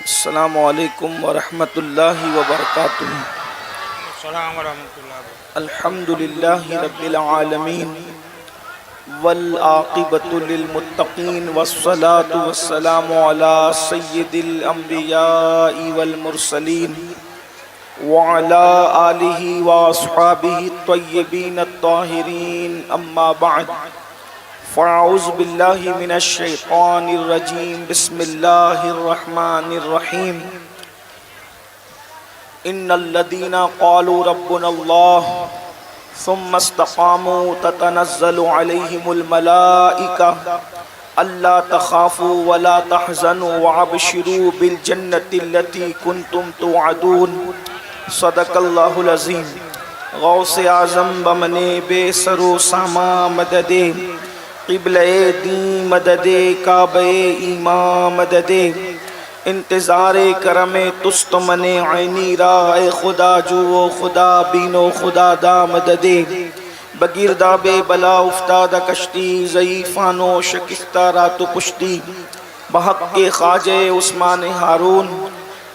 السلام علیکم ورحمۃ اللہ وبرکاتہ۔ السلام ورحمۃ اللہ۔ الحمد للہ رب العالمین والعاقبۃ للمتقین والصلاة والسلام علی سید الانبیاء والمرسلین وعلی آلہ واصحابہ الطیبین الطاہرین، اما بعد فاعوذ باللہ من الشیطان الرجیم، بسم اللہ الرحمن الرحیم۔ ان الذین قالوا ربنا اللہ ثم استقاموا تتنزل علیہم الملائکہ الا تخافوا ولا تحزنوا وابشروا بالجنة التي كنتم توعدون۔ صدق اللہ العظیم۔ غوث اعظم بمن بے سر و ساما مدد، قبلہ دین مدد، کعبہ ایمان مدد، انتظار کرم تست من عینی را، اے خدا جو خدا بینو خدا دا مدد۔ بگیرداب بلا افتادہ کشتی، ضعیفانو شکستہ رات و پشتی، بحق کے خواجہ عثمان ہارون،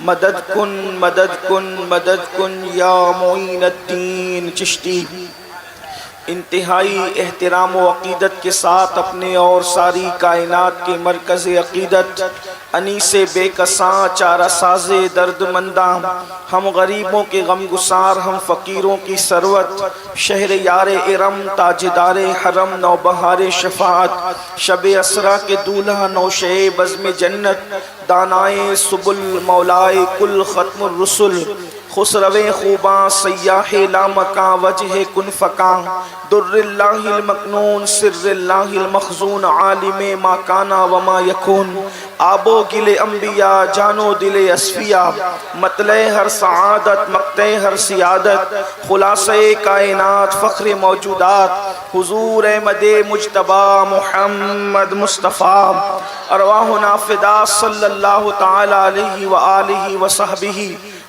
مدد کن مدد کن مدد کن یا معین الدین چشتی۔ انتہائی احترام و عقیدت کے ساتھ اپنے اور ساری کائنات کے مرکز عقیدت، انیس بے کساں چارہ ساز درد منداں، ہم غریبوں کے غم گسار، ہم فقیروں کی ثروت، شہر یار ارم، تاجدار حرم، نوبہار شفاعت، شب اسرا کے دولہا، نوشے بزم جنت، دانائے سبل، مولائے کل ختم الرسل، خسرو خوباں، سیاح لامکاں، وجہ کن فکاں، در اللہ المکنون، سر اللہ المخزون، عالم ما کانا وما یکون، آب و گل انبیاء، جانو دل اصفیاء، مطلع ہر سعادت، مقطع ہر سیادت، خلاصہ کائنات، فخر موجودات، حضور احمد مجتبی محمد مصطفیٰ، ارواحنا فدا صلی اللہ تعالی علیہ وآلہ وصحبہ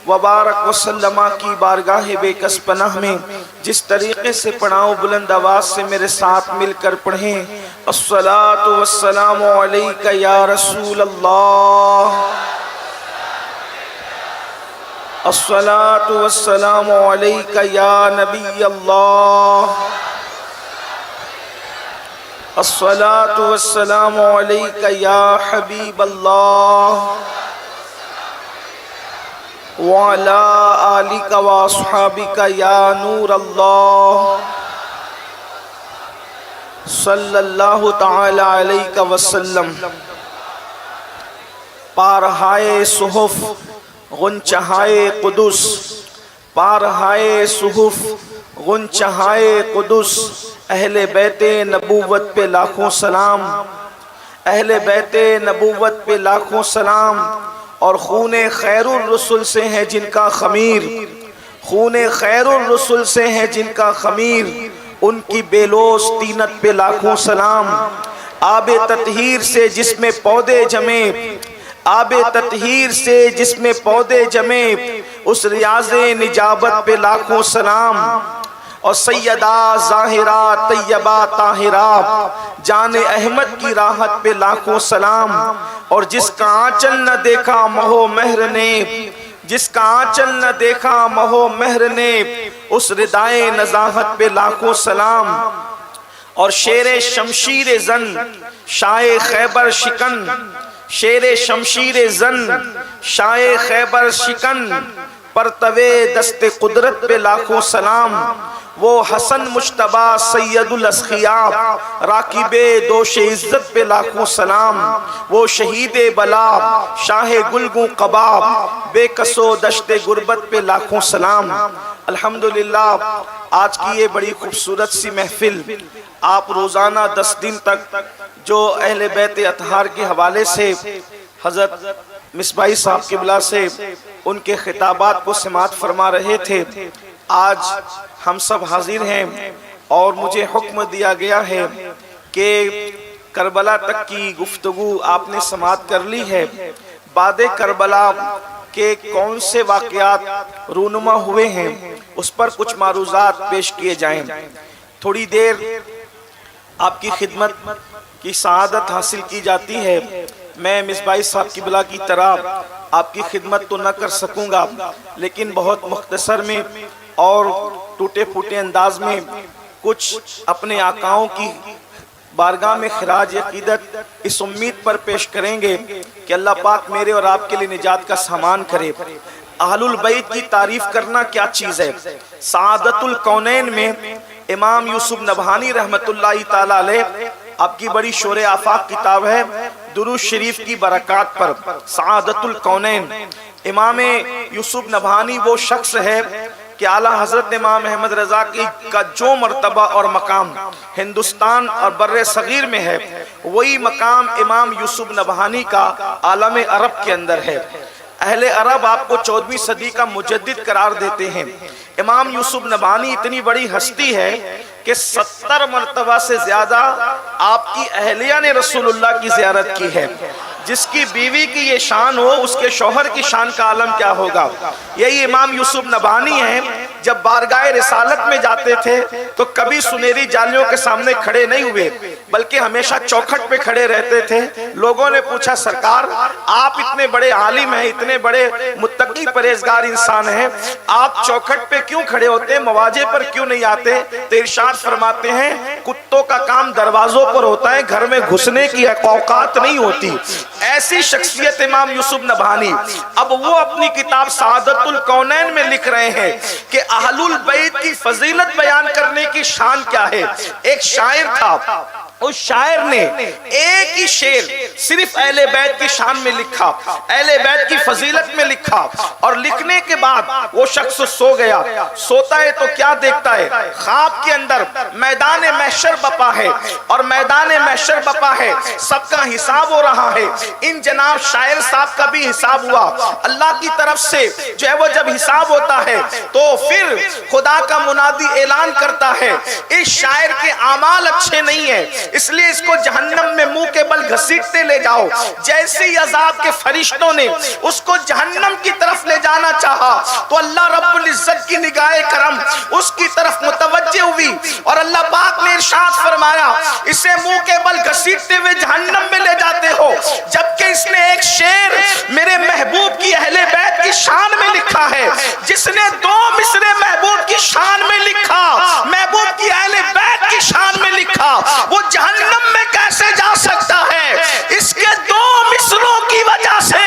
وبارک وسلم کی بارگاہ بے کس پناہ میں جس طریقے سے پڑھاؤں، بلند آواز سے میرے ساتھ مل کر پڑھیں۔ الصلاۃ والسلام علیک یا رسول اللہ، الصلاۃ والسلام علیک یا نبی اللہ، الصلاۃ والسلام علیک یا حبیب اللہ، وعلى آلك وأصحابك یا نور اللہ، صلی اللہ تعالی علیہ وسلم۔ پارہائے صحف غنچہائے قدس، پارہائے صحف غنچہائے قدس، اہل بیت نبوت پہ لاکھوں سلام، اہل بیت نبوت پہ لاکھوں سلام، اور خون خیر الرسل سے ہے جن کا خمیر، خون خیر الرسل سے ہے جن کا خمیر، ان کی بے لوث طینت پہ لاکھوں سلام۔ آب تطہیر سے جس میں پودے جمے، آب تطہیر سے جس میں پودے جمے، اس ریاض نجابت پہ لاکھوں سلام، اور سیدہ ظاہرہ طیبہ طاہرہ جان احمد کی راحت پہ لاکھوں سلام۔ اور جس کا آنچل نہ دیکھا مہو مہر نے، جس کا آنچل نہ دیکھا مہو مہر نے، اس ردائے نزاہت پہ لاکھوں سلام۔ اور شیر شمشیر زن شاہ خیبر شکن، شیر شمشیر زن شاہ خیبر شکن، پرتوے دست قدرت پہ لاکھوں سلام۔ وہ حسن مجتبی سید الاسخیاء، راکب دوش عزت پہ لاکھوں سلام۔ وہ شہید بلا شاہ گلگوں قبا، بے کسو دشت غربت پہ لاکھوں سلام۔ الحمدللہ آج کی یہ بڑی خوبصورت سی محفل، آپ روزانہ 10 دن تک جو اہل بیت اطہار کے حوالے سے حضرت مصباحی صاحب قبلہ سے ان کے خطابات کو سماعت فرما رہے تھے، آج ہم سب حاضر ہیں اور مجھے حکم دیا گیا ہے کہ کربلا تک کی گفتگو آپ نے سماعت کر لی ہے، بعد کربلا کے کون سے واقعات رونما ہوئے ہیں اس پر کچھ معروضات پیش کیے جائیں۔ تھوڑی دیر آپ کی خدمت کی سعادت حاصل کی جاتی ہے، میں مصباحی صاحب کی بلا کی طرح آپ کی خدمت تو نہ کر سکوں گا، لیکن بہت مختصر میں اور ٹوٹے پھوٹے انداز میں کچھ اپنے آقاؤں کی بارگاہ میں خراج عقیدت اس امید پر پیش کریں گے کہ اللہ پاک میرے اور آپ کے لیے نجات کا سامان کرے۔ اہل البیت کی تعریف کرنا کیا چیز ہے؟ سعادت الکونین میں امام یوسف نبہانی رحمت اللہ تعالی علیہ، آپ کی بڑی شور آفاق کتاب ہے درود شریف کی برکات پر، سعادت الکونین۔ امام یوسف نبہانی وہ شخص ہے کہ اعلیٰ حضرت امام احمد رضا کی کا جو مرتبہ اور مقام ہندوستان اور بر صغیر میں ہے، وہی مقام امام یوسف نبہانی کا عالم عرب کے اندر ہے۔ اہل عرب آپ کو 14ویں صدی کا مجدد قرار دیتے ہیں۔ امام یوسف نبہانی اتنی بڑی ہستی ہے کہ 70 مرتبہ سے زیادہ آپ کی اہلیہ نے رسول اللہ کی زیارت کی ہے۔ جس کی بیوی کی یہ شان ہو، اس کے شوہر کی شان کا عالم کیا ہوگا؟ یہی امام یوسف نبہانی ہیں، جب بارگاہ رسالت میں جاتے تھے تو کبھی سنہری جالیوں کے سامنے کھڑے نہیں ہوئے، بلکہ ہمیشہ چوکھٹ پہ کھڑے رہتے تھے۔ لوگوں نے پوچھا سرکار آپ اتنے بڑے عالم ہیں، اتنے بڑے متقی پرہیزگار انسان ہیں، آپ چوکھٹ پہ کیوں کھڑے ہوتے ہیں، مواجے پر کیوں نہیں آتے؟ تو ارشاد فرماتے ہیں کتوں کا کام دروازوں پر ہوتا ہے، گھر میں گھسنے کی اوقات نہیں ہوتی۔ ایسی شخصیت امام یوسف نبہانی۔ اب وہ اپنی کتاب سعادت الکونین میں لکھ رہے ہیں کہ اہل البیت کی فضیلت بیان کرنے کی شان کیا ہے۔ ایک شاعر تھا، اس شاعر نے ایک ہی شعر صرف اہل بیت کی شان میں لکھا، اہل بیت کی فضیلت میں لکھا، اور لکھنے کے بعد وہ شخص سو گیا۔ سوتا ہے تو کیا دیکھتا ہے؟ خواب کے اندر میدان محشر بپا ہے، اور میدان محشر بپا ہے، سب کا حساب ہو رہا ہے۔ ان جناب شاعر صاحب کا بھی حساب ہوا۔ اللہ کی طرف سے جو ہے وہ جب حساب ہوتا ہے تو پھر خدا کا منادی اعلان کرتا ہے اس شاعر کے اعمال اچھے نہیں ہیں، اس لیے اس کو جہنم میں منہ کے بل گھسیٹتے لے جاؤ۔ جیسے ہی عذاب کے فرشتوں نے اس کو جہنم کی طرف لے جانا چاہا تو اللہ رب العزت کی نگاہ کرم اس کی طرف متوجہ ہوئی، اور اللہ پاک نے ارشاد فرمایا اسے منہ کے بل گھسیٹتے ہوئے جہنم میں لے جاتے ہو، جبکہ اس نے ایک شعر میرے محبوب کی اہل بیت کی شان میں لکھا ہے۔ جس نے 2 مصرے محبوب کی شان میں لکھا، محبوب کی اہل بیت کی شان میں لکھا، وہ جہنم میں کیسے جا سکتا ہے؟ اس کے 2 مصروں کی وجہ سے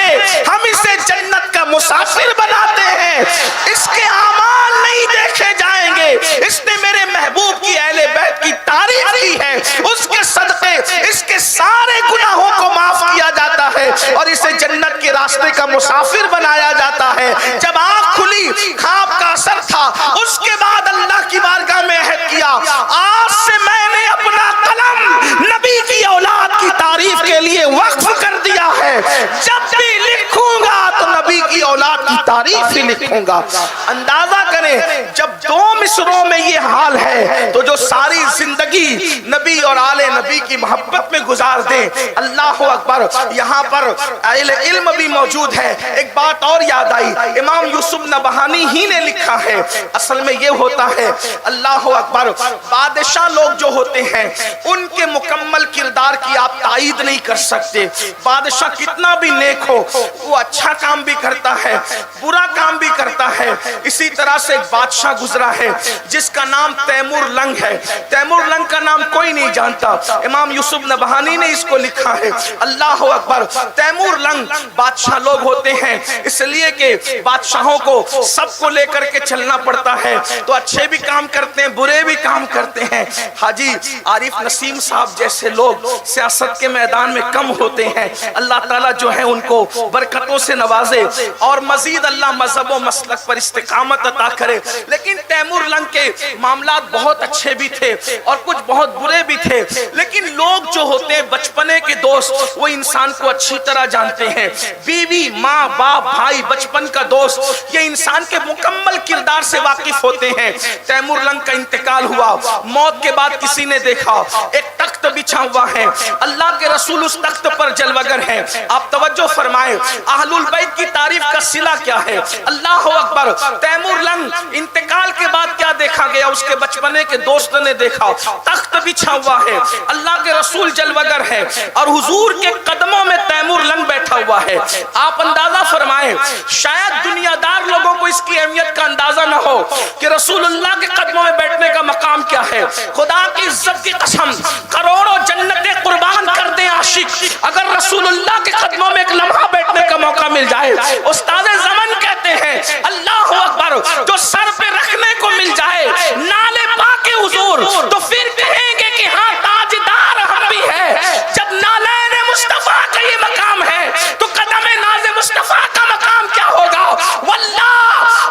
ہم اسے جنت کا مسافر بناتے ہیں۔ اس کے اعمال نہیں دیکھے جائیں گے، اس نے میرے محبوب کی اہل بیت کی تعریف کی ہے، اس کے صدقے اس کے سارے گناہوں کو معاف کیا جاتا ہے اور اسے جنت کے راستے کا مسافر بنایا جاتا ہے۔ جب آنکھ کھلی خواب کا اثر تھا، اس کے بعد اللہ کی بارگاہ میں عہد کیا آج سے میں نے اپنا قلم نبی کی اولاد کی تعریف کے لیے وقف کر دیا ہے، جب بھی لکھوں گا تو نبی کی اولاد کی تعریف ہی لکھوں گا۔ اندازہ کریں جب 2 مصروں میں یہ حال ہے تو جو ساری زندگی نبی اور آل نبی کی محبت میں گزار دیں۔ اللہ اکبر۔ یہاں پر اہل علم بھی موجود ہے۔ ایک بات اور یاد آئی، امام یوسف نبہانی ہی نے لکھا ہے۔ اصل میں یہ ہوتا ہے، اللہ اکبر، بادشاہ لوگ جو ہوتے ہیں ان کے مکمل کردار کی آپ تائید نہیں کر سکتے۔ بادشاہ کتنا بھی نیک ہو، وہ اچھا کام بھی کرتا ہے، برا کام بھی کرتا ہے۔ اسی طرح سے ایک بادشاہ گزرا ہے جس کا نام تیمور لنگ ہے۔ تیمور لنگ کا نام کوئی نہیں جانتا، امام یوسف نبہانی نے اس کو لکھا ہے۔ اللہ اکبر۔ تیمور لنگ بادشاہ لوگ ہوتے ہیں، اس لیے کہ بادشاہوں کو سب کو لے کر کے چلنا پڑتا ہے، تو اچھے بھی کام کرتے ہیں، برے بھی کام کرتے ہیں۔ حاجی عارف نسیم صاحب جیسے لوگ سیاست کے میدان میں کم ہوتے ہیں، اللہ تعالیٰ جو ہے ان کو برکتوں سے نوازے اور مزید اللہ مذہب و مسلک پر استقامت عطا کرے۔ لیکن تیمور لنگ کے معاملات بہت اچھے بھی تھے اور کچھ بہت برے بھی تھے، لیکن لوگ جو ہوتے ہیں بچپنے کے دوست وہ انسان کو اچھی طرح جانتے ہیں۔ بیوی، ماں، باپ، بھائی، بچپن کا دوست، یہ انسان کے مکمل کردار سے واقف ہوتے ہیں۔ تیمور لنگ کا انتقال ہوا، موت کے بعد کسی نے دیکھا ایک تخت بچھا ہوا ہے، اللہ کے رسول اس تخت پر جلوگر ہیں۔ آپ توجہ فرمائیں، اہل البیت کی تعریف کا صلہ کیا ہے؟ اللہ اکبر۔ اکبر. تیمور لنگ انتقال کے بعد کیا دیکھا گیا؟ اس کے بچپنے کے دوست نے دیکھا تخت بچھا ہوا ہے، اللہ کے رسول جلوگر ہے اور حضور کے قدموں میں تیمور لنگ بیٹھا ہوا ہے. آپ اندازہ فرمائیں، شاید دنیا دار لوگوں کو اس کی اہمیت کا اندازہ نہ ہو کہ رسول اللہ کے قدموں میں بیٹھنے کا مقام کیا ہے. خدا کی عزت کی قسم، کروڑوں جنتیں قربان کر دیں عاشق، اگر رسول اللہ کے قدموں میں ایک لمحہ بیٹھنے کا موقع مل جائے. استاد زمن کہتے ہیں اللہ اکبر، جو سر پہ رکھنے کو مل جائے نالے پاک حضور تو پھر کہیں گے کہ ہاں تاجدار ہم بھی ہے. جب نالین مصطفیٰ کا یہ مقام ہے تو قدم ناز مصطفیٰ کا مقام کیا ہوگا؟ واللہ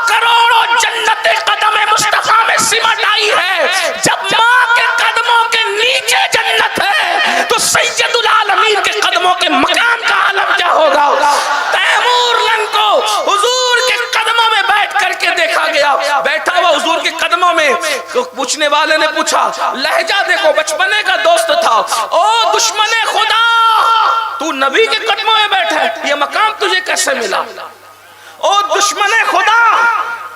کروڑوں جنتیں قدم مصطفیٰ میں سمٹ آئی ہے. جب ماں کے قدموں کے نیچے جنت ہے تو سید العالمین کے قدموں کے مقام کا عالم کیا ہوگا؟ تیمور لنگ کو حضور کے قدموں میں بیٹھ کر کے دیکھا گیا، بیٹھا ہوا حضور کے قدموں میں. تو پوچھنے والے نے پوچھا، لہجہ دیکھو، بچپنے کا دوست تھا، او دشمن خدا تو نبی کے قدموں میں بیٹھا ہے، یہ مقام تجھے کیسے ملا؟ او دشمن خدا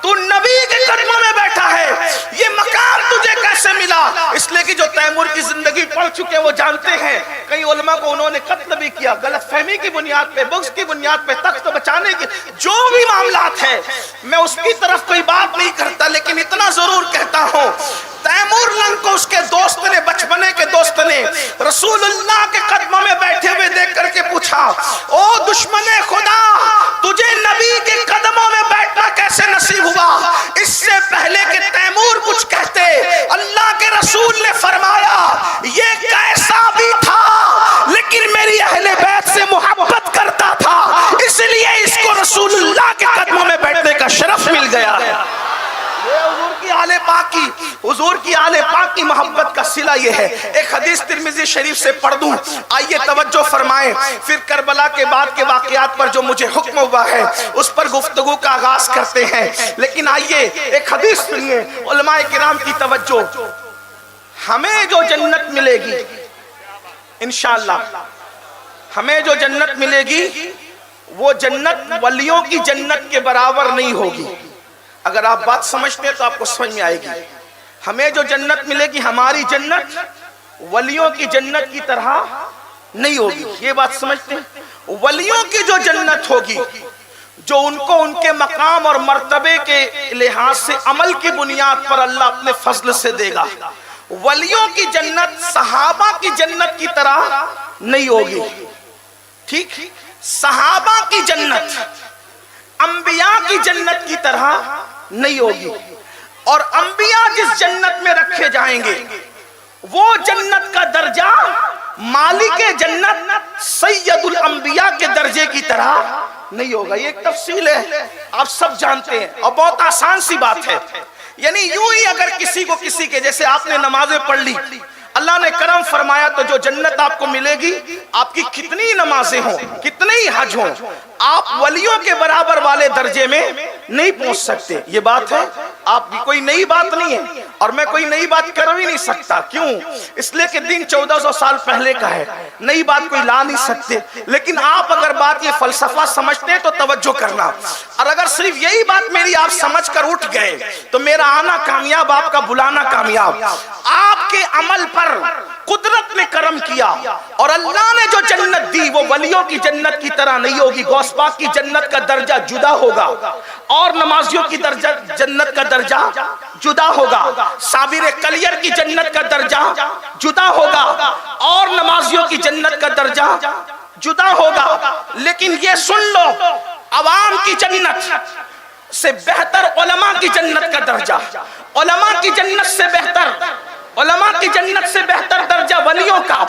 تو نبی کے قدموں میں بیٹھا ہے، یہ مقام تجھے کیسے ملا؟ اس لئے کہ جو تیمور کی زندگی پڑھ چکے وہ جانتے ہیں. کئی علماء کو انہوں نے قتل بھی کیا، غلط فہمی کی بنیاد پہ، بغض کی بنیاد پہ، تخت بچانے کی جو بھی معاملات ہیں، میں اس کی طرف کوئی بات نہیں کرتا، لیکن اتنا ضرور کہتا ہوں تیمور لنگ کو اس کے دوست نے، بچپنے کے دوست نے رسول اللہ کے قدموں میں بیٹھے ہوئے دیکھ کر کے پوچھا، او دشمن خدا تجھے نبی کے قدموں میں بیٹھنا کیسے نصیب ہوا؟ اس سے پہلے کہ تیمور کچھ کہتے اللہ کے رسول نے فرمایا یہ کیسا بھی تھا لیکن میری اہل بیت سے محبت کرتا تھا، اس لیے اس کو رسول اللہ کے قدموں میں بیٹھنے کا شرف مل گیا ہے. حضور کی آل پاک کی محبت کا صلہ یہ ہے. ایک حدیث ترمذی شریف سے پڑھ دوں، آئیے توجہ فرمائیں، پھر کربلا کے بعد کے واقعات پر جو مجھے حکم ہوا ہے اس پر گفتگو کا آغاز کرتے ہیں. لیکن آئیے ایک حدیث سنیے، علماء کرام کی توجہ. ہمیں جو جنت ملے گی انشاءاللہ، ہمیں جو جنت ملے گی وہ جنت ولیوں کی جنت کے برابر نہیں ہوگی. اگر آپ بات سمجھتے ہیں تو آپ کو سمجھ میں آئے گی. ہمیں جو جنت ملے گی، ہماری جنت ولیوں کی جنت کی طرح نہیں ہوگی. یہ بات سمجھتے ہیں؟ ولیوں کی جو جنت ہوگی، جو ان کو ان کے مقام اور مرتبے کے لحاظ سے عمل کی بنیاد پر اللہ اپنے فضل سے دے گا. ولیوں کی جنت صحابہ کی جنت کی طرح نہیں ہوگی. ٹھیک، صحابہ کی جنت انبیاء کی جنت کی طرح نہیں ہوگی. اور انبیاء جس جنت میں رکھے جائیں گے وہ جنت کا درجہ مالک جنت سید الانبیاء کے درجے کی طرح نہیں ہوگا. یہ ایک تفصیل ہے، آپ سب جانتے ہیں اور بہت آسان سی بات ہے. یعنی یوں ہی اگر کسی کو کسی کے جیسے آپ نے نمازیں پڑھ لی، اللہ نے کرم فرمایا تو جو جنت آپ کو ملے گی، آپ کی کتنی نمازیں ہوں، کتنے ہی حج ہوں، آپ ولیوں کے برابر والے درجے میں نہیں پہنچ سکتے. یہ بات ہے، آپ کی کوئی نئی بات نہیں ہے اور میں کوئی نئی بات کر بھی نہیں سکتا. کیوں؟ اس لیے کہ دین 1400 سال پہلے کا ہے، نئی بات کوئی لا نہیں سکتے. لیکن آپ اگر بات یہ فلسفہ سمجھتے ہیں تو توجہ کرنا، اور اگر صرف یہی بات میری آپ سمجھ کر اٹھ گئے تو میرا آنا کامیاب، آپ کا بلانا کامیاب. آپ کے عمل پر قدرت نے کرم کیا اور اللہ نے جو جنت دی وہ ولیوں کی جنت کی طرح نہیں ہوگی. غوث پاک کی جنت کا درجہ جدا ہوگا اور نمازیوں کی جنت کا درجہ جدا ہوگا. صابر کلیر کی جنت کا درجہ جدا ہوگا اور نمازیوں کی جنت کا درجہ جدا ہوگا. لیکن یہ سن لو، عوام کی جنت سے بہتر علماء کی جنت کا درجہ، علماء کی جنت سے بہتر، علماء کی جنت سے بہتر درجہ ولیوں کا،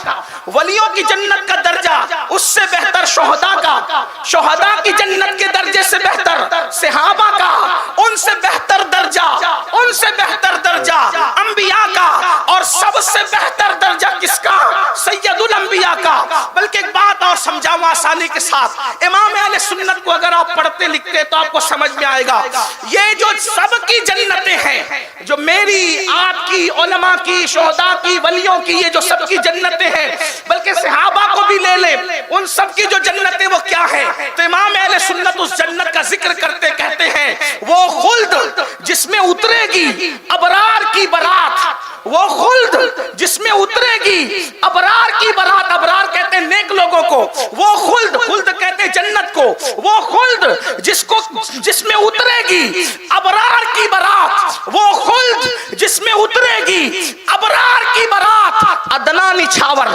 ولیوں کی جنت کا درجہ اس سے بہتر شہداء کا، شہداء کی جنت کے درجے سے بہتر صحابہ کا، ان سے بہتر درجہ، ان سے بہتر درجہ انبیاء کا، اور سب سے بہتر درجہ کس کا؟ سید الانبیاء کا. بلکہ ایک بات اور سمجھاؤں آسانی کے ساتھ، امام اہل سنت کو اگر آپ پڑھتے لکھتے تو آپ کو سمجھ میں آئے گا یہ جو سب کی جنتیں ہیں، جو میری آپ کی علماء کی، شہداء کی، ولیوں کی، یہ جو سب کی جنتیں ہیں، بلکہ صحابہ کو بھی لے لیں، ان سب کی جو جنتیں وہ کیا ہیں؟ تو امام اہل سنت اس جنت کا ذکر کرتے کہتے ہیں وہ گی ابرار کی برات، وہ خلد جس میں اترے گی ابرار کی برات، ابرار کہتے ہیں نیک لوگوں کو، وہ خلد، خلد کہتے ہیں جنت کو، وہ خلد جس میں اترے گی ابرار کی برات، وہ خلد جس میں اترے گی ابرار کی برات، ادنا نچھاور،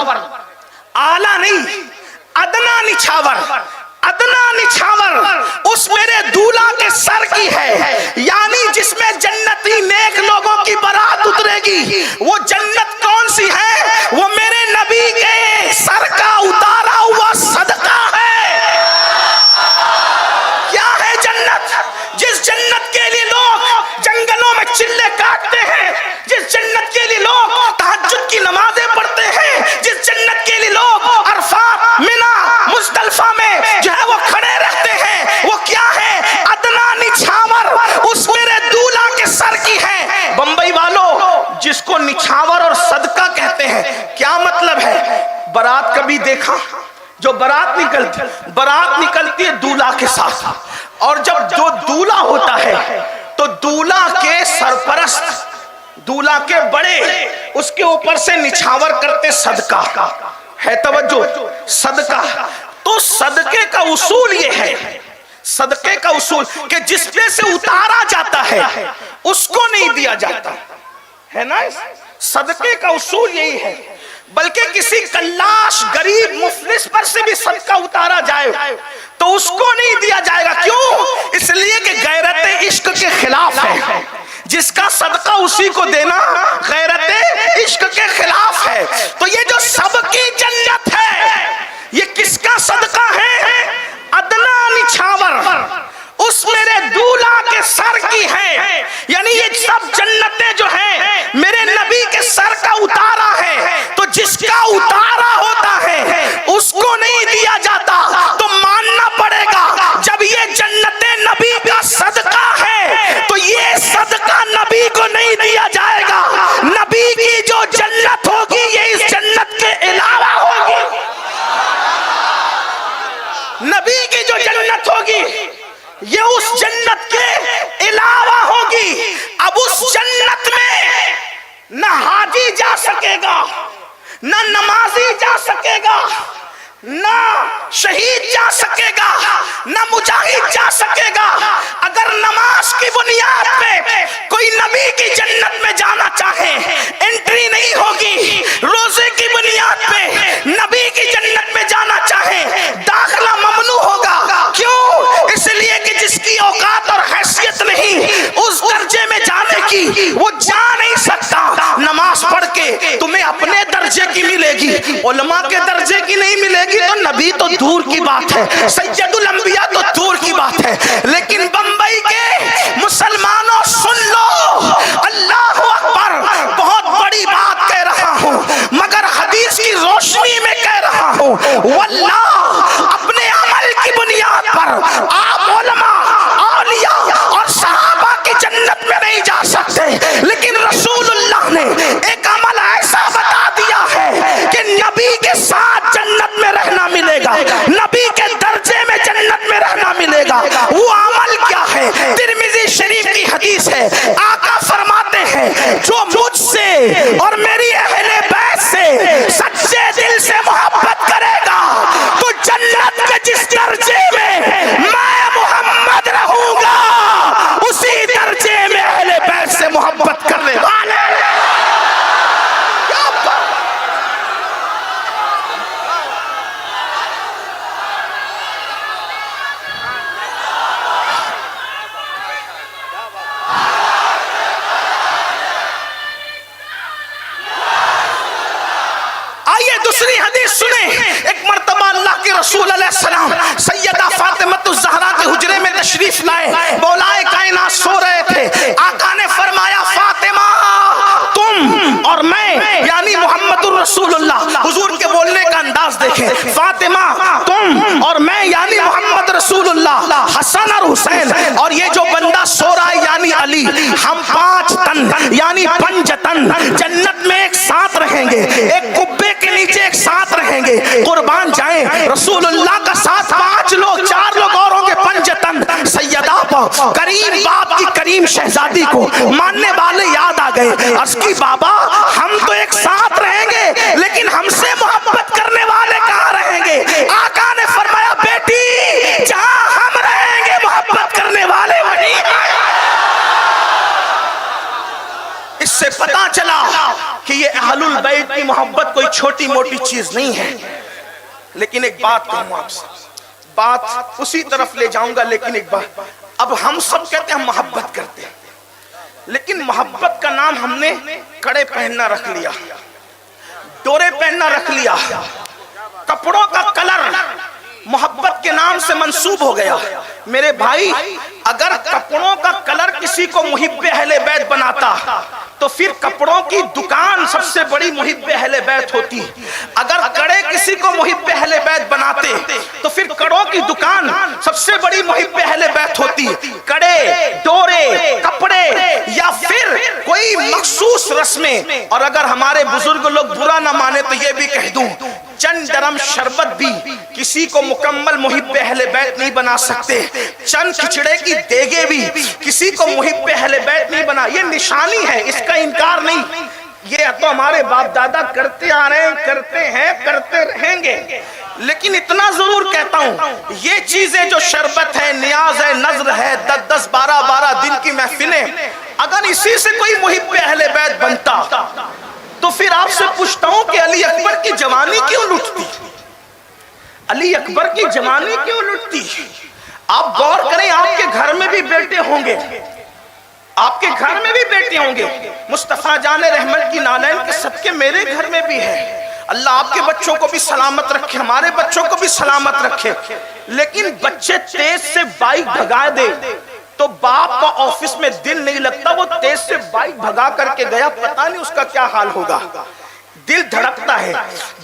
اعلیٰ نہیں، ادنا نچھاور، ادنا نچھاور اس میرے دولہا کے سر کی ہے، یعنی جس میں جنتی نیک لوگوں کی برات اترے گی۔ وہ جنت کون سی ہے؟ وہ میرے نبی کے سر کا اتارا ہوا صدقہ ہے۔ کیا ہے جنت؟ جس جنت کے لیے لوگ جنگلوں میں چلے کاٹتے ہیں، جس جنت کے لیے لوگ تہجد کی نمازیں پڑھتے ہیں، جس جنت کے لیے لوگ عرفات، منی، مزدلفہ میں جو ہے وہ کھڑے رہتے ہیں، وہ کیا ہے؟ ادنا نچھاور اس میرے دولہا کے سر کی ہے۔ بمبئی والوں جس کو نچھاور اور صدقہ کہتے ہیں، کیا مطلب ہے؟ برات کبھی دیکھا؟ جو برات نکلتی ہے دولہا کے ساتھ، اور جب جو دولہا ہوتا ہے تو دولہا کے سرپرست، دولہا کے بڑے، اس کے اوپر سے نچھاور کرتے صدقہ ہے۔ توجہ، صدقہ تو صدقے کا اصول یہ ہے، صدقے کا اصول کہ جس پہ سے اتارا جاتا ہے اس کو نہیں دیا جاتا ہے نا۔ صدقے کا اصول یہی ہے، بلکہ کسی کلاش غریب مفلس پر سے بھی صدقہ اتارا جائے تو اس کو نہیں دیا جائے گا۔ کیوں؟ اس لیے کہ غیرت عشق کے خلاف ہے، جس کا صدقہ اسی کو دینا غیرت عشق کے خلاف ہے۔ تو یہ جو سب کی جنت ہے، یہ کس کا صدقہ ہے؟ ادنا نچھاور اس میرے دولہا کے سر کی ہے، یعنی یہ سب جنتیں جو ہیں میرے نبی کے سر کا اتارا ہے۔ تو جس کا اتارا ہوتا ہے اس کو نہیں دیا جاتا، تو ماننا پڑے گا جب یہ جنتیں نبی کا صدقہ ہے تو یہ صدقہ نبی کو نہیں دیا جائے گا۔ نبی کی جو جنت ہوگی یہ اس جنت کے علاوہ ہوگی، نبی کی جو جنت ہوگی یہ اس جنت کے علاوہ ہوگی۔ اب اس جنت میں نہ حاجی جا سکے گا، نہ نمازی جا سکے گا، نہ شہید جا سکے گا، نہ مجاہد جا سکے گا۔ اگر نماز کی بنیاد پہ کوئی نبی کی جنت میں جانا چاہے انٹری نہیں ہوگی، روزے کی بنیاد پہ نبی کی جنت میں جانا چاہے داخلہ ممنوع ہوگا۔ کیوں؟ اس لیے کہ جس کی اوقات اور حیثیت نہیں اس درجے میں جانے کی وہ جا نہیں سکتا۔ نماز پڑھ کے تمہیں اپنے درجے کی ملے گی، علماء کے درجے کی نہیں ملے گی، تو نبی تو دور کی بات ہے، سید الانبیاء تو دور کی بات ہے۔ لیکن بمبئی کے مسلمانوں سن لو، اللہ اکبر، بہت بڑی بات کہہ رہا ہوں مگر حدیث کی روشنی میں کہہ رہا ہوں، واللہ اپنے عمل کی بنیاد پر آپ علماء، اولیاء اور صحابہ کی جنت میں نہیں جا سکتے، لیکن رسول اللہ نے ایک عمل ایسا بتا دیا ہے کہ نبی کے ساتھ جنت میں رہنا ملے گا، نبی کے درجے میں جنت میں رہنا ملے گا۔ وہ عمل کیا ہے؟ ترمذی شریف کی حدیث ہے، آقا فرماتے ہیں جو مجھ سے اور میری اہل بیت سے سچے دل سے محبت کرے گا تو جنت کے جس درجے میں میں محمد رہوں گا اسی درجے میں اہل بیت سے محبت کرنے والے۔ آئیے دوسری حدیث سنیں۔ ایک مرتبہ اللہ کے رسول علیہ السلام سیدہ فاطمہ الزہرا کے حجرے میں تشریف لائے، مولائے کائنات سو رہے تھے۔ آقا نے فرمایا فاطمہ تم اور میں، یعنی محمد الرسول اللہ، حضور کے بولنے کا انداز دیکھیں، فاطمہ تم اور میں یعنی محمد رسول اللہ، حسن اور حسین اور یہ جو بندہ سو رہا ہے یعنی علی، ہم 5 تن یعنی 5 تن جنت میں ایک ساتھ رہیں گے، ایک قبے کے نیچے ایک ساتھ رہیں گے، قربان جائیں رسول اللہ کا ساتھ 5 لوگ 4 لوگ اور ہوں گے 5 تن۔ سیدہ کریم باپ کی کریم شہزادی کو ماننے والے یاد آ گئے. عرض کی بابا ہم تو ایک ساتھ رہیں گے لیکن ہم سے محبت کرنے والے کہاں رہیں گے؟ آقا نے فرمایا بیٹی جہاں ہم رہیں گے محبت کرنے والے وہیں ہیں. اس سے پتا چلا کہ یہ اہل البیت کی محبت کوئی چھوٹی موٹی چیز نہیں ہے. لیکن ایک بات کہوں آپ سے, بات اسی طرف لے جاؤں گا, لیکن ایک بات, اب ہم سب کہتے ہیں ہم محبت کرتے ہیں, لیکن محبت کا نام ہم نے کڑے پہننا رکھ لیا, ڈورے پہننا رکھ لیا, کپڑوں کا کلر محبت کے نام سے منسوب ہو گیا. میرے بھائی اگر کپڑوں کا کلر کسی کو محب اہل بیت بناتا تو پھر کپڑوں کی دکان سب سے بڑی محب اہل بیت ہوتی. اگر کڑے کسی کو محب اہل بیت بناتے تو پھر کڑوں کی دکان سب سے بڑی محب اہل بیت ہوتی. کڑے, ڈورے, کپڑے یا پھر کوئی مخصوص رسمیں. اور اگر ہمارے بزرگ لوگ برا نہ مانے تو یہ بھی کہہ دوں, چند ڈرم شربت بھی کسی کو مکمل محب اہل بیت نہیں بنا سکتے. چند کھچڑے کی دیگے بھی کسی کو محب اہل بیت نہیں بنا. یہ نشانی ہے, اس کا انکار نہیں. یہ تو ہمارے باپ دادا کرتے آ رہے ہیں, کرتے ہیں, کرتے رہیں گے. لیکن اتنا ضرور کہتا ہوں, یہ چیزیں جو شربت ہے, نیاز ہے, نظر ہے, 10 12 دن کی محفلیں, اگر اسی سے کوئی محب اہل بیت بنتا تو پھر آپ سے پوچھتا ہوں کہ علی اکبر کی جوانی کیوں لٹتی؟ علی اکبر کی جوانی کیوں لٹتی؟ آپ غور کریں, آپ کے گھر میں بھی بیٹے ہوں گے, آپ کے گھر میں بھی بیٹے ہوں گے. مصطفیٰ جان رحمت کی نالین کے صدقے میرے گھر میں بھی ہے. اللہ آپ کے بچوں کو بھی سلامت رکھے, ہمارے بچوں کو بھی سلامت رکھے. لیکن بچے تیز سے بائک بھگا دے تو باپ کا آفس میں دل نہیں لگتا. وہ تیز سے بائک بھگا کر کے گیا, پتہ نہیں اس کا کیا حال ہوگا. دل دھڑکتا ہے.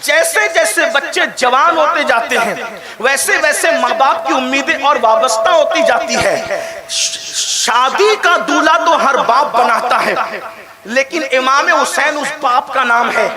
جیسے جیسے بچے جوان ہوتے جاتے ہیں ویسے ویسے ماں باپ کی امیدیں اور وابستہ ہوتی جاتی ہے. شادی کا دولہا تو ہر باپ بناتا ہے, لیکن امام حسین اس باپ کا نام ہے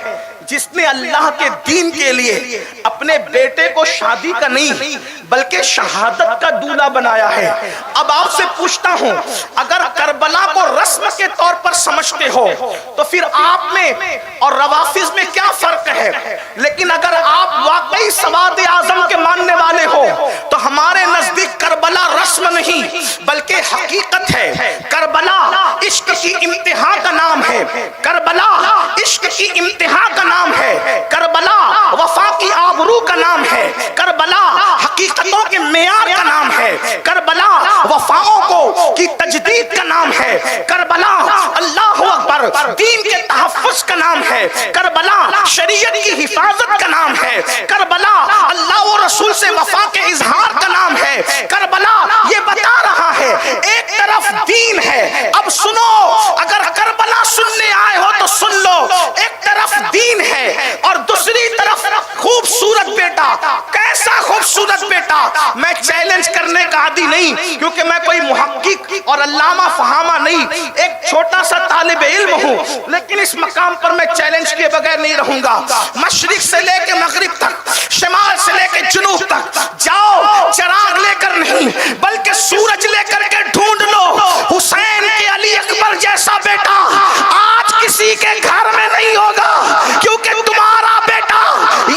جس نے اللہ کے دین کے لیے اپنے بیٹے کو شادی کا نہیں بلکہ شہادت کا دولہا بنایا ہے. اب آپ سے پوچھتا ہوں, اگر کربلا کو رسم کے طور پر سمجھتے ہو تو پھر آپ میں اور روافض میں کیا فرق ہے؟ لیکن اگر آپ واقعی سواد اعظم کے ماننے والے ہو تو ہمارے نزدیک کربلا رسم نہیں بلکہ حقیقت ہے. کربلا عشق کی امتحان کا نام ہے, کربلا عشق کی امتحان کا نام ہے, کربلا وفا کی آبرو کا نام ہے, کربلا حقیقتوں کے معیار کا نام ہے, کربلا وفاؤں کو کی تجدید کا نام ہے, کربلا اللہ اکبر دین کے تحفظ کا نام ہے, کربلا شریعت کی حفاظت کا نام ہے, کربلا اللہ و رسول سے وفا کے اظہار کا نام ہے. کربلا یہ بتا رہا ہے ایک طرف دین ہے. اب سنو, اگر کربلا سننے آئے ہو تو سن لو, ایک طرف دین ہے اور دوسری طرف خوبصورت بیٹا. کیسا خوبصورت بیٹا؟ میں چیلنج کرنے کا عادی نہیں کیونکہ میں کوئی محقق اور علامہ فہامہ نہیں, ایک چھوٹا سا طالب علم ہوں, لیکن اس مقام پر میں چیلنج کیے بغیر نہیں رہوں گا. مشرق سے لے کے مغرب تک, شمال سے لے کے جنوب تک جاؤ, چراغ لے کر نہیں بلکہ سورج لے کر کے ڈھونڈ لو. حسین کے علی اکبر جیسا بیٹا آج کسی کے گھر میں نہیں ہوگا, کیونکہ تمہارا بیٹا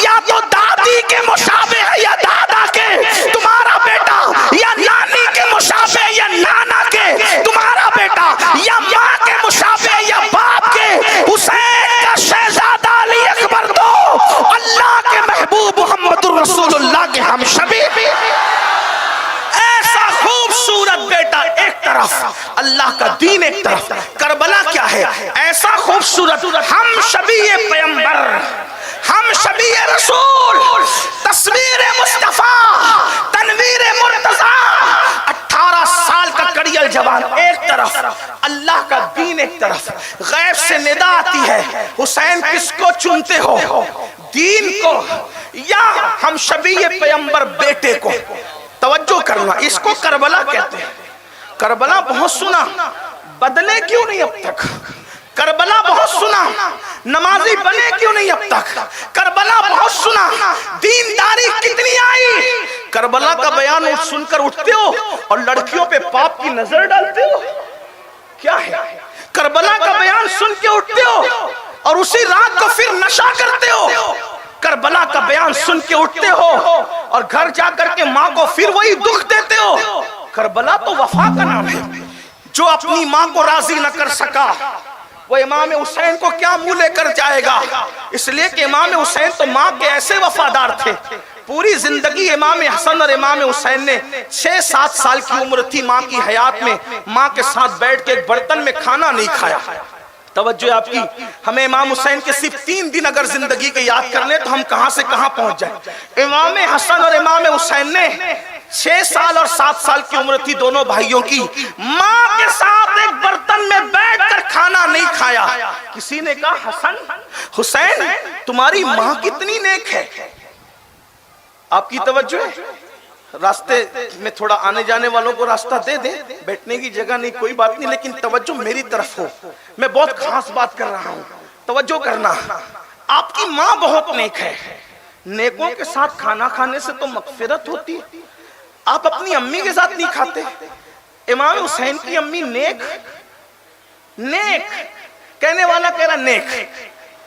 یا تو دادی کے مشابہ ہے یا دادا کے, تمہارا بیٹا یا نانی کے مشابہ یا نانا کے, تمہارا بیٹا یا ماں کے مشابہ یا باپ کے. حسین کا شہزادہ علی اکبر تو اللہ کے محبوب محمد رسول اللہ کے ہم شبیہ. ایسا خوبصورت بیٹا ایک طرف, اللہ کا دین ایک طرف. کربلا کیا ہے؟ ایسا خوبصورت ہم شبیہ پیغمبر, ہم شبیہ رسول, تصویر مصطفیٰ, تنویر مرتضیٰ, 18 سال کا کڑیل جوان ایک طرف, اللہ کا دین ایک طرف. غیب سے ندا آتی ہے, حسین کس کو چنتے ہو, دین کو یا ہم شبیہ پیغمبر بیٹے کو؟ توجہ کرنا, اس کو کربلا کہتے ہیں. کربلا بہت سنا, بدلے کیوں نہیں اب تک؟ کربلا بہت سنا, نمازی بنے کیوں نہیں اب تک؟ کربلا بہت سنا, دینداری کتنی آئی؟ کربلا کا بیان سن کر اٹھتے ہو اور لڑکیوں پہ پاپ کی نظر ڈالتے ہو؟ کیا ہے؟ کربلا کا بیان سن کے اٹھتے ہو اور اسی رات کو پھر نشہ کرتے ہو۔ کربلا کا بیان سن کے اٹھتے ہو اور گھر جا کر کے ماں کو پھر وہی دکھ دیتے ہو۔ کربلا تو وفا کا نام ہے۔ جو اپنی ماں کو راضی نہ کر سکا وہ امام حسین کو کیا منہ لے کر جائے گا؟ اس لیے کہ امام حسین تو ماں کے ایسے وفادار تھے، پوری زندگی امام حسن اور امام حسین نے 6-7 سال کی عمر تھی ماں کی حیات میں، ماں کے ساتھ بیٹھ کے ایک برتن میں کھانا نہیں کھایا۔ توجہ آپ کی، ہمیں امام حسین کے صرف 3 دن اگر زندگی کے یاد کر لیں تو ہم کہاں سے کہاں پہنچ جائیں۔ امام حسن اور امام حسین نے 6 سال اور 7 سال کی عمر تھی دونوں بھائیوں کی، ماں کے ساتھ ایک برتن میں بیٹھ کر کھانا نہیں کھایا۔ کسی نے کہا حسن، حسین تمہاری ماں کتنی نیک ہے؟ آپ کی توجہ ہے؟ راستے میں تھوڑا آنے جانے والوں کو راستہ دے دیں، بیٹھنے کی جگہ نہیں کوئی بات نہیں، لیکن توجہ میری طرف ہو، میں بہت خاص بات کر رہا ہوں، توجہ کرنا۔ آپ کی ماں بہت نیک ہے، نیکوں کے ساتھ کھانا کھانے سے تو مغفرت ہوتی ہے۔ آپ اپنی امی کے ساتھ نہیں کھاتے۔ امام حسین کی امی نیک، نیک کہنے والا کہہ رہا نیک،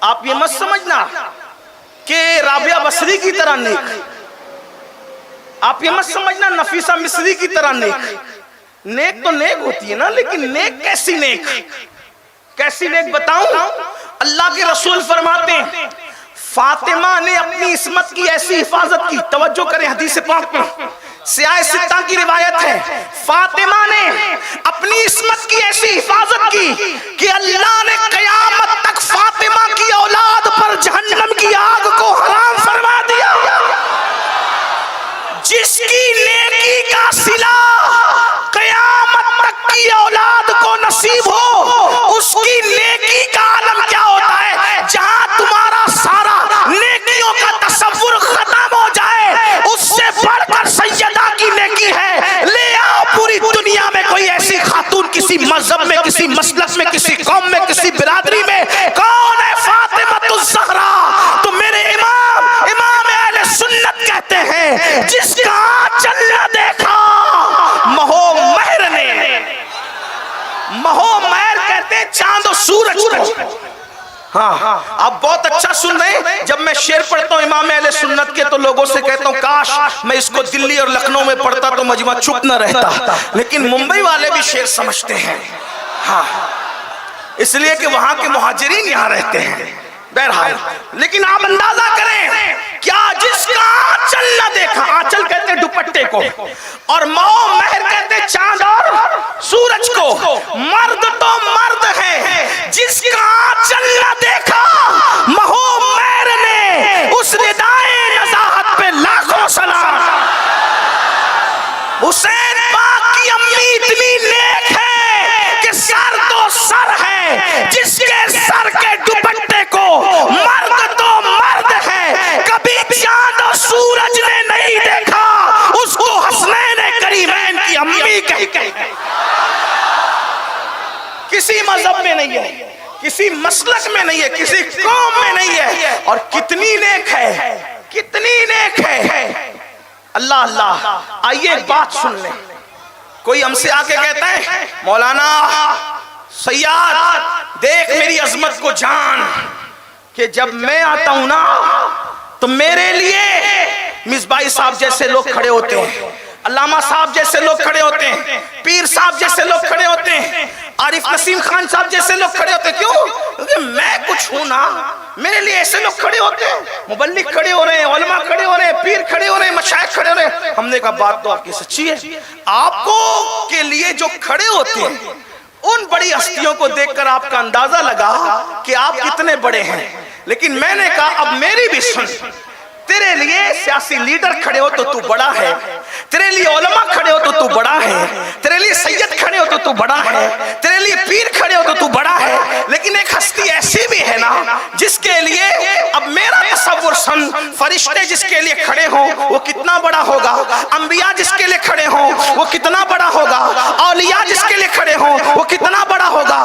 آپ یہ مت سمجھنا کہ رابعہ بصری کی طرح نیک، آپ یہ مت سمجھنا نفیسہ مصری کی طرح نیک۔ نیک تو نیک ہوتی ہے نا، لیکن نیک کیسی نیک؟ کیسی نیک بتاؤں؟ اللہ کے رسول فرماتے ہیں فاطمہ نے اپنی عصمت کی ایسی حفاظت کی، توجہ کریں حدیث پاک میں سیاہ ستہ کی روایت ہے، فاطمہ نے اپنی عصمت کی ایسی حفاظت کی کہ اللہ نے قیامت تک فاطمہ کی اولاد پر جہنم کی آگ کو حرام فرما دیا۔ جس کی نیکی کا صلہ قیامت تک کی اولاد کو نصیب ہو، اس کی نیکی کا عالم کیا ہوتا ہے؟ جہاں تمہارا سارا نیکیوں کا تصور ختم ہو جائے، اس سے بڑھ کر سیدہ کی نیکی ہے۔ لے آؤ پوری دنیا میں کوئی ایسی خاتون، کسی مذہب میں، کسی مسلک میں، کسی قوم میں، کسی برادری میں، کون ہے فاطمہ الزہرا؟ تو میرے امام اہل سنت کہتے ہیں جس کا آنچل نہ دیکھا مہو مہر نے، مہو مہر کہتے ہیں چاند و سورج کو۔ ہاں آپ بہت اچھا سن رہے ہیں، جب میں شعر پڑھتا ہوں امام اہل سنت کے تو لوگوں سے کہتا ہوں کاش میں اس کو دلی اور لکھنؤ میں پڑھتا تو مجمع چپ نہ رہتا، لیکن ممبئی والے بھی شعر سمجھتے ہیں، ہاں اس لیے کہ وہاں کے مہاجرین یہاں رہتے ہیں۔ بہرحال لیکن آپ اندازہ کریں کیا جس کا آنچل نہ دیکھا، آنچل کہتے ہیں دوپٹے کو، اور مہو مہر کہتے ہیں چاند اور سورج کو، مرد تو مرد ہے، جس کا آنچل نہ دیکھا مہو مہر نے، اس ردائے نزاہت پہ لاکھوں سلام۔ حسین پاک کی امی اتنی نیک ہے کہ سر تو سر ہے، جس کے سر کے دوپٹے کو مرد تو مرد ہے، کبھی چاند و سورج نے نہیں دیکھا، اس کو حسنین کریمین کی امی کہتے ہیں۔ کسی مذہب میں نہیں ہے، کسی مسلک میں نہیں ہے، کسی قوم میں نہیں ہے، اور کتنی نیک ہے، کتنی نیک ہے۔ اللہ اللہ، آئیے ایک بات سن لیں۔ کوئی ہم سے آکے کہتا ہے مولانا سیاد دیکھ میری عظمت کو جان، کہ جب میں آتا ہوں نا تو میرے لیے مصباحی صاحب جیسے لوگ کھڑے ہوتے ہیں، علامہ صاحب جیسے لوگ کھڑے ہوتے ہیں، پیر صاحب جیسے لوگ کھڑے ہوتے ہیں، عارف نسیم خان صاحب جیسے لوگ کھڑے ہوتے ہیں۔ کیوں؟ کیونکہ میں کچھ ہوں نا، میرے لیے ایسے لوگ کھڑے ہوتے ہیں، مبلغ کھڑے ہو رہے ہیں، علماء کھڑے ہو رہے ہیں، پیر کھڑے ہو رہے ہیں، مشائخ کھڑے ہو رہے ہیں۔ ہم نے کہا بات تو آپ کی سچی ہے، آپ کو کے لیے جو کھڑے ہوتے ہیں ان بڑی ہستیوں کو دیکھ کر آپ کا اندازہ لگا کہ آپ کتنے بڑے ہیں، لیکن میں نے کہا اب میری بھی سن، تیرے لیے سیاسی لیڈر کھڑے ہو تو تو بڑا ہے، تیرے لیے علماء کھڑے ہو تو تو بڑا ہے، تیرے لیے سید کھڑے ہو تو تو بڑا ہے، تیرے لیے پیر کھڑے ہو تو تو بڑا ہے، لیکن ایک ہستی ایسی بھی ہے نا جس کے لیے اب میرا تصور سن، فرشتے جس کے لیے کھڑے ہوں وہ کتنا بڑا ہوگا، انبیاء جس کے لیے کھڑے ہوں وہ کتنا بڑا ہوگا، اولیاء جس کے لیے کھڑے ہوں وہ کتنا بڑا ہوگا۔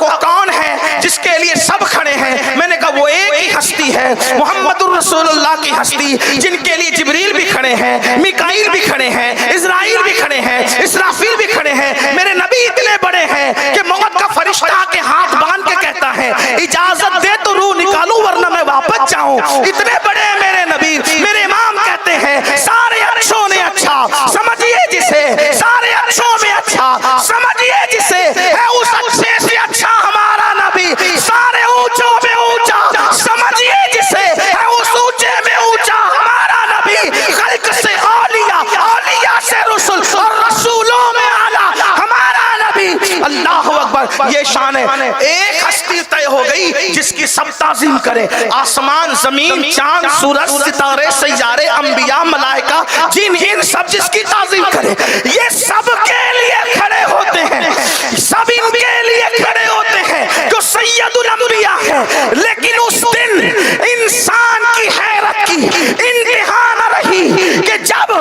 وہ کون ہے جس کے لیے سب کھڑے ہیں؟ میں نے کہا وہ ایک ہی ہستی ہے، محمد الرسول اللہ کی ہستی، جن کے لیے جبریل بھی کھڑے ہیں, میکائیل بھی کھڑے ہیں, اسرائیل بھی کھڑے ہیں, اسرافیل بھی کھڑے ہیں. میرے نبی اتنے بڑے ہیں کہ موت کا فرشتہ آ کے ہاتھ باندھ کے کہتا ہے اجازت دے تو روح نکالوں ورنہ میں واپس جاؤں. اتنے بڑے ہیں میرے نبی. میرے امام کہتے ہیں سارے اچھوں نے اچھا سمجھیے جسے, سارے اچھوں میں اچھا سمجھیے جسے, ہے اس اچھے سے اچھا ہمارا نبی. سارے اونچوں میں اونچا سمجھیے جسے, ہے اس اونچے میں اونچا ہمارا نبی. خلق سے اولیاء, اولیاء سے رسول, اور رسولوں میں اعلیٰ ہمارا نبی. اللہ اکبر. یہ شان ہے. ایک ہستی طے ہو گئی جس کی سب تعظیم کرے. آسمان, زمین, چاند, سورج, ستارے, سیارے, انبیاء, ملائکہ, جن ان سب جس کی تعظیم کرے. یہ سب کے لیے کھڑے ہوتے ہیں, سب ان کے لیے کھڑے ہوتے ہیں جو سید الانبیاء ہے. لیکن اس دن انسان کی حیرت کی انتہا نہ رہی کہ جب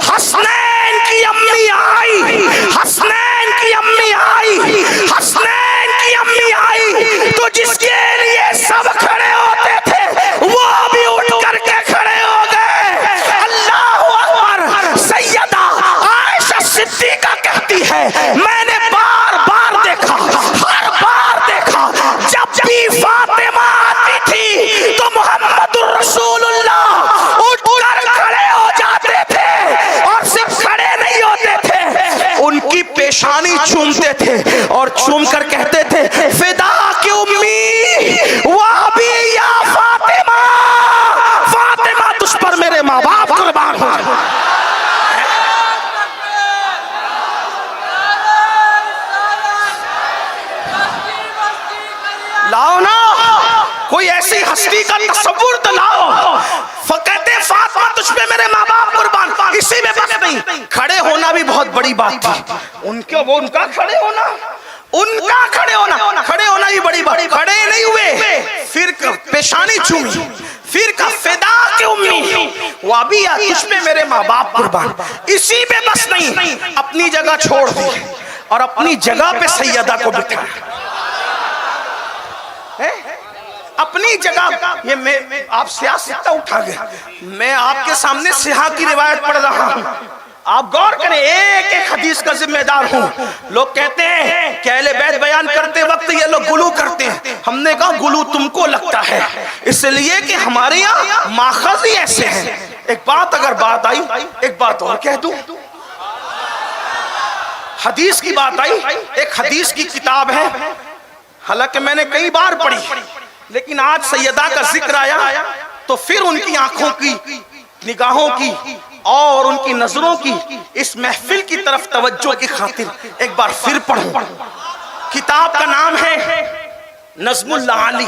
حسنین کی امی آئی, حسنین کی امی آئی, حسنین کی امی آئی, تو جس کے لیے سب کھڑے ہوتے تھے وہ بھی اٹھ کر کے کھڑے ہو گئے. اللہ اکبر. سیدہ عائشہ صدیقہ کہتی ہے میں نے بار بار دیکھا, ہر بار دیکھا, جب بھی فاطمہ آتی تھی تو محمد الرسول اللہ اٹھ کر کھڑے ہو جاتے تھے, اور صرف کھڑے نہیں ہوتے تھے, ان کی پیشانی چومتے تھے اور چوم کر کہتے تھے فدا کی امی وابی یا فاطمہ, فاطمہ تجھ پر میرے ماں باپ قربان ہو. لاؤ نا کوئی ایسی ہستی کا تصور تو لاؤ. کہتے فاطمہ تجھ پہ میرے ماں باپ قربان. اسی میں بس نہیں, کھڑے ہونا بھی بہت بڑی بات تھی. ان کا کھڑے ہونا, ان کا کھڑے ہونا بھی بڑی بات. کھڑے نہیں ہوئے, پھر پیشانی چومی, پھر کا فدا کی امی وابیا تجھ پہ میرے ماں باپ قربان. اسی میں بس نہیں, اپنی جگہ چھوڑ دی اور اپنی جگہ پہ سیدہ کو بٹھا. اپنی جگہ. یہ میں آپ سیاہ سکتا اٹھا گیا, میں آپ کے سامنے سیاہ کی روایت پڑھ رہا ہوں. آپ غور کریں, ایک ایک حدیث کا ذمہ دار ہوں. لوگ کہتے ہیں کہ اہل بیت بیان کرتے وقت یہ لوگ گلو کرتے ہیں. ہم نے کہا گلو تم کو لگتا ہے اس لیے کہ ہمارے یہاں ماخذ ہی ایسے ہیں. ایک بات اگر بات آئی, ایک بات اور کہہ دوں, حدیث کی بات آئی, ایک حدیث کی کتاب ہے, حالانکہ میں نے کئی بار پڑھی, لیکن آج سیدہ کا ذکر آیا تو پھر ان کی آنکھوں کی, نگاہوں کی اور ان کی نظروں کی اس محفل کی طرف توجہ کی خاطر ایک بار پھر پڑھوں. کتاب کا نام ہے نظم العالی,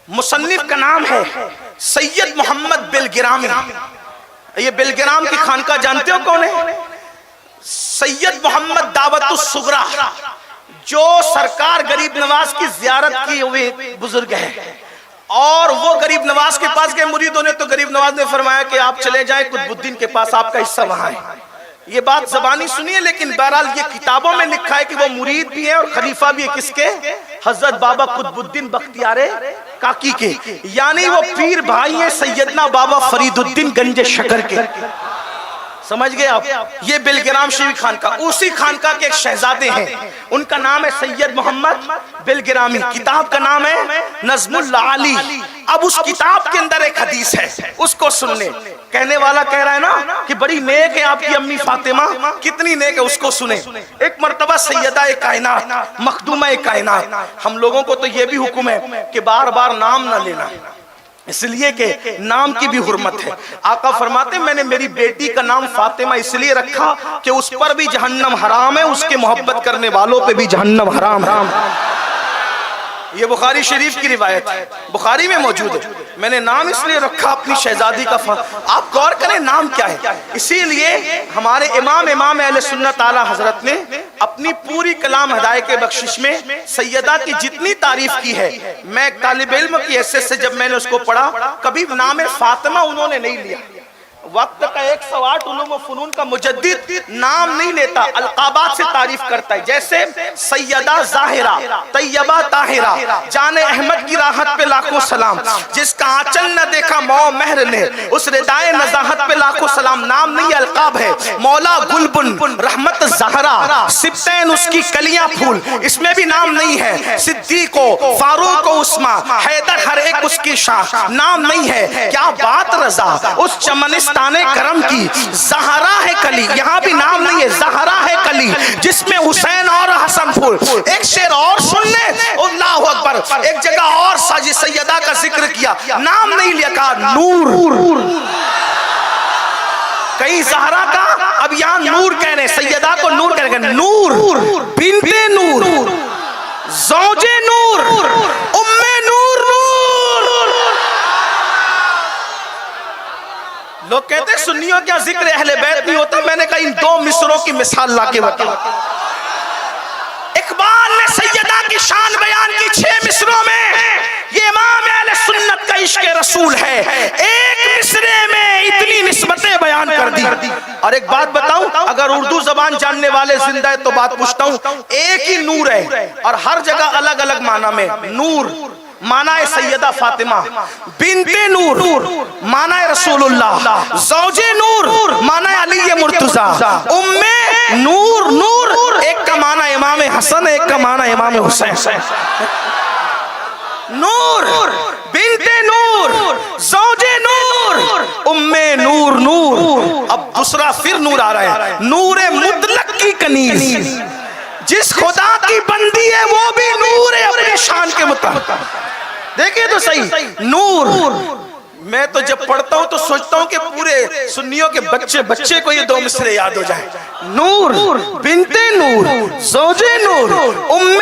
مصنف کا نام ہے سید محمد بلگرامی. یہ بلگرام کی خانقاہ جانتے ہو کون ہے؟ سید محمد دعوت الصغریٰ, جو سرکار غریب نواز کی زیارت کی ہوئے بزرگ ہے. اور وہ غریب نواز کے پاس گئے مریدوں نے, تو غریب نواز نے فرمایا کہ آپ چلے جائیں قطب الدین کے پاس, آپ کا حصہ وہاں ہے. یہ بات زبانی سنیے, لیکن بہرحال یہ کتابوں میں لکھا ہے کہ وہ مرید بھی ہے اور خلیفہ بھی ہے. کس کے؟ حضرت بابا قطب الدین بختیار کاکی کے, یعنی وہ پیر بھائی ہیں سیدنا بابا فرید الدین گنج شکر کے. سمجھ گئے آپ؟ یہ بلگرام شریف خانقاہ, اسی خانقاہ کے ایک شہزادے ہیں, ان کا نام ہے سید محمد بلگرامی. کتاب کا نام ہے نظم العالی. اب اس کتاب کے اندر ایک حدیث ہے, اس کو سن لیں. کہنے والا کہہ رہا ہے نا کہ بڑی نیک ہے آپ کی امی فاطمہ, کتنی نیک ہے, اس کو سنیں. ایک مرتبہ سیدہ کائنات, مخدومہ کائنات, ہم لوگوں کو تو یہ بھی حکم ہے کہ بار بار نام نہ لینا, اس لیے کہ نام کی بھی حرمت ہے. آقا فرماتے میں نے میری بیٹی کا نام فاطمہ اس لیے رکھا کہ اس پر بھی جہنم حرام ہے, اس کے محبت کرنے والوں پہ بھی جہنم حرام ہے. یہ بخاری شریف کی روایت ہے, بخاری میں موجود ہے. میں نے نام اس لیے رکھا اپنی شہزادی کا. آپ غور کریں نام کیا ہے. اسی لیے ہمارے امام اہل سنت اعلی حضرت نے اپنی پوری کلام ہدایت کے بخشش میں سیدہ کی جتنی تعریف کی ہے, میں ایک طالب علم کی حیثیت سے جب میں نے اس کو پڑھا, کبھی نام فاطمہ انہوں نے نہیں لیا. وقت کا 108 علوم و فنون کا مجدد نام نہیں لیتا، القابات سے تعریف کرتا ہے. جیسے سیدہ ظاہرہ، طیبہ طاہرہ، جان احمد کی راحت پہ لاکھوں سلام، جس کا آنچل نہ دیکھا مو مہر نے، اس ردائے نزاہت پہ لاکھوں سلام. نام نہیں القاب ہے. مولا گلبن، رحمت زہرا، سبتین اس کی کلیاں پھول، اس میں بھی نام نہیں ہے. صدیق و فاروق و عثمان، حیدر ہر ایک اس کی شاہ، نام نہیں ہے. کیا بات رضا اس چمنستان کرم کی، زہرا ہے کلی، یہاں بھی نام نہیں ہے. زہرا ہے کلی جس میں حسین اور حسن پھول. ایک شعر اور سن لے، اللہ اکبر. ایک جگہ اور ساجی سیدہ کا ذکر کیا، نام نہیں لیا، کہا نور. کہیں زہرا کا، اب یہاں نور کہہ رہے، سیدہ کو نور کہہ رہے. نور، بنت نور، زوج نور، ام نور. لوگ کہتے ہیں سنیوں کیا ذکر اہل بیت نہیں ہوتا. میں نے کہا ان دو مصروں کی مثال لا کے بتا. اقبال نے سیدہ کی شان بیان کی 6 مصروں میں. یہ امام اہل سنت کا عشق رسول ہے. ایک مصرے میں اتنی نسبتیں بیان کر دی. اور ایک بات بتاؤں، اگر اردو زبان جاننے والے زندہ ہے تو بات پوچھتا ہوں، ایک ہی نور ہے اور ہر جگہ الگ الگ معنی میں. نور معنی ہے سیدہ فاطمہ، بنت نور معنی ہے رسول اللہ، زوج نور معنی ہے علی مرتضی، ام نور، نور ایک کا معنی امام حسن، ایک کا معنی امام حسین. نور، بنت نور، زوج نور، ام نور. نور اب دوسرا پھر نور آ رہا ہے. نور مطلق کی کنیز، جس خدا کی بندی ہے وہ بھی نور ہے اپنے شان کے مطابق. دیکھیں تو صحیح، نور. میں تو جب پڑھتا ہوں تو سوچتا ہوں کہ پورے سنیوں کے بچے کو یہ 2 مصرے یاد ہو جائیں. نور، بنت نور، زوج نور، ام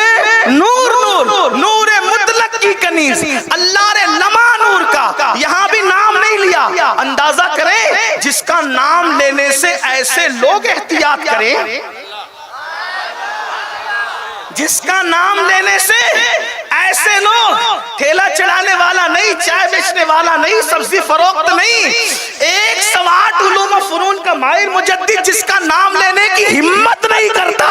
نور. نور، نور مطلق کی کنیز، اللہ نے لما نور کا یہاں بھی نام نہیں لیا. اندازہ کریں جس کا نام لینے سے ایسے لوگ احتیاط کریں، جس کا نام لینے سے ایسے لوگ، ٹھیلا چڑھانے والا نہیں، چائے بیچنے والا نہیں، سبزی فروخت نہیں، 108 علوم و فنون کا ماہر مجدد جس کا نام لینے کی ہمت نہیں کرتا،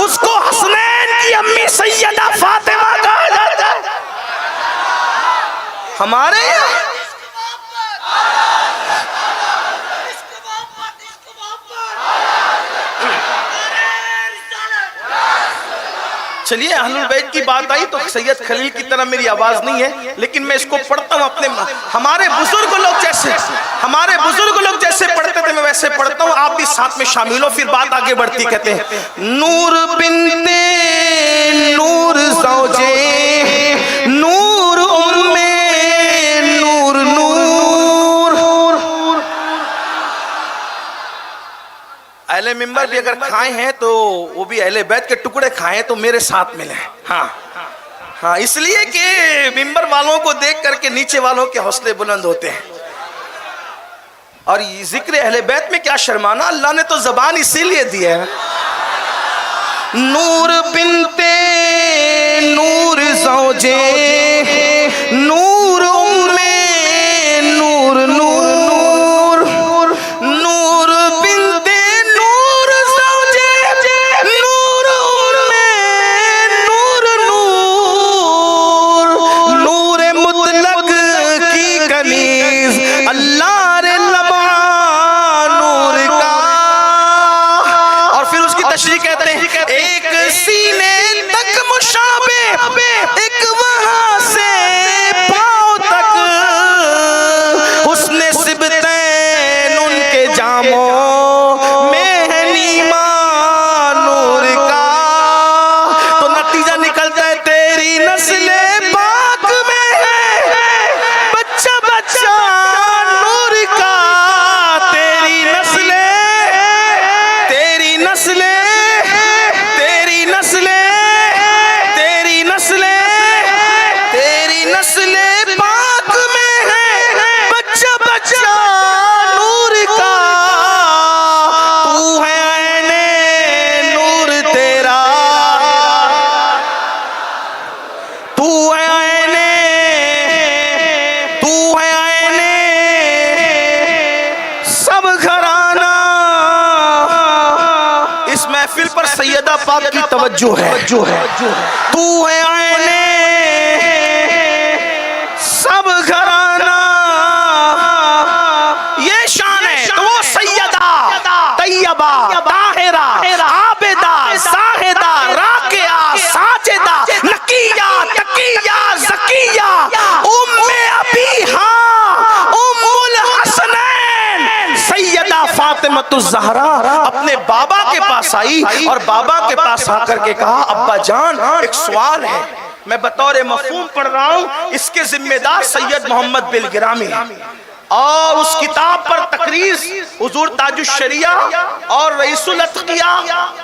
اس کو حسنین کی امی سیدہ فاطمہ کہا جاتا ہے. ہمارے چلیے اہل البیت کی بات آئی تو سید خلیل کی طرح میری آواز نہیں ہے، لیکن میں اس کو پڑھتا ہوں اپنے. ہمارے بزرگ لوگ جیسے پڑھتے تھے میں ویسے پڑھتا ہوں. آپ بھی ساتھ میں شامل ہو، پھر بات آگے بڑھتی. کہتے ہیں نور بنت نور، زوجے نور، ام نور. نور اہل منبر بھی اگر کھائے ہیں تو وہ بھی اہل بیت کے ٹکڑے کھائیں تو میرے ساتھ ملیں. ہاں اس لیے کہ منبر والوں کو دیکھ کر کے نیچے والوں کے حوصلے بلند ہوتے ہیں. اور یہ ذکر اہل بیت میں کیا شرمانا، اللہ نے تو زبان اسی لیے دی ہے. نور بنت نور، زوجے نور، ام نور. نور، نور بنت نور، زوجے نور، ام نور. نور، نور مطلق کی کنیز، اللہ رے لما نور کا. اور پھر اس کی تشریح کہتے ہیں ایک سینے تک مشابہ، ایک وہاں سے پاؤں تک، حسن سبتین ان کے جاموں میں ہے نیما نور کا. تو نتیجہ نکلتا ہے تیری نسل پاک میں ہے بچہ بچہ نور کا. تیری نسل، تیری نسل، تیری نسل باپ کی توجہ ہے، تو ہے آئینے سب گھرانا، یہ شان ہے۔ تو وہ سیدہ طیبہ طاہرہ عابدہ زاہدہ راکعہ ساجدہ نقیہ تقیہ زکیہ ام ابیہا ام الحسنین سیدہ فاطمہ الزہرا اپنے بابا کے پاس آئی اور بابا کے پاس آ کر کے کہا ابا جان ایک سوال ہے، میں بطور مفہوم پڑھ رہا ہوں، اس کے ذمہ دار سید محمد بلگرامی اور اس کتاب پر تقریر حضور تاج الشریعہ اور رئیس الاتقیاء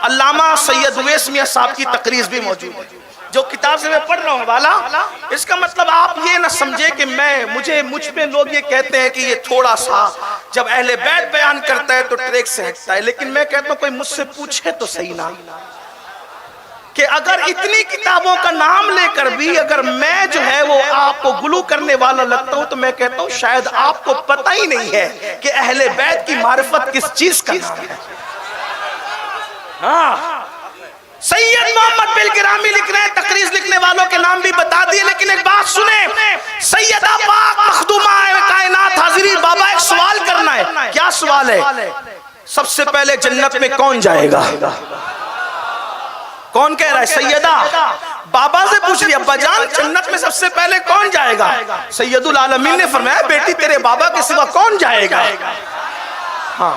علامہ سید اویس میاں صاحب کی تقریر بھی موجود ہے، جو کتاب سے میں پڑھ رہا ہوں والا۔ اس کا مطلب آپ یہ نہ سمجھے کہ مجھ میں لوگ یہ کہتے ہیں کہ یہ تھوڑا سا جب اہل بیت بیان کرتا ہے تو ٹریک سے ہٹتا ہے، لیکن میں کہتا ہوں کوئی مجھ سے پوچھے تو صحیح نہ کہ اگر اتنی کتابوں کا نام لے کر بھی اگر میں جو ہے وہ آپ کو گلو کرنے والا لگتا ہوں تو میں کہتا ہوں شاید آپ کو پتہ ہی نہیں ہے کہ اہل بیت کی معرفت کس چیز کا نام ہے۔ سید محمد بلگرامی لکھ رہے ہیں، تقریر لکھنے والوں کے نام بھی بتا دیے، لیکن ایک بات سنیں، سیدہ پاک مخدومہ کائنات حاضری بابا ایک سوال کرنا ہے۔ کیا سوال ہے؟ سب سے پہلے جنت میں کون جائے گا؟ کون کہہ رہا ہے؟ سیدہ بابا سے پوچھ رہی ابا جان جنت میں سب سے پہلے کون جائے گا؟ سید العالمین نے فرمایا بیٹی تیرے بابا کے سوا کون جائے گا؟ ہاں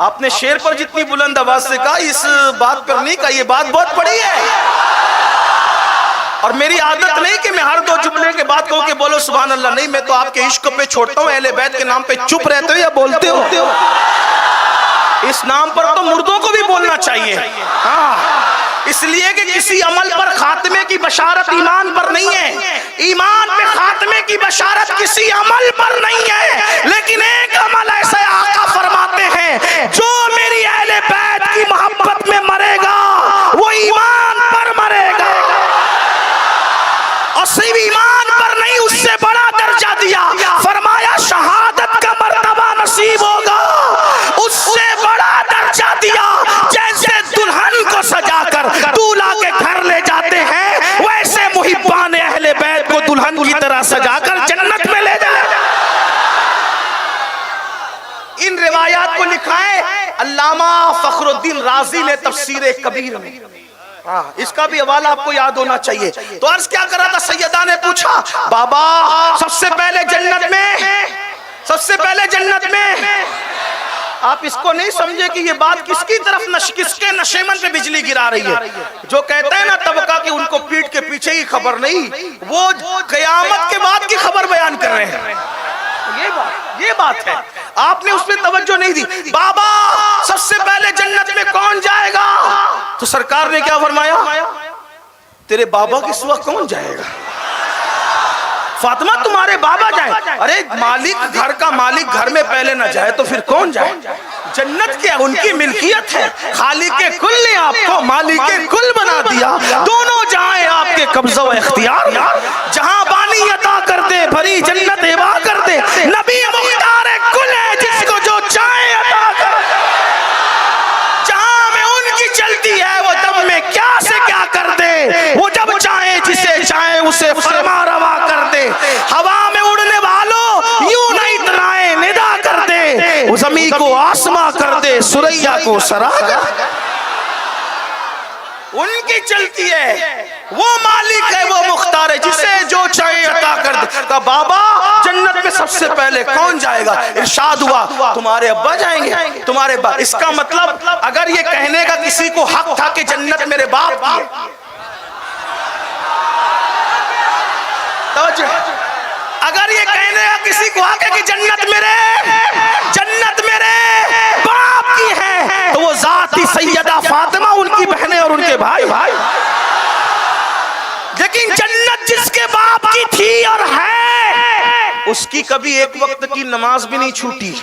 آپ نے شیر پر جتنی بلند آواز سے کہا اس بات پر نہیں کہا، یہ بات بہت بڑی ہے اور میری عادت نہیں کہ میں ہر دو جملے کے بعد کہوں کہ بولو سبحان اللہ، نہیں، میں تو آپ کے عشق پہ چھوڑتا ہوں، اہل بیت کے نام پہ چپ رہتے ہو یا بولتے ہو؟ اس نام پر تو مردوں کو بھی بولنا چاہیے، ہاں، اس لیے کہ کسی عمل پر خاتمے کی بشارت ایمان پر نہیں ہے، ایمان پہ خاتمے کی بشارت کسی عمل پر نہیں ہے، لیکن ایک عمل ایسے آقا فرماتے ہیں جو میری اہل بیت کی محبت میں مرے گا وہ ایمان پر مرے گا، اور صرف ایمان پر نہیں اس سے بڑا درجہ دیا، فرمایا شہادت کا مرتبہ نصیب ہوگا، اس سے بڑا درجہ دیا، جیسے دلہن کو سجا کر دولہا کے گھر لے جاتے ہیں ویسے محبان اہل بیت کو دلہن کی طرح سجا کر جنت میں لے جائے۔ ان روایات کو لکھا ہے علامہ فخر الدین رازی نے تفسیر کبیر میں، اس کا بھی حوالہ آپ کو یاد ہونا چاہیے۔ تو عرض کیا کر رہا تھا، سیدہ نے پوچھا بابا سب سے پہلے جنت میں آپ اس کو نہیں سمجھے کہ یہ بات کس کی طرف کس کے نشیمن پہ بجلی گرا رہی ہے؟ جو کہتا ہے نا طبقہ کہ ان کو پیٹ کے پیچھے ہی خبر نہیں، وہ قیامت کے بعد کی خبر بیان کر رہے ہیں، یہ بات ہے، آپ نے اس پہ توجہ نہیں دی۔ بابا سب سے پہلے جنت میں کون جائے گا؟ تو سرکار نے کیا فرمایا؟ تیرے بابا کے سوا کون جائے گا؟ فاطمہ تمہارے بابا جائیں۔ ارے مالک گھر کا مالک گھر میں پہلے نہ جائے تو پھر کون جائے؟ جنت کیا ان کی ملکیت ہے، خالق کل نے آپ کو مالک کل بنا دیا، دونوں جائیں آپ کے قبضہ و اختیار، جہاں بانی عطا کر دے بھری جنت ہبا کر دے، نبی مختار کل ہے جس کو جو چاہے عطا کر دے، جہاں میں ان کی چلتی ہے وہ دم میں کیا سے کیا کر دے، وہ جب چاہے جسے چاہے اسے فرما روا کر دے، ہوا میں اڑنے والوں یوں نہیں اترائے ندا کر دے، وہ زمین کو آسماں کر دے سریا کو سرا کر دے، ان کی چلتی ہے، وہ مالک ہے وہ مختار ہے جسے جو چاہے عطا کر دے۔ کہا بابا جنت میں سب سے پہلے کون جائے گا؟ ارشاد ہوا تمہارے ابا جائیں گے، تمہارے باپ۔ اس کا مطلب اگر یہ کہنے کا کسی کو حق تھا کہ جنت میرے باپ کی ہے، اگر یہ کہنے کا کسی کو حق ہے کہ جنت میرے باپ کی ہے تو وہ ذاتی سیدہ فاطمہ ان کی بہنیں اور ان کے بھائی، لیکن جنت جس کے باپ کی تھی اور ہے اس کی کبھی ایک وقت کی نماز بھی نہیں چھوٹی،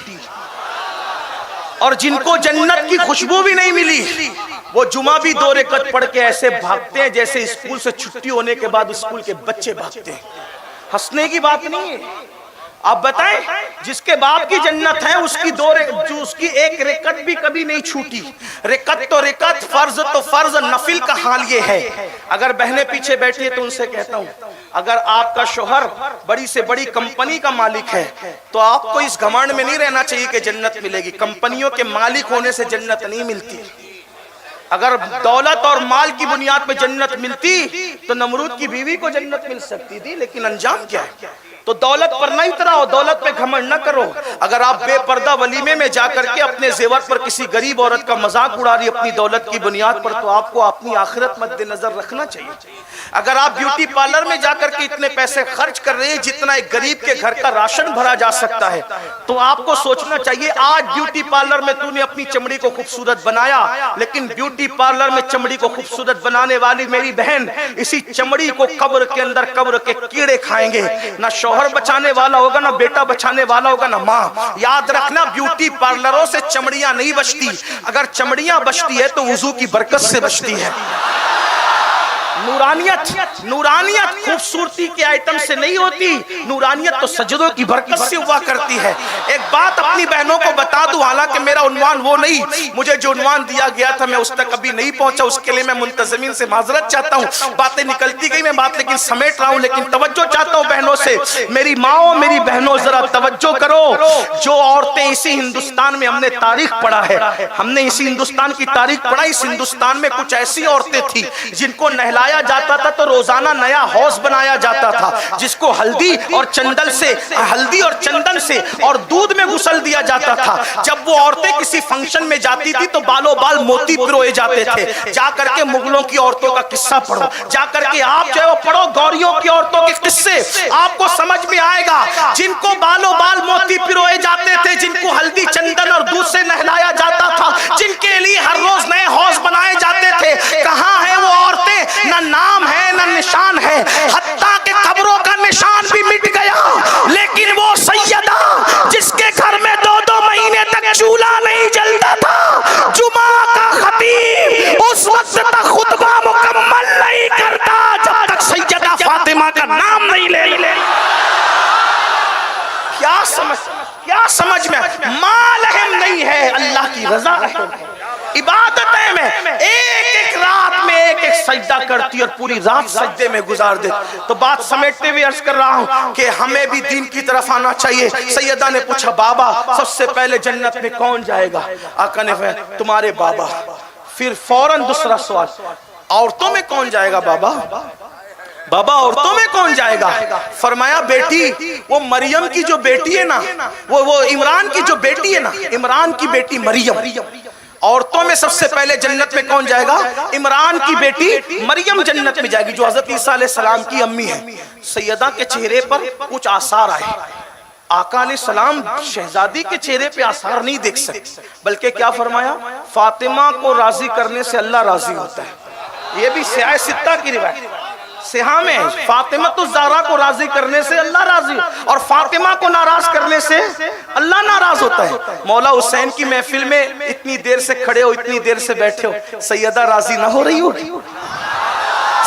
اور جن کو جنت کی خوشبو بھی نہیں ملی وہ جمعہ بھی 2 رکعت پڑھ کے ایسے بھاگتے ہیں جیسے اسکول سے چھٹی ہونے کے بعد اسکول کے بچے بھاگتے ہیں۔ ہنسنے کی بات نہیں ہے، آپ بتائیں جس کے باپ کی جنت ہے اس کی اس کی ایک رکعت بھی کبھی نہیں چھوٹی. رکعت تو رکعت، فرض تو فرض، نفل کا حال یہ ہے. اگر بہنیں پیچھے بیٹھی ہیں تو ان سے کہتا ہوں اگر آپ کا شوہر بڑی سے بڑی کمپنی کا مالک ہے تو آپ کو اس گھمنڈ میں نہیں رہنا چاہیے کہ جنت ملے گی. کمپنیوں کے مالک ہونے سے جنت نہیں ملتی. اگر دولت اور مال کی بنیاد پہ جنت ملتی تو نمرود کی بیوی کو جنت مل سکتی تھی، لیکن انجام کیا ہے؟ تو دولت پر نہ اتراؤ، دولت پہ گھمنڈ نہ کرو. اگر آپ بے پردہ ولیمے میں جا کر کے اپنے زیور پر کسی غریب عورت کا مذاق اڑا رہی اپنی دولت کی بنیاد پر، تو آپ کو اپنی آخرت مد نظر رکھنا چاہیے. اگر آپ بیوٹی پارلر میں جا کر کے اتنے پیسے خرچ کر رہے ہیں جتنا ایک غریب کے گھر کا راشن بھرا جا سکتا ہے، تو آپ کو سوچنا چاہیے آج بیوٹی پارلر میں تو نے اپنی چمڑی کو خوبصورت بنایا، لیکن بیوٹی پارلر میں چمڑی کو خوبصورت بنانے والی میری بہن اسی چمڑی کو قبر کے اندر قبر کے کیڑے کھائیں گے. نہ شوہر بچانے والا ہوگا، نہ بیٹا بچانے والا ہوگا، نہ ماں. یاد رکھنا بیوٹی پارلروں سے چمڑیاں نہیں بچتی. اگر چمڑیاں بچتی ہے تو وضو کی برکت سے بچتی ہے. نورانیت خوبصورتی کے آئٹم سے نہیں ہوتی، نورانیت تو سجدوں کی برکت سے ہوا کرتی ہے. ایک بات اپنی بہنوں کو بتا دوں، حالانکہ میرا عنوان وہ نہیں، مجھے جو عنوان دیا گیا تھا میں اس تک ابھی نہیں پہنچا، اس کے لیے میں منتظمین سے معذرت چاہتا ہوں. باتیں نکلتی گئی، میں بات لیکن سمیٹ رہا ہوں. لیکن توجہ چاہتا ہوں بہنوں سے، میری ماؤں میری بہنوں ذرا توجہ کرو. جو عورتیں اسی ہندوستان میں ہم نے تاریخ پڑھا ہے، ہم نے اسی ہندوستان کی تاریخ پڑھا. اس ہندوستان میں کچھ ایسی عورتیں تھیں جن کو نہلایا جاتا تھا تو روزانہ نیا حوض بنایا جاتا تھا، جس کو ہلدی اور چندن سے اور دودھ میں غسل دیا جاتا تھا. جب وہ عورتیں کسی فنکشن میں جاتی تھی تو بالوں بال موتی پروئے جاتے تھے. جا کر کے مغلوں کی عورتوں کا قصہ پڑھو، جا کر کے آپ جو ہے وہ پڑھو گوریوں کی عورتوں کے قصے، آپ کو سمجھ میں آئے گا. جن کو بالوں بال موتی پروئے جاتے تھے، جن کو ہلدی چندن اور دودھ سے نہلایا جاتا تھا، جن کے لیے ہر روز نئے حوض بنائے جاتے تھے، کہاں ہیں وہ عورتیں؟ نہ نام ہے نہ نشان ہے، حتیٰ کہ قبروں کا نشان بھی مٹ گیا. لیکن وہ سیدہ جس کے گھر میں 2 مہینے تک چولہا نہیں جلتا تھا، جمعہ کا خطیب اس وقت تک خطبہ مکمل نہیں کرتا جب تک سیدہ فاطمہ کا نام نہیں لے. کیا سمجھ میں؟ مال اہم نہیں ہے، اللہ کی رضا اہم ہے. عبادتیں میں ایک رات میں ایک سجدہ کرتی اور پوری رات سجدے میں گزار دے. تو بات سمیٹتے ہوئے عرض کر رہا ہوں کہ ہمیں بھی دین کی طرف آنا چاہیے. سیدہ نے پوچھا بابا سب سے پہلے جنت میں کون جائے گا؟ آقا نے فرمایا تمہارے بابا. پھر فوراً دوسرا سوال، عورتوں میں کون جائے گا بابا؟ بابا عورتوں میں کون جائے گا؟ فرمایا بیٹی وہ مریم کی جو بیٹی ہے نا، وہ عمران کی جو بیٹی ہے نا، عمران کی بیٹی مریم. عورتوں میں سب سے پہلے جنت میں کون جائے گا؟ عمران کی بیٹی مریم جنت میں جائے گی، جو حضرت عیسیٰ علیہ السلام کی امی ہے. سیدہ کے چہرے پر کچھ آثار آئے. آقا علیہ السلام شہزادی کے چہرے پہ آثار نہیں دیکھ سکتے، بلکہ کیا فرمایا؟ فاطمہ کو راضی کرنے سے اللہ راضی ہوتا ہے. یہ بھی سیاہ ستہ کی روایت سیاہ میں فاطمہ الزہرا کو راضی کرنے سے اللہ راضی، اور فاطمہ کو ناراض کرنے سے اللہ ناراض ہوتا ہے. مولا حسین کی محفل میں اتنی دیر سے کھڑے ہو، اتنی دیر سے بیٹھے ہو، سیدہ راضی نہ ہو رہی ہوگی؟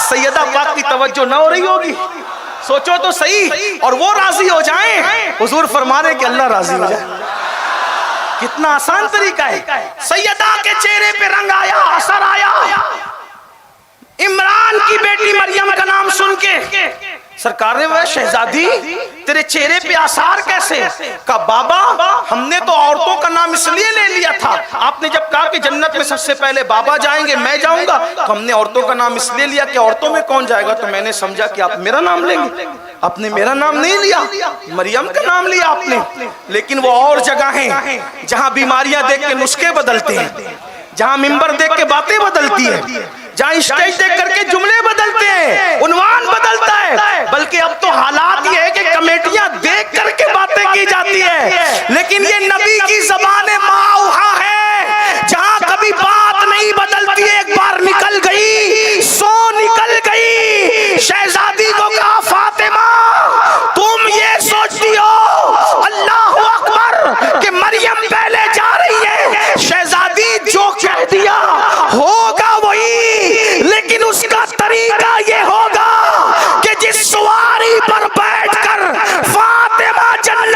سیدہ پاک کی توجہ نہ ہو رہی ہوگی؟ سوچو تو صحیح. اور وہ راضی ہو جائیں، حضور فرمانے کہ اللہ راضی ہو جائے. کتنا آسان طریقہ ہے. سیدہ کے چہرے پہ رنگ آیا، اثر آیا. عمران کی بیٹی مریم کا نام سن کے سرکار نے وہ شہزادی تیرے چہرے پہ آثار کیسے؟ کہا بابا ہم نے تو عورتوں کا نام اس لیے لے لیا تھا، آپ نے جب کہا کہ جنت میں سب سے پہلے بابا جائیں گے میں جاؤں گا، تو ہم نے عورتوں کا نام اس لیے لیا کہ عورتوں میں کون جائے گا. تو میں نے سمجھا کہ آپ میرا نام لیں گے. آپ نے میرا نام نہیں لیا، مریم کا نام لیا آپ نے. لیکن وہ اور جگہ ہیں جہاں بیماریاں دیکھ کے نسخے بدلتے ہیں، جہاں ممبر دیکھ کے باتیں بدلتی ہیں، جہاں اسٹیج دیکھ کر کے جملے بدلتے ہیں، عنوان بدلتا ہے. بلکہ اب تو حالات یہ ہے کہ کمیٹیاں دیکھ کر کے باتیں کی جاتی ہے. لیکن یہ نبی کی زبان ماؤہا ہے، جہاں کبھی بات نہیں بدلتی، ایک بار نکل گئی سو نکل گئی. شہزادی کو کہا فاطمہ تم یہ سوچتی ہو اللہ اکبر کہ مریم پہلے جا رہی ہے؟ شہزادی جو کہہ دیا ہوگا وہی، لیکن اس کا طریقہ یہ ہوگا کہ جس سواری پر بیٹھ کر فاطمہ جنت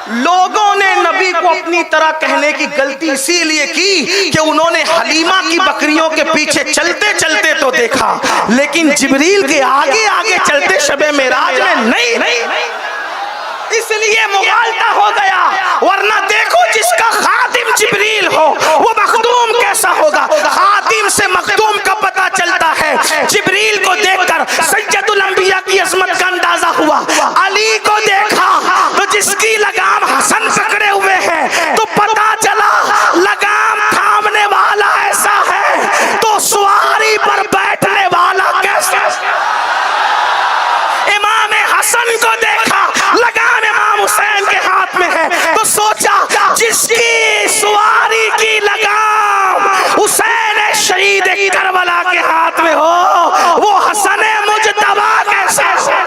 لوگوں نے نبی کو اپنی طرح کہنے کی غلطی اسی لیے کی کہ انہوں نے حلیمہ کی بکریوں کے پیچھے چلتے چلتے تو دیکھا، لیکن جبریل کے آگے آگے چلتے شب معراج میں نہیں، اس لیے مغالطہ ہو گیا۔ ورنہ دیکھو جس کا خادم جبریل ہو وہ مخدوم کیسا ہوگا۔ خادم سے مخدوم کا پتہ چلتا ہے۔ جبریل کو دیکھ کر سید الانبیاء کی عظمت کا اندازہ ہوا۔ علی کو دیکھا تو جس کی لگام حسن پکڑے ہوئے ہے تو پتہ چلا لگام تھامنے والا ایسا ہے تو سواری پر بیٹھنے والا کیسا۔ امام حسن کو دیکھا لگام امام حسین کے ہاتھ میں ہے تو سوچا جس کی سواری کی لگام حسین شہید کربلا کے ہاتھ میں ہو وہ حسن مجتبیٰ کیسے ہو۔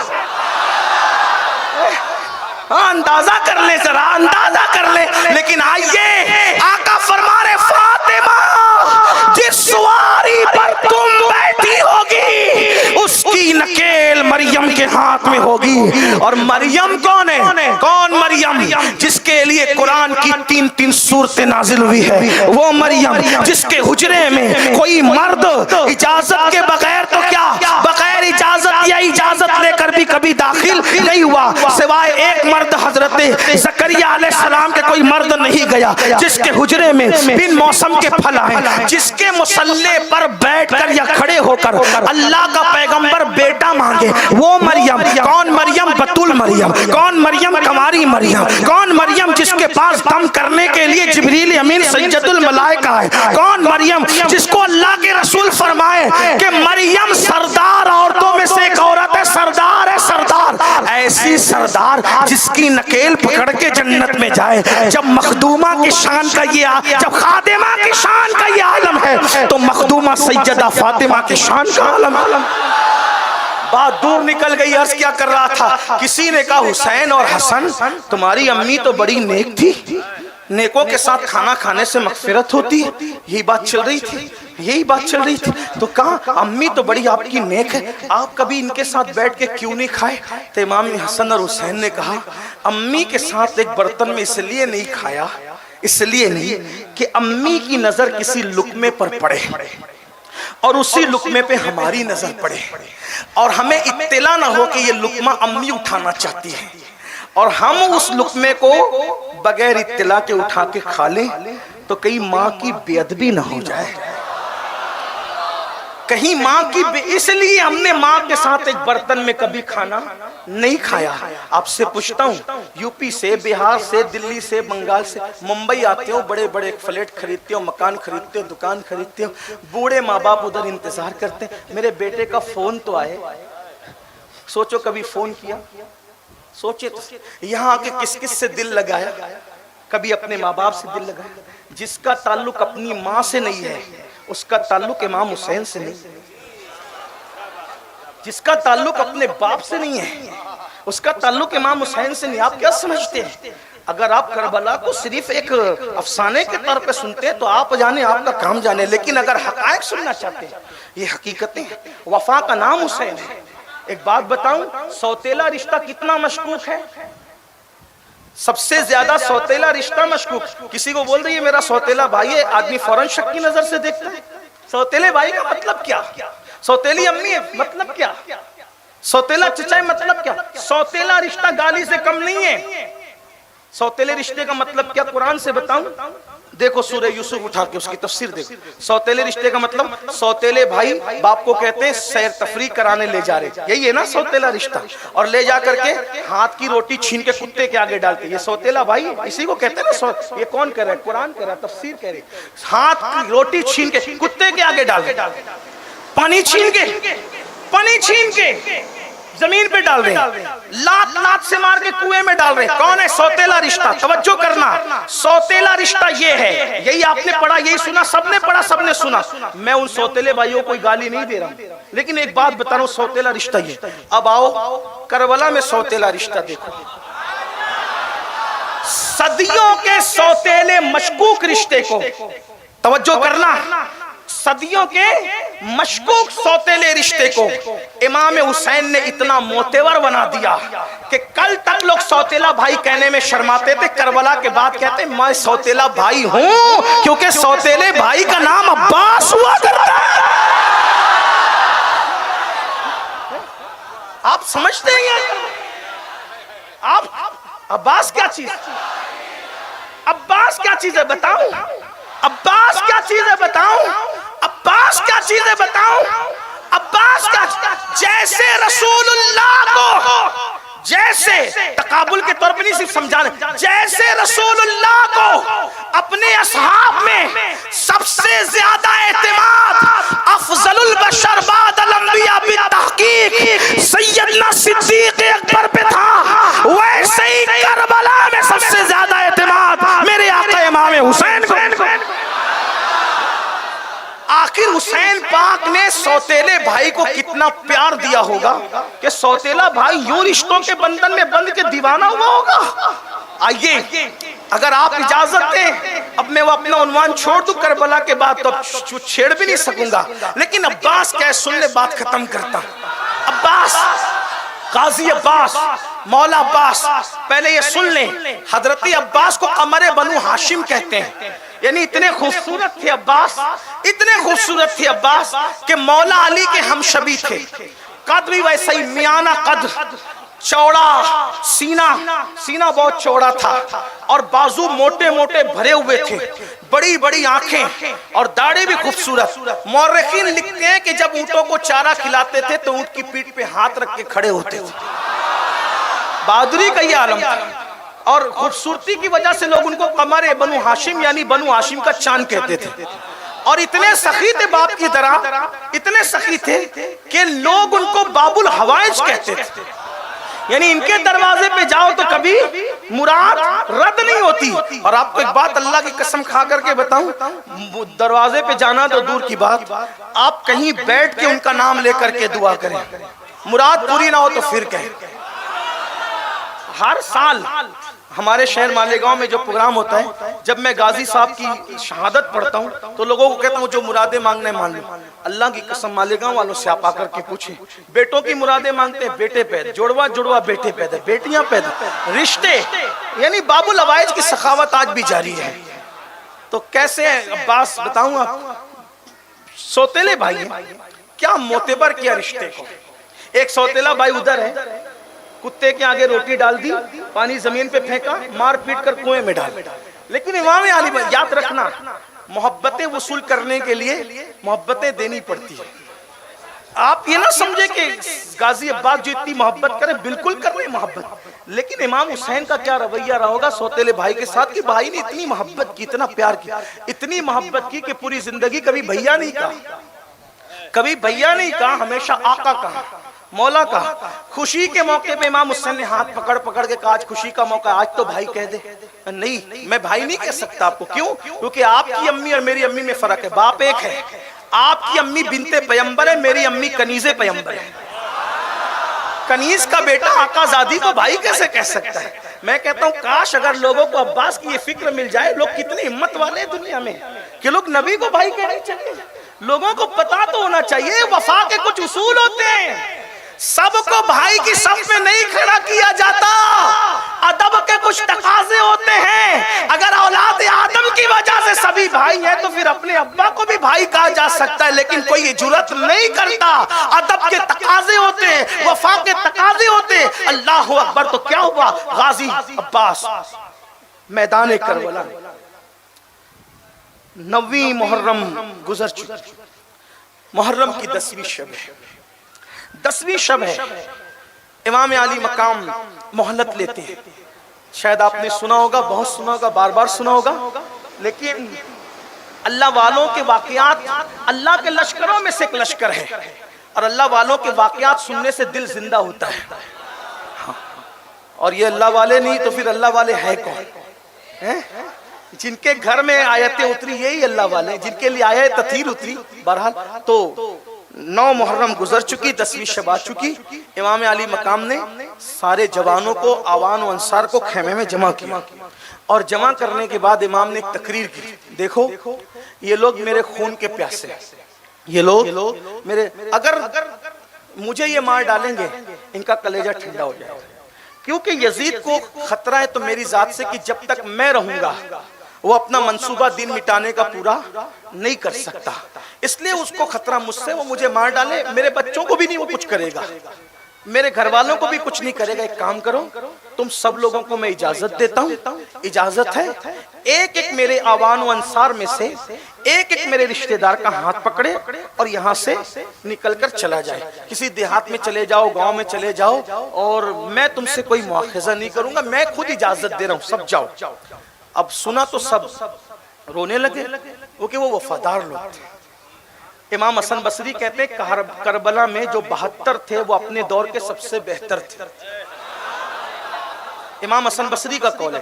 اندازہ کر لیں ذرا، اندازہ کر لیں۔ لیکن آئیے آقا فرما رہے فاطمہ جس سواری پر تم بیٹھی ہوگی اس کی نکیل مریم کے ہاتھ میں ہوگی۔ اور مریم کون ہے؟ کون مریم؟ جس کے لیے قرآن کی 3 سورتیں نازل ہوئی ہے، وہ مریم جس کے حجرے میں کوئی مرد اجازت کے بغیر تو کیا بغیر اجازت یا اجازت لے کر بھی کبھی داخل نہیں ہوا، سوائے ایک مرد حضرت زکریا علیہ السلام کے کوئی مرد نہیں گیا، جس کے حجرے میں بن موسم کے پھل آئے، جس کے مصلے پر بیٹھ کر یا کھڑے ہو کر اللہ کا پیغمبر بیٹا مانگے، وہ مریم۔ کون مریم؟ بتول مریم۔ کون مریم؟ کنواری مریم۔ کون مریم جس کے پاس دم کرنے کے لیے جبریل امین سید الملائکہ ہے؟ کون مریم جس کو اللہ کے رسول فرمائے کہ مریم سردار عورتوں میں سے ایک عورت ہے، سردار ہے، سردار، ایسی سردار جس کی نکیل پکڑ کے جنت میں جائے۔ جب مخدومہ کی شان کا یہ، جب خادمہ کی شان کا یہ عالم ہے تو مخدومہ سیدہ فاطمہ کی شان کا عالم ہے۔ بات دور نکل گئی۔ عرض کیا کر رہا تھا، کسی نے کہا حسین اور حسن تمہاری امی تو بڑی نیک تھی، نیکوں کے ساتھ کھانا کھانے سے مغفرت ہوتی ہے، یہی بات چل رہی تھی، یہی بات چل رہی تھی۔ تو کہا امی تو بڑی آپ کی نیک ہے، آپ کبھی ان کے ساتھ بیٹھ کے کیوں نہیں کھائے؟ تو امام حسن اور حسین نے کہا امی کے ساتھ ایک برتن میں اس لیے نہیں کھایا، اس لیے نہیں کہ امی کی نظر کسی لقمے پر پڑے اور اسی لقمے پہ ہماری نظر پڑے اور ہمیں اطلاع نہ ہو کہ یہ لقمہ امی اٹھانا چاہتی ہے اور ہم اس لقمے کو بغیر اطلاع کے اٹھا کے کھا لیں تو کہیں ماں کی بے ادبی نہ ہو جائے، کہیں ماں کی اس لیے ہم نے ماں کے ساتھ ایک برتن میں کبھی کھانا نہیں کھایا۔ آپ سے پوچھتا ہوں، یو پی سے، بہار سے، دلی سے، بنگال سے ممبئی آتے ہو، بڑے بڑے فلیٹ خریدتے ہو، مکان خریدتے ہو، دکان خریدتے ہو، بوڑھے ماں باپ ادھر انتظار کرتے ہیں میرے بیٹے کا فون تو آئے۔ سوچو کبھی فون کیا؟ سوچے تو یہاں آ کے کس کس سے دل لگایا؟ کبھی اپنے ماں باپ سے دل لگایا؟ جس کا تعلق اپنی ماں سے نہیں ہے اس کا تعلق امام حسین سے نہیں، جس کا تعلق اپنے باپ سے نہیں ہے اس کا تعلق امام حسین سے نہیں۔ آپ کیا سمجھتے ہیں؟ اگر آپ کربلا کو صرف ایک افسانے کے طور پہ سنتے تو آپ جانے، آپ کا کام جانے، لیکن اگر حقائق سننا چاہتے ہیں یہ حقیقتیں، وفا کا نام حسین ہے۔ ایک بات بتاؤں، سوتیلا رشتہ کتنا مشکوک ہے؟ سب سے زیادہ سوتیلا رشتہ مشکوک، کسی کو بول رہی ہے میرا سوتیلا بھائی ہے، آدمی فوراً شک کی نظر سے دیکھتا ہے۔ سوتیلے بھائی کا مطلب کیا؟ سوتیلی امی ہے مطلب کیا؟ سوتیلا چچا مطلب کیا؟ سوتیلا رشتہ گالی سے کم نہیں ہے۔ سوتیلے رشتے کا مطلب کیا قرآن سے بتاؤں؟ دیکھو سورہ یوسف اٹھا کے اس کی تفسیر دیکھو۔ سوتیلے رشتے کا مطلب سوتیلے بھائی باپ کو کہتے ہیں سیر تفریح کرانے لے جا رہے، یہی ہے نا سوتیلا رشتہ، اور لے جا کر کے ہاتھ کی روٹی چھین کے کتے کے آگے ڈالتے، یہ سوتیلا بھائی اسی کو کہتے ہیں نا۔ یہ کون کہہ رہا ہے؟ قرآن کہہ رہا ہے، تفسیر کہہ رہی ہے۔ ہاتھ کی روٹی چھین کے کتے کے آگے ڈال دے، پانی چھین کے زمین پہ ڈال رہے ہیں، لات سے مار کے کنویں میں ڈال رہے ہیں۔ کون ہے؟ سوتیلا رشتہ۔ توجہ کرنا، سوتیلا رشتہ یہ ہے، یہی آپ نے پڑھا، یہی سنا، سب نے پڑھا، سب نے سنا۔ میں ان سوتیلے بھائیوں کو کوئی گالی نہیں دے رہا ہوں، لیکن ایک بات بتا رہا ہوں، سوتیلا رشتہ یہ۔ اب آؤ کربلا میں سوتیلا رشتہ دیکھو، صدیوں کے سوتیلے مشکوک رشتے کو توجہ کرنا، صدیوں کے مشکوک سوتیلے رشتے کو امام حسین نے اتنا معتبر بنا دیا کہ کل تک لوگ سوتیلا بھائی کہنے میں شرماتے تھے، کربلا کے بعد کہتے میں سوتیلا بھائی ہوں، کیونکہ سوتیلے بھائی کا نام عباس ہوا کرتا ہے۔ آپ سمجھتے ہیں آپ عباس کیا چیز، عباس کیا چیز ہے بتاؤں، عباس کیا چیز ہے بتاؤں، عباس کیا چیز ہے بتاؤں، عباس کا جیسے رسول اللہ کو، جیسے تقابل کے طور پر نہیں صرف سمجھانے، جیسے رسول اللہ کو اپنے اصحاب میں سب سے زیادہ اعتماد افضل البشر بعد الانبیاء بالتحقیق سیدنا صدیق اکبر پہ تھا، ویسے ہی کربلا میں سب سے زیادہ اعتماد میرے آقا امام حسین کو۔ آخر حسین پاک نے سوتیلے بھائی کو کتنا پیار دیا ہوگا کہ سوتیلا بھائی یوں رشتوں کے بندھن میں بند کے دیوانہ ہوا ہوگا۔ آئیے اگر آپ اجازت دیں اب میں وہ اپنا عنوان چھوڑ دوں کربلا کے بعد تو چھیڑ بھی نہیں سکوں گا، لیکن عباس کیا ہے سن لے بات ختم کرتا۔ عباس، غازی عباس، مولا عباس، پہلے یہ سن لیں حضرت عباس کو قمر بنو ہاشم کہتے ہیں، یعنی اتنے خوبصورت تھے عباس، اتنے خوبصورت تھے عباس کہ مولا علی کے ہمشبی تھے، قد بھی ویسا ہی میانہ قد، چوڑا سینہ بہت چوڑا تھا اور بازو موٹے موٹے بھرے ہوئے تھے، بڑی بڑی آنکھیں اور داڑھی بھی خوبصورت۔ مورخین لکھتے ہیں کہ جب اونٹوں کو چارہ کھلاتے تھے تو اونٹ کی پیٹھ پہ ہاتھ رکھ کے کھڑے ہوتے تھے، بہادری کا یہ عالم تھا، اور خوبصورتی کی وجہ سے لوگ ان کو قمر بنو ہاشم یعنی بنو ہاشم کا چاند کہتے تھے، اور اتنے سخی تھے باپ کی طرح، اتنے سخی تھے کہ لوگ ان کو باب الحوائج کہتے تھے، یعنی ان کے دروازے پہ جاؤ تو کبھی مراد رد نہیں ہوتی۔ اور آپ کو ایک بات اللہ کی قسم کھا کر کے بتاؤں، دروازے پہ جانا تو دور کی بات، آپ کہیں بیٹھ کے ان کا نام لے کر کے دعا کریں، مراد پوری نہ ہو تو پھر کہیں۔ ہر سال ہمارے شہر مالیگاؤں میں جو پروگرام ہوتا ہے، جب میں غازی صاحب کی شہادت پڑھتا ہوں تو لوگوں کو کہتا ہوں جو مرادیں مانگنے مان لیں۔ اللہ کی قسم مالیگاؤں والوں سے آپ آ کر کے پوچھیں، بیٹوں کی مرادیں مانگتے ہیں، بیٹے پیدا، جڑوا بیٹے پیدا، بیٹیاں پیدا، رشتے، یعنی باب الحوائج کی سخاوت آج بھی جاری ہے۔ تو کیسے عباس بتاؤں آپ، سوتیلے بھائی ہیں، کیا معتبر کیا رشتے کو۔ ایک سوتیلا بھائی ادھر ہے، کتے کے آگے روٹی ڈال دی، پانی زمین پہ پھینکا، مار پیٹ کر کنویں میں ڈال۔ لیکن امام علی یاد رکھنا، محبتیں وصول کرنے کے لیے محبتیں دینی پڑتی ہیں۔ آپ یہ نہ سمجھے کہ غازی عباس جو اتنی محبت کرے، بالکل کرنے محبت، لیکن امام حسین کا کیا رویہ رہا ہوگا سوتیلے بھائی کے ساتھ کہ بھائی نے اتنی محبت کی، اتنا پیار کیا، اتنی محبت کی کہ پوری زندگی کبھی بھیا نہیں کہا، کبھی بھیا نہیں کہا، ہمیشہ آقا کہا، مولا کہا۔ خوشی کے موقع پہ امام حسین نے ہاتھ پکڑ کے کہا آج خوشی کا موقع ہے، آج تو بھائی کہہ دے۔ نہیں، میں بھائی نہیں کہہ سکتا آپ کو، کیوں؟ کیونکہ آپ کی امی اور میری امی میں فرق ہے، باپ ایک ہے، آپ کی امی بنت پیمبر ہے، میری امی کنیز پیمبر ہے۔ کنیز کا بیٹا آقا زادی کو بھائی کیسے کہہ سکتا ہے؟ میں کہتا ہوں کاش اگر لوگوں کو عباس کی یہ فکر مل جائے، لوگ کتنی ہمت والے ہیں دنیا میں کہ لوگ نبی کو بھائی کہنے چاہیے۔ لوگوں کو پتا تو ہونا چاہیے وفا کے کچھ اصول ہوتے ہیں، سب کو بھائی کی صف میں نہیں کھڑا کیا جاتا، ادب کے کچھ تقاضے ہوتے ہیں۔ اگر اولاد آدم کی وجہ سے سبھی بھائی ہیں تو پھر اپنے ابا کو بھی بھائی کہا جا سکتا ہے، لیکن کوئی یہ جرات نہیں کرتا۔ ادب کے تقاضے ہوتے ہیں، وفا کے تقاضے ہوتے ہیں۔ اللہ اکبر، تو کیا ہوا؟ غازی عباس میدان کربلا، 9 محرم گزر چکی، محرم کی 10ویں شب ہے، 10ویں شب ہے، امام علی مقام مہلت لیتے ہیں۔ شاید آپ نے سنا ہوگا، بہت سنا ہوگا، بار بار سنا ہوگا، لیکن اللہ والوں کے واقعات، اللہ کے لشکروں میں سے ایک لشکر ہے، اور اللہ والوں کے واقعات سننے سے دل زندہ ہوتا ہے۔ اور یہ اللہ والے نہیں تو پھر اللہ والے ہیں کون؟ جن کے گھر میں آیتیں اتری یہی اللہ والے، جن کے لیے آیت تطہیر اتری۔ بہرحال تو 9 محرم گزر چکی، 10ویں شب آ چکی، امام علی مقام نے سارے جوانوں کو، آوان و انصار کو خیمے میں جمع کیا، اور جمع کرنے کے بعد امام نے ایک تقریر کی، دیکھو یہ لوگ میرے خون کے پیاسے ہیں، یہ لوگ میرے اگر مجھے یہ مار ڈالیں گے ان کا کلیجہ ٹھنڈا ہو جائے گا، کیونکہ یزید کو خطرہ ہے تو میری ذات سے کہ جب تک میں رہوں گا وہ اپنا منصوبہ دین مٹانے کا پورا نہیں کر سکتا، اس لیے اس کو خطرہ مجھ سے، وہ مجھے مار ڈالے، میرے بچوں کو بھی نہیں وہ کچھ کرے گا، میرے گھر والوں کو بھی کچھ نہیں کرے گا۔ ایک کام کرو، تم سب لوگوں کو میں اجازت دیتا ہوں، اجازت ہے، ایک ایک میرے آوان و انصار میں سے ایک ایک میرے رشتہ دار کا ہاتھ پکڑے اور یہاں سے نکل کر چلا جائے، کسی دیہات میں چلے جاؤ، گاؤں میں چلے جاؤ، اور میں تم سے کوئی مواخذہ نہیں کروں گا، میں خود اجازت دے رہا ہوں، سب جاؤ۔ اب سنا تو سب رونے لگے، کیونکہ وہ وفادار لوگ تھے۔ امام حسن بصری کہتے ہیں کربلا میں جو 72 تھے وہ اپنے دور کے سب سے بہتر تھے۔ امام حسن بصری کا قول ہے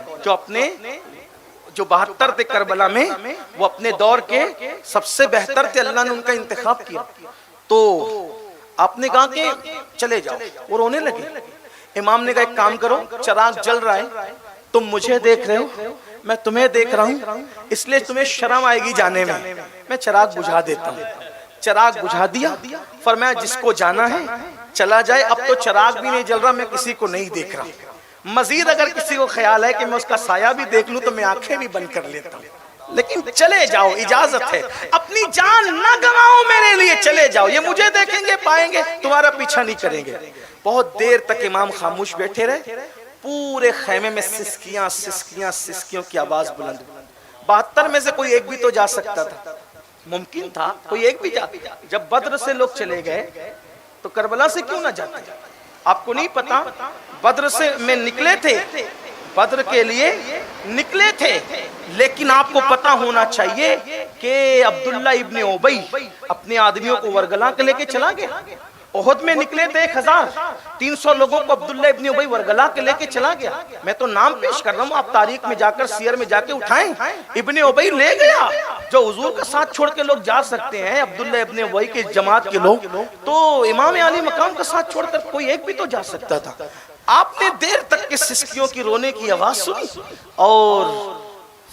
جو 72 تھے کربلا میں وہ اپنے دور کے سب سے بہتر تھے، اللہ نے ان کا انتخاب کیا۔ تو آپ نے کہا کہ چلے جاؤ، وہ رونے لگے۔ امام نے کہا ایک کام کرو، چراغ جل رہا ہے، تم مجھے دیکھ رہے ہو، میں تمہیں دیکھ رہا ہوں، اس لیے تمہیں شرم آئے گی جانے میں چراغ بجھا دیتا ہوں۔ چراغ بجھا دیا، فرمایا جس کو جانا ہے چلا جائے، اب تو چراغ بھی نہیں جل رہا، میں کسی کو نہیں دیکھ رہا، مزید اگر کسی کو خیال ہے کہ میں اس کا سایہ بھی دیکھ لوں تو میں آنکھیں بھی بند کر لیتا ہوں، لیکن چلے جاؤ، اجازت ہے، اپنی جان نہ گنواؤ میرے لیے، چلے جاؤ، یہ مجھے دیکھیں گے، پائیں گے، تمہارا پیچھا نہیں کریں گے۔ بہت دیر تک امام خاموش بیٹھے رہے، پورے خیمے میں سسکیوں کی آواز بلند ہوئی۔ 72 میں سے کوئی ایک بھی تو جا سکتا تھا، ممکن تھا کوئی ایک بھی جاتا۔ جب بدر سے لوگ چلے گئے تو کربلا سے کیوں نہ جاتے؟ آپ کو نہیں پتا بدر سے میں نکلے تھے، بدر کے لیے نکلے تھے، لیکن آپ کو پتا ہونا چاہیے کہ عبداللہ ابن ابی اپنے آدمیوں کو ورگلا کے لے کے چلا گیا۔ احد میں نکلے تھے 1300 لوگوں کو عبداللہ ابن ابی ورگلا کے لے کے چلا گیا۔ میں تو نام پیش کر رہا ہوں، آپ تاریخ میں جا کر سیر میں جا کے اٹھائیں، ابن ابی لے گیا۔ جو حضور کا ساتھ چھوڑ کے لوگ جا سکتے ہیں، عبداللہ ابن ابی کے جماعت کے لوگ، تو امام علی مقام کا ساتھ چھوڑ کر کوئی ایک بھی تو جا سکتا تھا۔ آپ نے دیر تک کے سسکیوں کی رونے کی آواز سنی، اور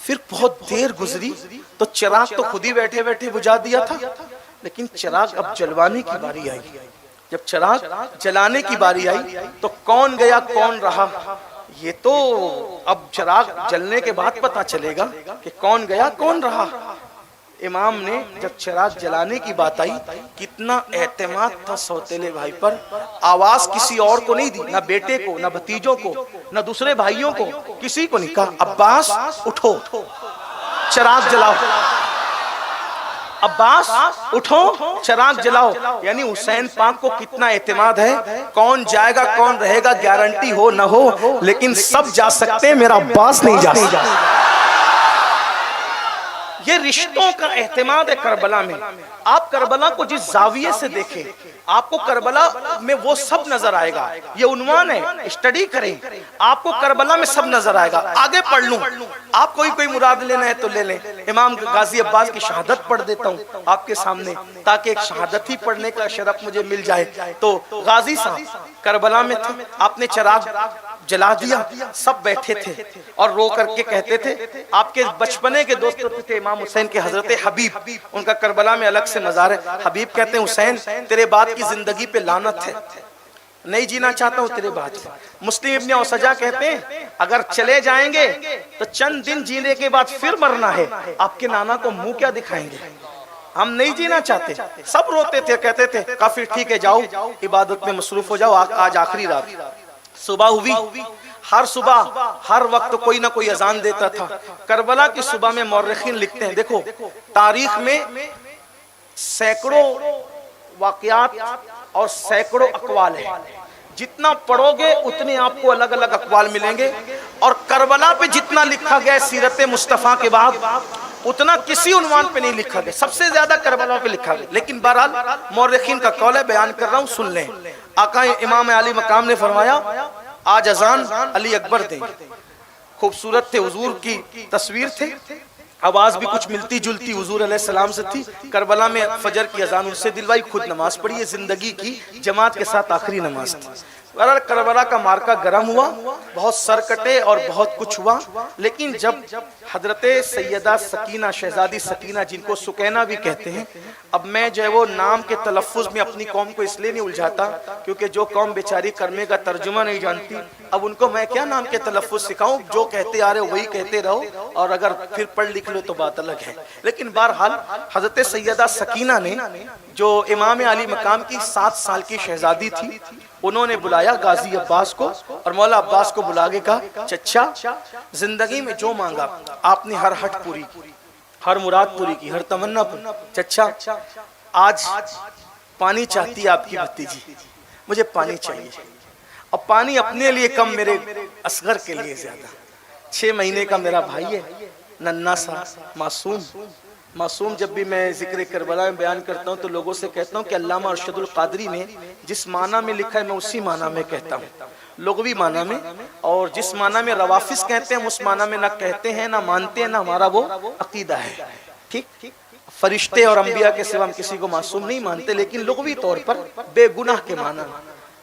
پھر بہت دیر گزری تو چراغ تو خود ہی بیٹھے بیٹھے بجھا دیا تھا، لیکن چراغ اب جلوانے کی باری آئی۔ جب چراغ جلانے کی باری آئی تو کون گیا کون رہا، یہ تو اب چراغ جلنے کے بعد پتا چلے گا کہ کون گیا کون رہا۔ امام نے جب چراغ جلانے کی بات آئی، کتنا اعتماد تھا سوتیلے بھائی پر، آواز کسی اور کو نہیں دی، نہ بیٹے کو، نہ بھتیجوں کو، نہ دوسرے بھائیوں کو، کسی کو نہیں کہا عباس اٹھو چراغ جلاؤ، عباس اٹھو چراغ جلاؤ۔ یعنی حسین پاک کو کتنا اعتماد ہے، کون جائے گا کون رہے گا گارنٹی ہو نہ ہو، لیکن سب جا سکتے ہیں، میرا عباس نہیں جا سکتا۔ یہ رشتوں کا اعتماد ہے کربلا میں۔ آپ کربلا کو جس زاویے سے دیکھیں، آپ کو کربلا میں وہ سب نظر آئے گا۔ یہ عنوان ہے، اسٹڈی کریں، آپ کو کربلا میں سب نظر آئے گا۔ آگے پڑھ لوں، آپ کوئی مراد لینا ہے تو لے لیں۔ امام غازی عباس کی شہادت پڑھ دیتا ہوں آپ کے سامنے، تاکہ ایک شہادت ہی پڑھنے کا شرف مجھے مل جائے۔ تو غازی صاحب کربلا میں تھے، آپ نے چراغ جلا دیا، سب بیٹھے تھے اور رو کر کے کہتے تھے، آپ کے بچپنے کے دوست تھے امام حسین کے حضرت حبیب، ان کا کربلا میں الگ سے مزار ہے۔ حبیب کہتے ہیں حسین تیرے بعد کی زندگی پہ لعنت ہے، نہیں جینا چاہتا ہوں تیرے بعد۔ مسلم ابن اوسجا کہتے ہیں اگر چلے جائیں گے تو چند دن جینے کے بعد پھر مرنا ہے، آپ کے نانا کو منہ کیا دکھائیں گے، ہم نہیں جینا چاہتے۔ سب روتے تھے، کہتے تھے کافی ٹھیک ہے جاؤ عبادت میں مصروف ہو جاؤ، آج آخری رات۔ صبح ہوئی، ہر صبح ہر وقت کوئی نہ کوئی اذان دیتا تھا۔ کربلا کی صبح میں مورخین لکھتے ہیں، دیکھو تاریخ میں سینکڑوں واقعات اور سینکڑوں اقوال ہیں، جتنا پڑھو گے اتنے آپ کو الگ الگ اقوال ملیں گے، اور کربلا پہ جتنا لکھا گیا سیرت مصطفیٰ کے بعد اتنا کسی عنوان پہ نہیں لکھا گیا، سب سے زیادہ کربلا پہ لکھا گیا۔ لیکن بہرحال مورخین کا قول ہے، بیان کر رہا ہوں، سن لیں۔ آقا امام علی مقام نے فرمایا آج اذان علی اکبر دیں گے۔ خوبصورت تھے، حضور کی تصویر تھے، آواز بھی کچھ ملتی جلتی حضور علیہ السلام سے تھی۔ کربلا میں فجر کی اذان ان سے دلوائی، خود نماز پڑھی، زندگی کی جماعت کے ساتھ آخری نماز تھی۔ کربلا کا مارکا گرم ہوا، بہت سر کٹے اور بہت کچھ ہوا، لیکن جب حضرت سیدہ سکینہ، شہزادی سکینہ جن کو سکینہ بھی کہتے ہیں، اب میں جو ہے وہ نام کے تلفظ میں اپنی قوم کو اس لیے نہیں الجھاتا کیونکہ جو قوم بیچاری کرنے کا ترجمہ نہیں جانتی، اب ان کو میں کیا نام کے تلفظ سکھاؤں، جو کہتے آ رہے وہی کہتے رہو، اور اگر پھر پڑھ لکھ لو تو بات الگ ہے۔ لیکن بہرحال حضرت سیدہ سکینہ نے جو امام علی مقام کی 7 سال کی شہزادی تھی، انہوں نے بلایا غازی عباس کو اور مولا عباس کو بلا کے کہا چچا زندگی میں جو مانگا آپ نے ہر ہٹ پوری کی، ہر مراد پوری کی، ہر تمنا پوری، چچا آج پانی چاہتی ہے آپ کی بھتیجی، مجھے پانی چاہیے، اور پانی اپنے لیے کم میرے اصغر کے لیے زیادہ، 6 مہینے کا میرا بھائی ہے، ننھا سا معصوم۔ جب بھی میں ذکر کربلا میں بیان کرتا ہوں تو لوگوں سے کہتا ہوں کہ علامہ ارشد القادری نے جس معنی میں لکھا ہے میں اسی معنی میں کہتا ہوں، لغوی معنی میں، اور جس معنی میں روافظ کہتے ہیں اس معنی میں نہ کہتے ہیں نہ مانتے ہیں، نہ ہمارا وہ عقیدہ ہے، ٹھیک؟ فرشتے اور انبیاء کے سوا ہم کسی کو معصوم نہیں مانتے، لیکن لغوی طور پر بے گناہ کے معنی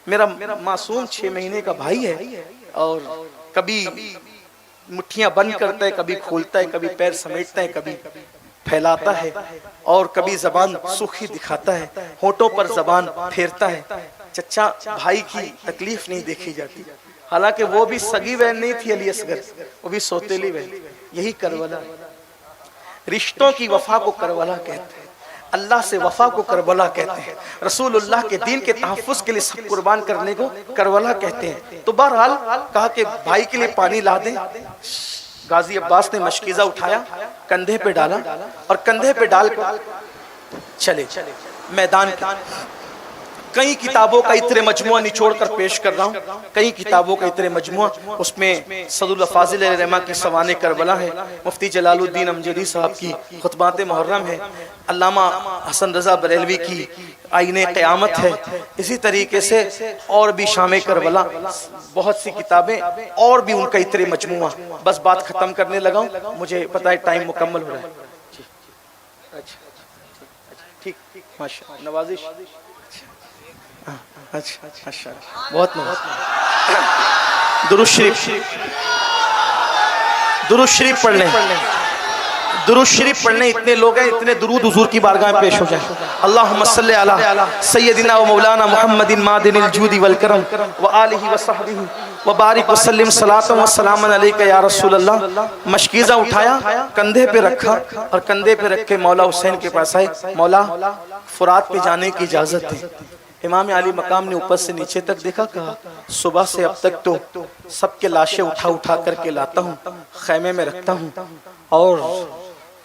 میرا معصوم 6 مہینے کا بھائی ہے، اور کبھی مٹھیاں بند کرتا ہے، کبھی کھولتا ہے، کبھی پیر سمیٹتا ہے، کبھی پھیلاتا ہے، اور کبھی زبان سوکھی دکھاتا ہے، ہونٹوں پر زبان پھیرتا ہے۔ چچا بھائی کی تکلیف نہیں دیکھی جاتی، حالانکہ وہ بھی سگی بہن نہیں تھی علی اصغر، وہ بھی سوتیلی بہن۔ یہی کربلا، رشتوں کی وفا کو کربلا کہتے ہیں، اللہ سے وفا کو کربلا کہتے ہیں، رسول اللہ کے دین کے تحفظ کے لیے سب قربان کرنے کو کربلا کہتے ہیں۔ تو بہرحال کہا کہ بھائی کے لیے پانی لا دیں۔ غازی عباس نے مشکیزہ اٹھایا، کندھے پہ ڈالا، اور کندھے پہ ڈال کر چلے میدان کے۔ کئی کتابوں کا اتر مجموعہ نچوڑ کر پیش کر رہا ہوں، کئی کتابوں کا اتر مجموعہ، اس میں صدر الفاضل علیہ رحمہ کی سوانح کربلا ہے، مفتی جلال الدین امجدی صاحب کی خطبات محرم ہے، علامہ حسن رضا بریلوی کی آئین قیامت ہے، اسی طریقے سے اور بھی شام کربلا بہت سی کتابیں، اور بھی ان کا اتر مجموعہ۔ بس بات ختم کرنے لگا ہوں، مجھے پتہ ہے ٹائم مکمل ہو رہا ہے۔ ٹھیک، ماشاءاللہ، نوازش، اچھا اچھا، بہت درود شریف، درود شریف پڑھ لیں، درود شریف پڑھنے اتنے لوگ ہیں، اتنے درود حضور کی بارگاہ میں پیش ہو جائیں۔ اللہم صلی علی سیدنا و مولانا محمد معدن الجود والکرم وآلہ وصحبہ وبارک وسلم صلاۃ و سلام علیک یا رسول اللہ۔ مشکیزہ اٹھایا، کندھے پہ رکھا، اور کندھے پہ رکھ کے مولا حسین کے پاس آئے، مولا فرات پہ جانے کی اجازت دے۔ امام علی مقام نے اوپر سے نیچے تک دیکھا، کہا صبح سے اب تک تو سب کے لاشیں اٹھا کر کے لاتا ہوں، خیمے میں رکھتا ہوں، اور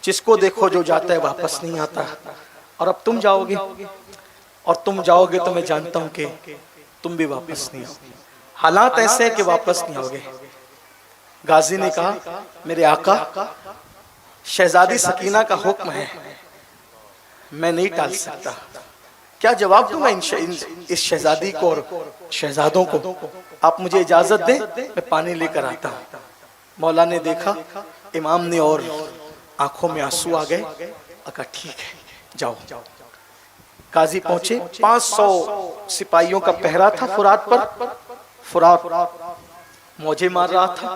جس کو دیکھو جو جاتا ہے واپس نہیں آتا، اور اب تم جاؤ گے، اور تم جاؤ گے تو میں جانتا ہوں کہ تم بھی واپس نہیں آؤ گے، حالات ایسے ہیں کہ واپس نہیں آؤ گے۔ غازی نے کہا میرے آقا شہزادی سکینہ کا حکم ہے، میں نہیں ٹال سکتا، کیا جواب دوں میں اس شہزادی کو اور شہزادوں کو؟ آپ مجھے اجازت دیں، میں پانی لے کر آتا ہوں۔ مولا نے دیکھا امام نے، اور آنکھوں میں آنسو آ گئے، کہا ٹھیک ہے جاؤ۔ قاضی پہنچے، 500 سپاہیوں کا پہرا تھا فرات پر، فرات موجے مار رہا تھا،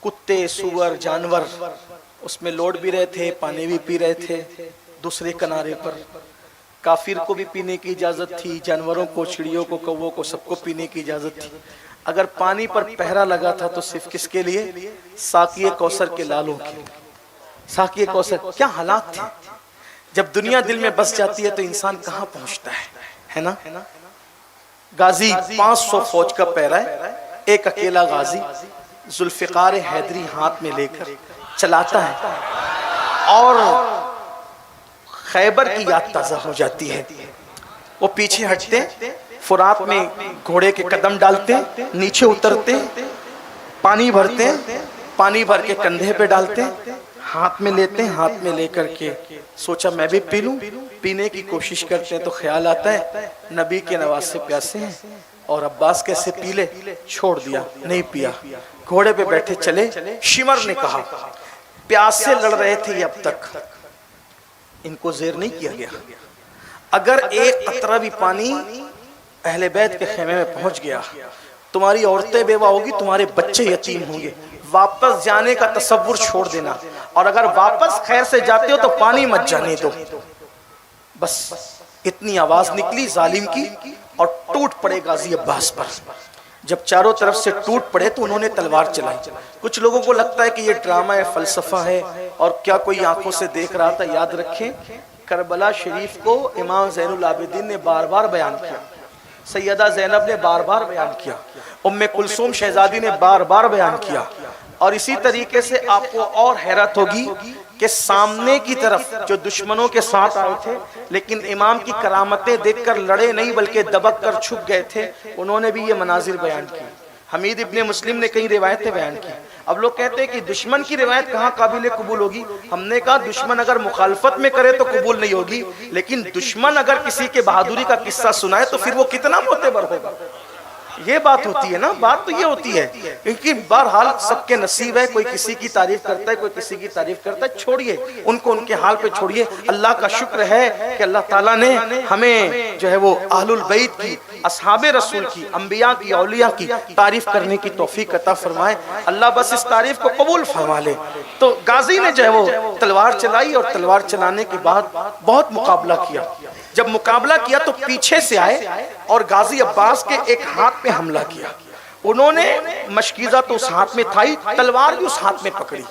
کتے سور جانور اس میں لوٹ بھی رہے تھے، پانی بھی پی رہے تھے۔ دوسرے کنارے پر کافر کو بھی پینے کی اجازت تھی، جانوروں کو، چڑیوں کو، کووں کو، سب کو پینے کی اجازت تھی۔ اگر پانی پر پہرا لگا تھا تو صرف کس کے لیے؟ ساقی کوثر کے لالوں کے، ساقی کوثر۔ کیا حالات تھے! جب دنیا دل میں بس جاتی ہے تو انسان کہاں پہنچتا ہے نا؟ غازی 500 فوج کا پہرا ہے، ایک اکیلا غازی ذوالفقار حیدری ہاتھ میں لے کر چلاتا ہے، اور خیبر کی یاد تازہ ہو جاتی ہے۔ وہ پیچھے ہٹتے، فرات میں گھوڑے کے قدم ڈالتے، نیچے اترتے، پانی بھرتے، پانی بھر کے کندھے پہ ڈالتے، ہاتھ میں لیتے، ہاتھ میں لے کر کے سوچا میں بھی پی لوں، پینے کی کوشش کرتے ہیں تو خیال آتا ہے نبی کے نواسے پیاسے ہیں، اور عباس کیسے پی لے، چھوڑ دیا، نہیں پیا۔ گھوڑے پہ بیٹھے چلے، شمر نے کہا پیاسے لڑ رہے تھے یہ اب تک، ان کو زیر نہیں کیا گیا، اگر ایک قطرہ بھی پانی اہل بیت کے خیمے میں پہنچ گیا، تمہاری عورتیں بیوہ ہوگی، تمہارے بچے یتیم ہوں گے، واپس جانے کا تصور چھوڑ دینا، اور اگر واپس خیر سے جاتے ہو تو پانی مت جانے دو۔ بس اتنی آواز نکلی ظالم کی، اور ٹوٹ پڑے غازی عباس پر۔ جب چاروں طرف سے ٹوٹ پڑے تو انہوں نے تلوار چلائی۔ کچھ لوگوں کو لگتا ہے کہ یہ ڈرامہ ہے، فلسفہ ہے، اور کیا کوئی آنکھوں سے دیکھ رہا تھا؟ یاد رکھیں کربلا شریف کو امام زین العابدین نے بار بار بیان کیا، سیدہ زینب نے بار بار بیان کیا، ام کلثوم شہزادی نے بار بار بیان کیا، اور اسی طریقے سے آپ کو اور حیرت ہوگی کہ سامنے کی طرف جو دشمنوں کے ساتھ آئے تھے لیکن امام کی کرامتیں دیکھ کر لڑے نہیں بلکہ دبک کر چھپ گئے تھے، انہوں نے بھی یہ مناظر بیان کی۔ حمید ابن مسلم نے کئی روایتیں بیان کی۔ اب لوگ کہتے ہیں کہ دشمن کی روایت کہاں قابل قبول ہوگی؟ ہم نے کہا دشمن اگر مخالفت میں کرے تو قبول نہیں ہوگی، لیکن دشمن اگر کسی کے بہادری کا قصہ سنائے تو پھر وہ کتنا معتبر ہوگا؟ یہ بات ہوتی ہے نا، بات تو یہ ہوتی ہے، کیونکہ بہرحال سب کے نصیب ہے، کوئی کسی کی تعریف کرتا ہے، کوئی کسی کی تعریف کرتا ہے، چھوڑیے ان کو ان کے حال پہ چھوڑیے۔ اللہ کا شکر ہے کہ اللہ تعالیٰ نے ہمیں جو ہے وہ اہل البیت کی، اصحاب رسول کی، انبیاء کی، اولیاء کی تعریف کرنے کی توفیق عطا فرمائے۔ اللہ بس اس تعریف کو قبول فرما لے۔ تو غازی نے جو ہے وہ تلوار چلائی، اور تلوار چلانے کے بعد بہت مقابلہ کیا۔ جب مقابلہ کیا تو پیچھے سے آئے اور غازی عباس کے ایک ہاتھ پہ حملہ کیا۔ انہوں نے مشکیزہ تو اس ہاتھ میں تھا ہی، تلوار بھی اس ہاتھ میں پکڑی،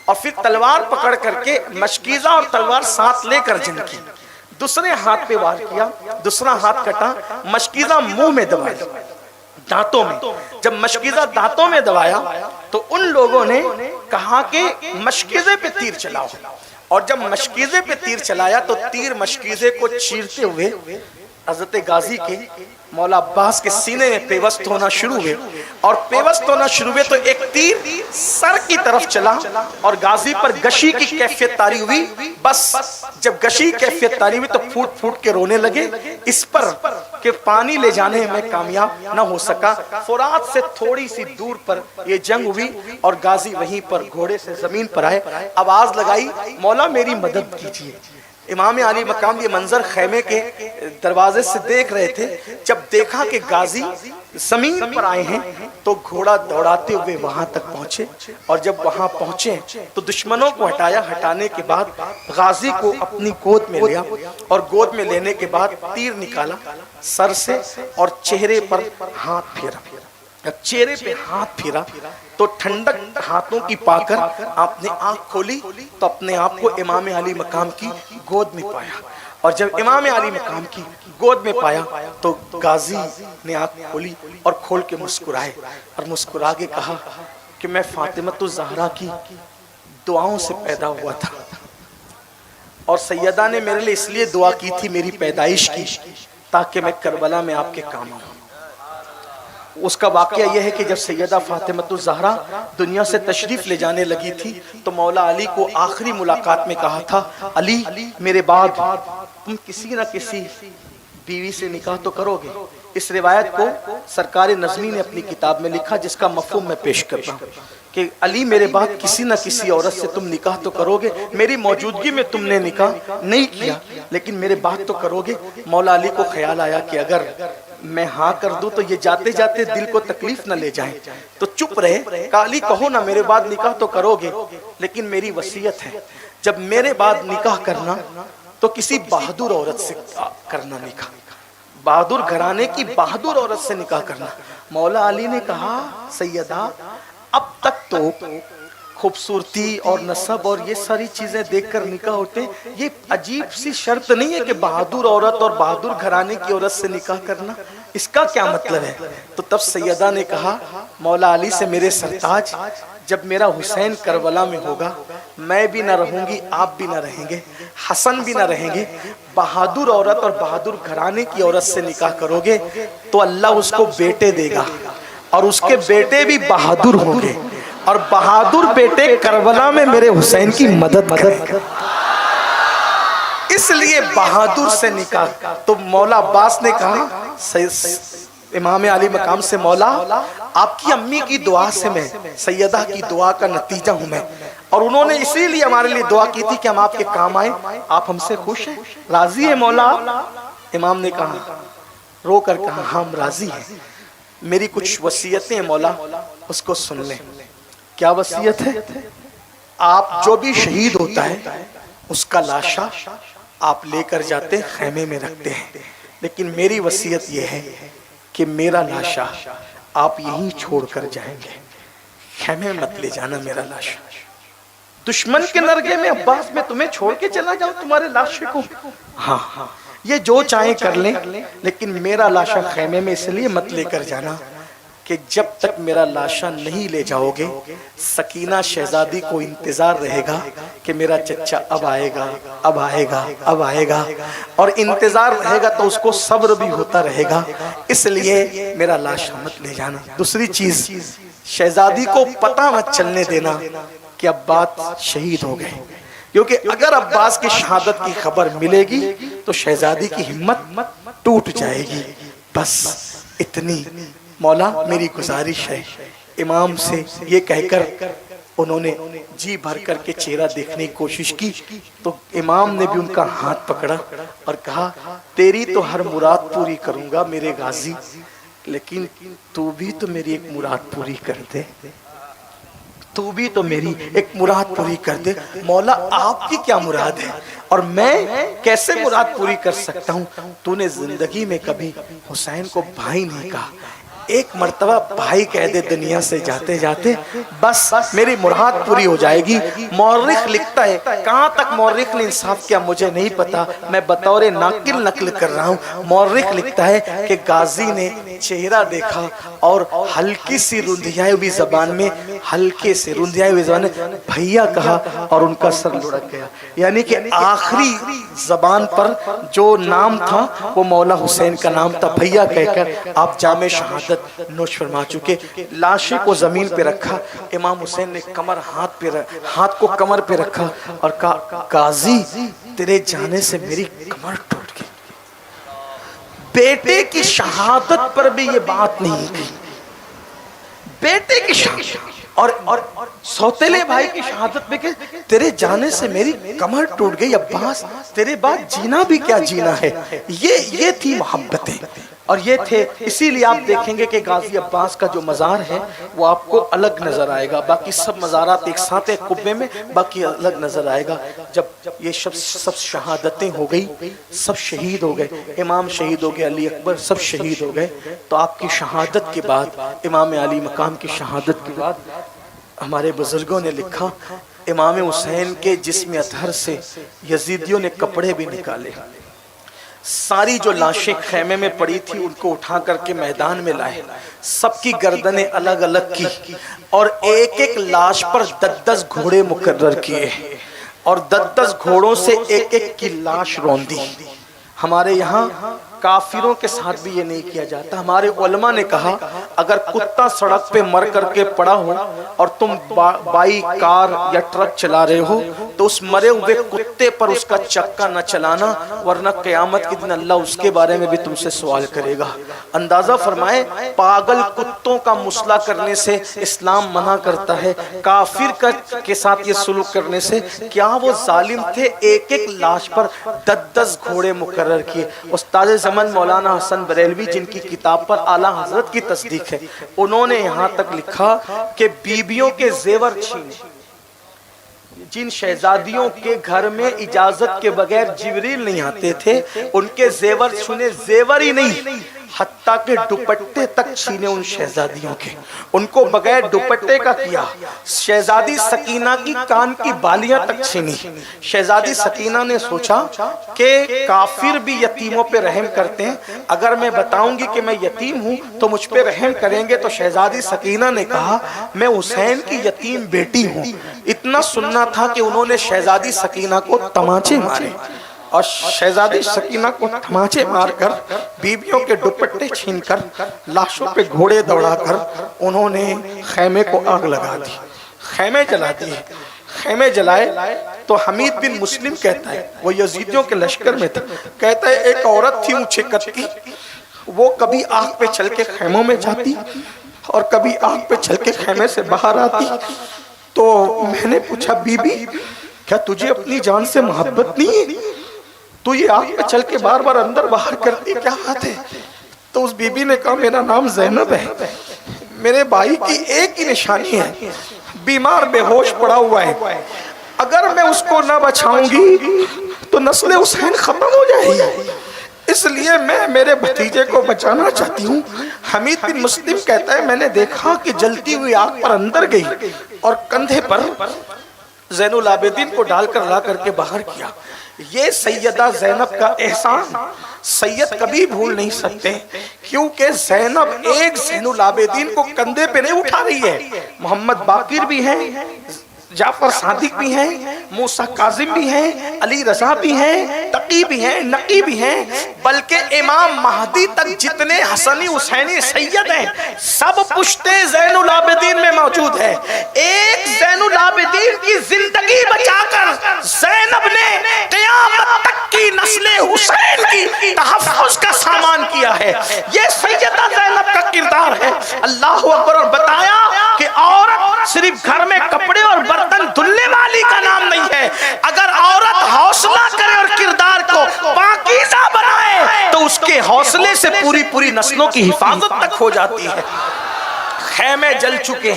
اور پھر تلوار پکڑ کر کے مشکیزہ اور تلوار ساتھ لے کر جنگ کی۔ دوسرے ہاتھ پہ وار کیا، دوسرا ہاتھ کٹا، مشکیزہ منہ میں دبایا، دانتوں میں۔ جب مشکیزہ دانتوں میں دبایا تو ان لوگوں نے کہا کہ مشکیزے پہ تیر چلاؤ، اور جب مشکیزے پہ تیر چلایا تو تیر مشکیزے کو چیرتے ہوئے حضرت غازی کے مولا عباس کے سینے میں پیوست ہونا شروع ہوئے، اور پیوست ہونا شروع ہوئے تو ایک تیر سر کی طرف چلا اور غازی پر گشی کی کیفیت طاری ہوئی۔ بس جب گشی کیفیت طاری ہوئی تو پھوٹ پھوٹ کے رونے لگے اس پر کہ پانی لے جانے میں کامیاب نہ ہو سکا۔ فرات سے تھوڑی سی دور پر یہ جنگ ہوئی، اور غازی وہیں پر گھوڑے سے زمین پر آئے، آواز لگائی مولا میری مدد کیجیے۔ امام علی مقام یہ منظر خیمے کے دروازے سے دیکھ رہے تھے۔ جب دیکھا کہ غازی زمین پر آئے ہیں تو گھوڑا دوڑاتے ہوئے وہاں تک پہنچے، اور جب وہاں پہنچے تو دشمنوں کو ہٹایا۔ ہٹانے کے بعد غازی کو اپنی گود میں لیا، اور گود میں لینے کے بعد تیر نکالا سر سے اور چہرے پر ہاتھ پھیرا۔ چہرے پہ ہاتھ پھیرا تو ٹھنڈک ہاتھوں کی پا کر آپ نے آنکھ کھولی تو اپنے آپ کو امام علی مقام کی گود میں پایا، اور جب امام علی مقام کی گود میں پایا تو غازی نے آنکھ کھولی اور کھول کے مسکرائے، اور مسکرا کے کہا کہ میں فاطمۃ الزہرا کی دعاؤں سے پیدا ہوا تھا، اور سیدہ نے میرے لیے اس لیے دعا کی تھی میری پیدائش کی تاکہ میں کربلا میں آپ کے کام آؤں۔ اس کا واقعہ یہ ہے کہ جب سیدہ فاطمۃ الزہرا دنیا سے تشریف لے جانے لگی تھی تو مولا علی کو آخری ملاقات میں کہا تھا، علی میرے بعد تم کسی نہ کسی بیوی سے نکاح تو کرو گے۔ اس روایت کو سرکار نظمی نے اپنی کتاب میں لکھا، جس کا مفہوم میں پیش کرتا ہوں کہ علی میرے بعد کسی نہ کسی عورت سے تم نکاح تو کرو گے، میری موجودگی میں تم نے نکاح نہیں کیا لیکن میرے بعد تو کرو گے۔ مولا علی کو خیال آیا کہ اگر میں ہاں کر دوں تو یہ جاتے جاتے دل کو تکلیف نہ لے جائیں، تو چپ رہے۔ کہا علی کہو نا، میرے بعد نکاح تو کرو گے لیکن میری وصیت ہے جب میرے بعد نکاح کرنا تو کسی بہادر عورت سے کرنا، نکاح بہادر گھرانے کی بہادر عورت سے نکاح کرنا۔ مولا علی نے کہا سیدہ اب تک تو خوبصورتی اور نسب اور یہ ساری چیزیں دیکھ کر نکاح ہوتے ہیں، یہ عجیب سی شرط نہیں ہے کہ بہادر عورت اور بہادر گھرانے کی عورت سے نکاح کرنا، اس کا کیا مطلب ہے؟ تو تب سیدہ نے کہا مولا علی سے میرے سرتاج، جب میرا حسین کربلا میں ہوگا میں بھی نہ رہوں گی، آپ بھی نہ رہیں گے، حسن بھی نہ رہیں گے، بہادر عورت اور بہادر گھرانے کی عورت سے نکاح کرو گے تو اللہ اس کو بیٹے دے گا، اور اس کے بیٹے بھی بہادر ہوں گے، اور بہادر بیٹے کربلا میں میرے حسین کی مدد کریں گے، اس لیے بہادر سے نکاح۔ تو مولا عباس نے کہا امام علی مقام سے، مولا آپ کی امی کی دعا سے میں سیدہ کی دعا کا نتیجہ ہوں میں، اور انہوں نے اسی لیے ہمارے لیے دعا کی تھی کہ ہم آپ کے کام آئیں، آپ ہم سے خوش ہیں، راضی ہیں مولا؟ امام نے کہا رو کر کہا ہم راضی ہیں، میری کچھ وصیتیں مولا اس کو سن لیں۔ کیا وصیت ہے؟ آپ جو بھی شہید ہوتا ہے اس کا لاشا آپ لے کر جاتے خیمے میں رکھتے ہیں، لیکن میری وصیت یہ ہے کہ میرا لاشا آپ یہیں چھوڑ کر جائیں گے، خیمے میں مت لے جانا میرا لاشا۔ دشمن کے نرگے میں عباس میں تمہیں چھوڑ کے چلا جاؤں تمہارے لاشے کو؟ ہاں، یہ جو چاہیں کر لیں، لیکن میرا لاشا خیمے میں اس لیے مت لے کر جانا کہ جب تک میرا لاشا نہیں لے جاؤ گے سکینہ شہزادی کو انتظار رہے گا کہ میرا چچا اب آئے گا، اب آئے گا، اب آئے گا، اور انتظار رہے گا تو اس کو صبر بھی ہوتا رہے گا، اس لیے میرا لاشا مت لے جانا۔ دوسری چیز، شہزادی کو پتہ مت چلنے دینا کہ عباس شہید ہو گئے، کیونکہ اگر عباس کی شہادت کی خبر ملے گی تو شہزادی کی ہمت ٹوٹ جائے گی۔ بس اتنی مولا میری گزارش ہے۔ امام سے یہ کہہ کر انہوں نے جی بھر کر کے چہرہ دیکھنے کی کوشش کی تو امام نے بھی ان کا ہاتھ پکڑا اور کہا تیری تو ہر مراد پوری کروں گا میرے غازی، لیکن تو بھی تو میری ایک مراد پوری کر دے، تو بھی تو میری ایک مراد پوری کر دے۔ مولا آپ کی کیا مراد ہے اور میں کیسے مراد پوری کر سکتا ہوں؟ تو نے زندگی میں کبھی حسین کو بھائی نہیں کہا، ایک مرتبہ بھائی کہہ دے دنیا سے جاتے جاتے، بس میری مراد پوری ہو جائے گی۔ مورخ لکھتا ہے، کہاں تک مورخ نے انصاف کیا مجھے نہیں پتا، میں بطور ناقل نقل کر رہا ہوں۔ مورخ لکھتا ہے کہ غازی نے چہرہ دیکھا اور ہلکی سی رندھیائی ہوئی زبان میں، ہلکے سے رندھیائی ہوئی زبان میں بھیا کہا اور ان کا سر لڑک گیا، یعنی کہ آخری زبان پر جو نام تھا وہ مولا حسین کا نام تھا۔ بھیا کہہ کر آپ جام شہادت نوش فرما چکے۔ لاشے کو زمین پہ رکھا، امام حسین نے ہاتھ کو کمر پہ رکھا اور کہا غازی تیرے جانے سے میری کمر ٹوٹ گئی۔ بیٹے کی شہادت پر بھی یہ بات نہیں کی، بیٹے کی شہادت اور سوتیلے بھائی کی شہادت میں کہ تیرے جانے سے میری کمر ٹوٹ گئی عباس، تیرے بعد جینا بھی کیا جینا ہے۔ یہ تھی محبتیں اور یہ تھے، اسی لیے آپ دیکھیں گے کہ غازی عباس کا جو مزار ہے وہ آپ کو الگ نظر آئے گا، باقی سب مزارات ایک ساتھ ایک قبے میں، باقی الگ نظر آئے گا۔ جب یہ سب شہادتیں ہو گئی، سب شہید ہو گئے، امام شہید ہو گئے، علی اکبر سب شہید ہو گئے، تو آپ کی شہادت کے بعد، امام علی مقام کی شہادت کے بعد ہمارے بزرگوں نے لکھا امام حسین کے جسم اطہر سے یزیدیوں نے کپڑے بھی نکالے، ساری جو لاشیں خیمے میں پڑی تھی ان کو اٹھا کر کے میدان میں لائے، سب کی گردنیں الگ الگ کی اور ایک ایک لاش پر 10 گھوڑے مقرر کیے اور 10 گھوڑوں سے ایک ایک کی لاش روندی۔ ہمارے یہاں کافروں کے ساتھ بھی یہ نہیں کیا جاتا۔ ہمارے علماء نے کہا اگر کتا سڑک پہ مر کر کے پڑا ہو اور تم بائی کار یا ٹرک چلا رہے ہو تو اس مرے ہوئے کتے پر اس کا چکا نہ چلانا، ورنہ قیامت کے دن اللہ اس کے بارے میں بھی تم سے سوال کرے گا۔ اندازہ فرمائے پاگل کتوں کا مسئلہ کرنے سے اسلام منع کرتا ہے، کافر کے ساتھ یہ سلوک کرنے سے۔ کیا وہ ظالم تھے؟ ایک ایک لاش پر 10 گھوڑے مقرر کیے۔ استاد زمن مولانا حسن بریلوی جن کی کتاب پر اعلیٰ حضرت کی تصدیق ہے، انہوں نے یہاں تک لکھا کہ بیویوں کے زیور چھینے، جن شہزادیوں کے گھر میں اجازت کے بغیر جبریل نہیں آتے تھے ان کے زیور چھینے، زیور ہی نہیں حتیٰ کہ دوپٹے تک چھینے ان شہزادیوں کے، ان کو بغیر دوپٹے کا کیا۔ شہزادی سکینہ کی کان کی بالیاں تک چھینی۔ شہزادی سکینہ نے سوچا کہ کافر بھی یتیموں پہ رحم کرتے ہیں، اگر میں بتاؤں گی کہ میں یتیم ہوں تو مجھ پہ رحم کریں گے، تو شہزادی سکینہ نے کہا میں حسین کی یتیم بیٹی ہوں۔ اتنا سننا تھا کہ انہوں نے شہزادی سکینہ کو تماچے مارے اور شہزادی سکینہ کو تماچے مار کر بیویوں کے دوپٹے چھین کر لاشوں پہ گھوڑے دوڑا کر انہوں نے خیمے کو آگ لگا دی، خیمے جلا دیے۔ خیمے جلائے تو حمید بن مسلم کہتا ہے، وہ یزیدیوں کے لشکر میں تھا، کہتا ہے ایک عورت تھی اونچے قد کی، وہ کبھی آگ پہ چل کے خیموں میں جاتی اور کبھی آگ پہ چل کے خیمے سے باہر آتی۔ تو میں نے پوچھا بی بی کیا تجھے اپنی جان سے محبت نہیں ہے؟ تو یہ آگ پہ چل کے بار بار اندر باہر کرتی کیا بات ہے؟ تو اس بی بی نے کہا میرا نام زینب ہے، میرے بھائی کی ایک ہی نشانی ہے، بیمار بے ہوش پڑا ہوا ہے، اگر میں اس کو نہ بچاؤں گی تو نسل حسین ختم ہو جائے گی، اس لیے میں میرے بھتیجے کو بچانا چاہتی ہوں۔ حمید بن مسلم کہتا ہے میں نے دیکھا کہ جلتی ہوئی آگ پر اندر گئی اور کندھے پر زین العابدین کو ڈال کر لا کر کے باہر کیا۔ یہ سیدہ زینب کا احسان سید کبھی بھول نہیں سکتے، کیونکہ زینب ایک زین العابدین کو کندھے پہ نہیں اٹھا رہی ہے، محمد باقر بھی ہیں، جعفر صادق بھی ہیں، موسیٰ کاظم بھی ہیں، علی رضا بھی ہیں، تقی بھی ہیں، نقی بھی ہیں، بلکہ امام مہدی تک جتنے حسنی حسینی سید ہیں سب پشتے زین العابدین میں موجود ہے۔ ایک زین العابدین کی زندگی بچا کر زینب نے قیامت تک کی نسل حسین کی تحفظ کا سامان کیا ہے۔ یہ سیدہ زینب کا کردار ہے۔ اللہ اکبر۔ اور بتایا کہ عورت صرف گھر میں کپڑے اور برتن دھلنے والی کا نام نہیں ہے، اگر عورت حوصلہ کرے اور کردار کو پاکیزہ بنائے تو اس کے حوصلے سے پوری نسلوں کی حفاظت تک ہو جاتی ہے۔ خیمے جل چکے،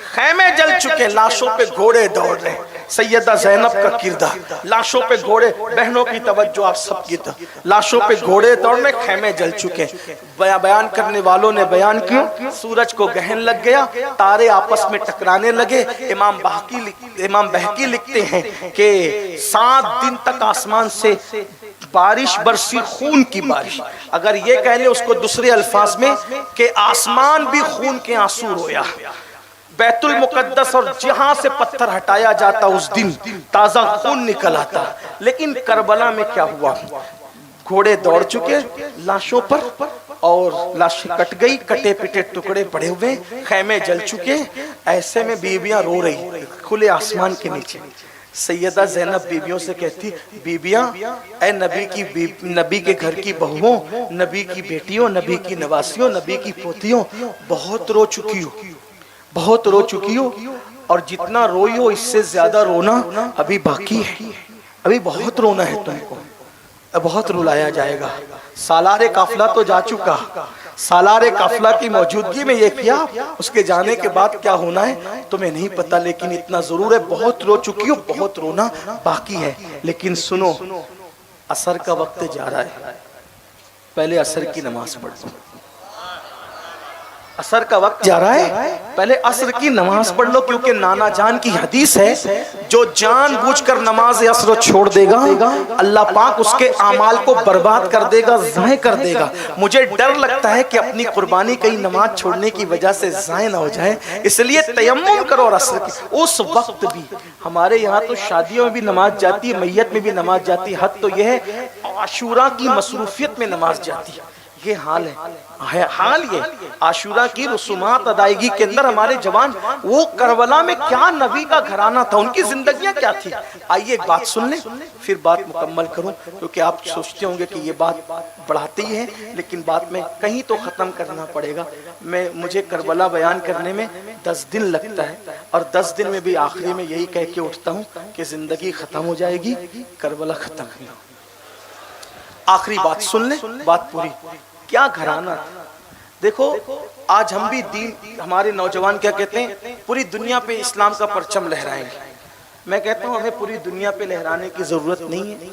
خیمے جل چکے، لاشوں پہ گھوڑے دوڑ رہے، سیدہ زینب کا کردار، لاشوں پہ گھوڑے، بہنوں کی توجہ آپ سب کی طرف، لاشوں پہ گھوڑے دوڑنے، خیمے جل چکے۔ بیان کرنے والوں نے بیان کیا، سورج کو گہن لگ گیا، تارے آپس میں ٹکرانے لگے۔ امام بہقی لکھتے ہیں کہ 7 دن تک آسمان سے بارش برسی، خون کی بارش۔ اگر یہ کہہ لیں اس کو دوسرے الفاظ میں کہ آسمان بھی خون کے آنسو رویا۔ بیت المقدس اور جہاں سے پتھر ہٹایا جاتا اس دن تازہ خون نکل آتا۔ لیکن کربلا میں کیا ہوا؟ گھوڑے دوڑ چکے لاشوں پر اور لاشیں کٹ گئی، کٹے پٹے ٹکڑے پڑے ہوئے، خیمے جل چکے۔ ایسے میں بیویاں رو رہی کھلے آسمان کے نیچے۔ سیدہ زینب بیویوں سے کہتی بیویاں، اے نبی کے گھر کی بہووں، نبی کی بیٹیوں، نبی کی نواسیوں، نبی کی پوتیوں، بہت رو چکی ہو، بہت رو چکی ہو، اور جتنا روئی ہو اس سے زیادہ رونا ابھی باقی ہے، ابھی بہت رونا ہے تم کو، بہت رلایا جائے گا۔ سالار قافلہ تو جا چکا، سالار قافلہ کی موجودگی میں یہ کیا، اس کے جانے کے بعد کیا ہونا ہے تمہیں نہیں پتا، لیکن اتنا ضرور ہے بہت رو چکی ہو، بہت رونا باقی ہے۔ لیکن سنو، عصر کا وقت جا رہا ہے، پہلے عصر کی نماز پڑھ لو۔ عصر کا وقت جا رہا ہے، پہلے عصر کی نماز پڑھ لو، کیونکہ نانا جان کی حدیث ہے جو جان بوجھ کر نماز عصر چھوڑ دے گا اللہ پاک اس کے اعمال کو برباد کر دے گا، ضائع کر دے گا۔ مجھے ڈر لگتا ہے کہ اپنی قربانی کہیں نماز چھوڑنے کی وجہ سے ضائع نہ ہو جائے، اس لیے تیمم کرو اور عصر کی اس وقت بھی۔ ہمارے یہاں تو شادیوں میں بھی نماز جاتی ہے، میت میں بھی نماز جاتی ہے، حد تو یہ ہے عاشوراء کی مصروفیت میں نماز جاتی ہے۔ یہ حال ہے، حال یہ عاشوراء کی رسومات ادائیگی کے اندر ہمارے جوان، وہ کربلا میں کیا نبی کا گھرانہ تھا، ان کی زندگیاں کیا تھی۔ آئیے ایک بات سن لیں پھر بات مکمل کروں، کیونکہ آپ سوچتے ہوں گے کہ یہ بات بڑھاتی ہے، لیکن بات میں کہیں تو ختم کرنا پڑے گا۔ مجھے کربلا بیان کرنے میں 10 دن لگتا ہے، اور 10 دن میں بھی آخری میں یہی کہہ کے اٹھتا ہوں کہ زندگی ختم ہو جائے گی، کربلا ختم نہیں ہو۔ آخری بات سن لیں، بات پوری۔ کیا گھرانہ، دیکھو آج ہم بھی دین، ہمارے نوجوان کیا کہتے ہیں، پوری دنیا پہ اسلام کا پرچم لہرائیں گے۔ میں کہتا ہوں ہمیں پوری دنیا پہ لہرانے کی ضرورت نہیں ہے،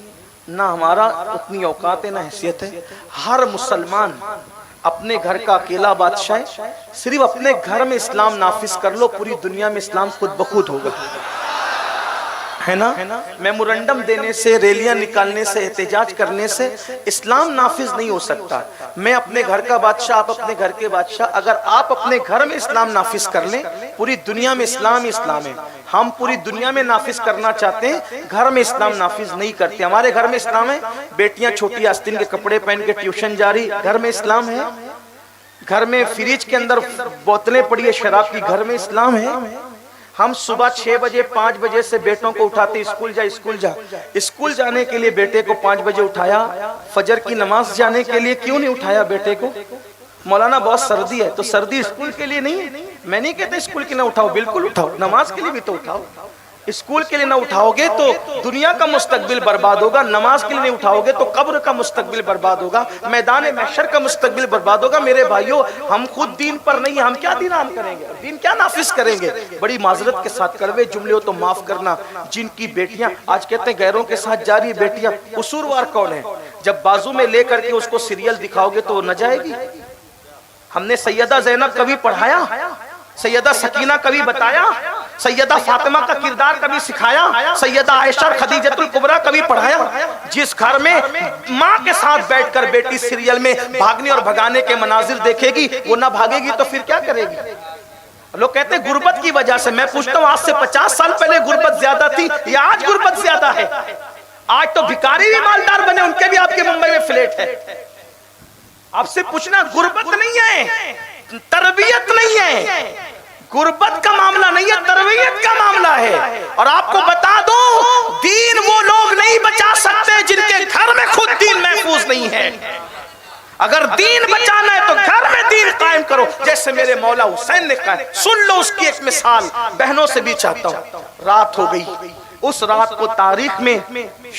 نہ ہمارا اتنی اوقات ہے، نہ حیثیت ہے۔ ہر مسلمان اپنے گھر کا اکیلا بادشاہ ہے، صرف اپنے گھر میں اسلام نافذ کر لو، پوری دنیا میں اسلام خود بخود ہوگا، ہے نا۔ میمورنڈم دینے سے، ریلیاں نکالنے سے، احتجاج کرنے سے اسلام نافذ نہیں ہو سکتا۔ میں اپنے گھر کا بادشاہ، آپ اپنے گھر کے بادشاہ، اگر آپ اپنے گھر میں اسلام نافذ کر لیں، پوری دنیا میں اسلام ہی اسلام ہے۔ ہم پوری دنیا میں نافذ کرنا چاہتے ہیں، گھر میں اسلام نافذ نہیں کرتے۔ ہمارے گھر میں اسلام ہے، بیٹیاں چھوٹی آستین کے کپڑے پہن کے ٹیوشن جاری، گھر میں اسلام ہے۔ گھر میں فریج کے اندر بوتلیں پڑی ہے شراب کی، گھر میں اسلام ہے۔ ہم صبح 6 بجے 5 بجے سے بیٹوں کو اٹھاتے، اسکول جا اسکول جا، اسکول جانے کے لیے بیٹے کو 5 بجے اٹھایا، فجر کی نماز جانے کے لیے کیوں نہیں اٹھایا بیٹے کو؟ مولانا بہت سردی ہے، تو سردی اسکول کے لیے نہیں ہے، میں نہیں کہتا اسکول کی نہ اٹھاؤ، بالکل اٹھاؤ، نماز کے لیے بھی تو اٹھاؤ۔ اسکول کے لیے نہ اٹھاؤ گے تو دنیا کا مستقبل برباد ہوگا، نماز کے لیے نہیں اٹھاؤ گے تو قبر کا مستقبل برباد ہوگا، میدان محشر کا مستقبل برباد ہوگا۔ میرے بھائیوں، ہم خود دین پر نہیں، ہم کیا دین عام کریں گے، دین کیا نافذ کریں گے؟ بڑی معذرت کے ساتھ کڑوے جملے ہو تو معاف کرنا، جن کی بیٹیاں آج کہتے ہیں غیروں کے ساتھ جا رہی بیٹیاں، قصوروار کون ہے؟ جب بازو میں لے کر کے اس کو سیریل دکھاؤ گے تو وہ نہ جائے گی؟ ہم نے سیدہ زینب کبھی پڑھایا؟ سیدہ سکینہ کبھی بتایا؟ سیدہ فاطمہ کا کردار کبھی سکھایا؟ سیدہ عائشہ خدیجۃ الکبریٰ کبھی پڑھایا؟ جس گھر میں ماں کے ساتھ بیٹھ کر بیٹی سیریل میں بھاگنے اور بھگانے کے مناظر دیکھے گی، وہ نہ بھاگے گی تو پھر کیا کرے گی؟ لوگ کہتے ہیں غربت کی وجہ سے، میں پوچھتا ہوں آج سے 50 سال پہلے غربت زیادہ تھی یا آج غربت زیادہ ہے؟ آج تو بھکاری بھی مالدار بنے، ان کے بھی آپ کے ممبئی میں فلیٹ ہے۔ آپ سے پوچھنا، غربت نہیں ہے، تربیت نہیں ہے، غربت کا معاملہ نہیں ہے، تربیت کا معاملہ ہے۔ اور آپ کو بتا دوں، دین وہ لوگ نہیں بچا سکتے جن کے گھر میں خود دین محفوظ نہیں ہے۔ اگر دین بچانا ہے تو گھر میں دین قائم کرو، جیسے میرے مولا حسین نے کہا۔ سن لو اس کی ایک مثال، بہنوں سے بھی چاہتا ہوں۔ رات ہو گئی، اس رات کو تاریخ میں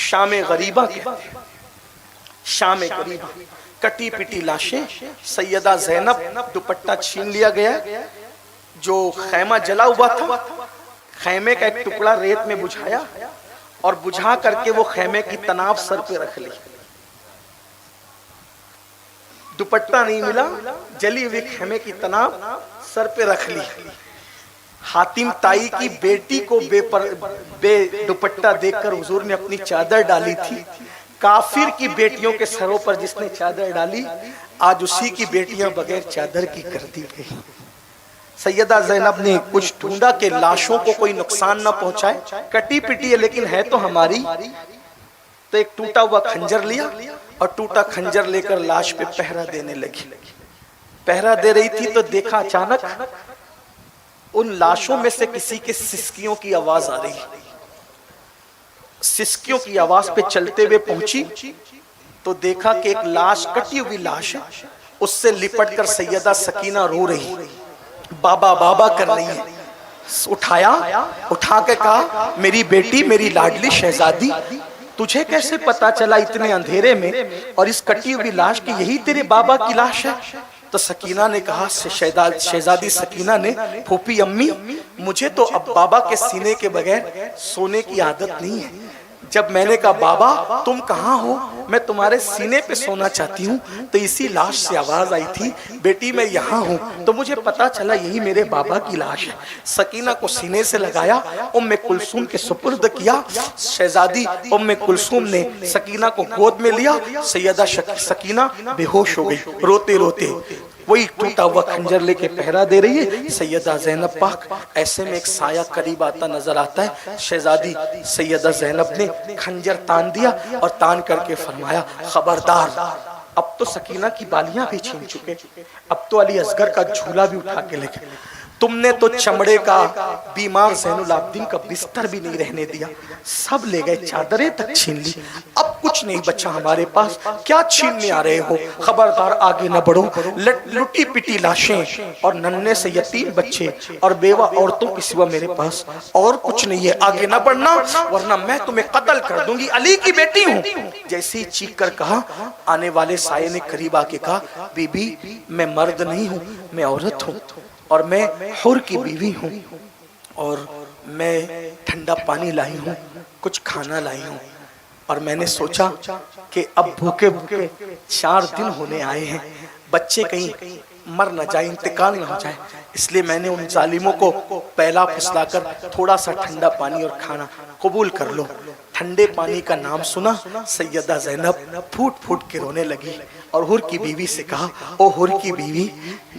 شام غریبہ کہتے ہیں۔ شام غریبہ، کٹی پٹی لاشیں، سیدہ زینب دوپٹہ چھین لیا گیا، جو خیمہ جلا ہوا تھا خیمے کا ایک ٹکڑا ریت میں بجھایا اور بجھا کر کے وہ خیمے کی تناب سر پہ رکھ لی۔ دوپٹہ نہیں ملا، جلی ہوئی خیمے کی تناب سر پہ رکھ لی۔ حاتم تائی کی بیٹی کو بے دوپٹہ دیکھ کر حضور نے اپنی چادر ڈالی تھی۔ کافر کی بیٹیوں کے سروں پر جس نے چادر ڈالی، آج اسی کی بیٹیاں بغیر چادر کی کر دی گئی۔ سیدہ زینب نے کچھ ڈھونڈا کہ لاشوں کو کوئی نقصان نہ پہنچائے، کٹی پٹی ہے لیکن ہے تو ہماری، تو ایک ٹوٹا ہوا کھنجر لیا اور ٹوٹا کھنجر لے کر لاش پہ پہرا دینے لگی۔ پہرا دے رہی تھی تو دیکھا اچانک ان لاشوں میں سے کسی کے سسکیوں کی آواز آ رہی۔ سسکیوں کی آواز پہ چلتے ہوئے پہنچی تو دیکھا کہ ایک لاش، کٹی ہوئی لاش، اس سے لپٹ کر سیدہ سکینہ رو رہی، بابا بابا کر رہی ہے۔ اٹھایا، اٹھا کے کہا، میری بیٹی، میری لاڈلی شہزادی، تجھے کیسے پتا چلا اتنے اندھیرے میں اور اس کٹی ہوئی لاش کی یہی تیرے بابا کی لاش ہے؟ تو سکینہ نے کہا، شہزادی سکینہ نے، پھوپھی امی، مجھے تو اب بابا کے سینے کے بغیر سونے کی عادت نہیں ہے۔ جب میں نے کہا بابا تم کہاں ہو، میں تمہارے سینے پہ سونا چاہتی ہوں، تو اسی لاش سے آواز آئی تھی، بیٹی میں یہاں ہوں، تو مجھے پتا چلا یہی میرے بابا کی لاش ہے۔ سکینہ کو سینے سے لگایا، ام کلثوم کے سپرد کیا۔ شہزادی ام کلثوم نے سکینہ کو گود میں لیا۔ سیدہ سکینہ بے ہوش ہو گئی، روتے روتے وہی ٹوٹا ہوا کھنجر لے کے پہرا دے رہی ہے۔ سیدہ زینب پاک، ایسے میں ایک سایہ قریب آتا نظر آتا ہے۔ شہزادی سیدہ زینب نے کھنجر تان دیا اور تان کر کے فرمایا، خبردار، اب تو سکینہ کی بالیاں بھی چھین چکے، اب تو علی اصغر کا جھولا بھی اٹھا کے لے گئے، تم نے تو چمڑے کا بیمار زین العابدین کا بستر بھی نہیں رہنے دیا، سب لے گئے، چادریں تک چھین لی، اب کچھ نہیں بچا ہمارے پاس، کیا چھیننے آ رہے ہو؟ خبردار آگے نہ بڑھو، لٹی پٹی لاشیں اور ننھے سے یتیم بچے اور بیوہ عورتوں کے سوا میرے پاس اور کچھ نہیں ہے، آگے نہ بڑھنا ورنہ میں تمہیں قتل کر دوں گی، علی کی بیٹی ہوں۔ جیسے ہی چیخ کر کہا، آنے والے سائے نے قریب آ کے کہا، بی بی میں مرد نہیں ہوں، میں عورت ہوں اور میں حور کی بیوی ہوں، اور میں ٹھنڈا پانی لائی ہوں، کچھ کھانا لائی ہوں، اور میں نے سوچا کہ اب بھوکے بھوکے 4 دن ہونے آئے ہیں، بچے کہیں مر نہ جائے، انتقال نہ ہو جائے، اس لیے میں نے ان ظالموں کو پہلا پھسلا کر تھوڑا سا ٹھنڈا پانی اور کھانا قبول کر لو۔ ٹھنڈے پانی کا نام سنا، سیدہ زینب پھوٹ پھوٹ کے رونے لگی اور حور کی بیوی سے کہا، او حور کی بیوی،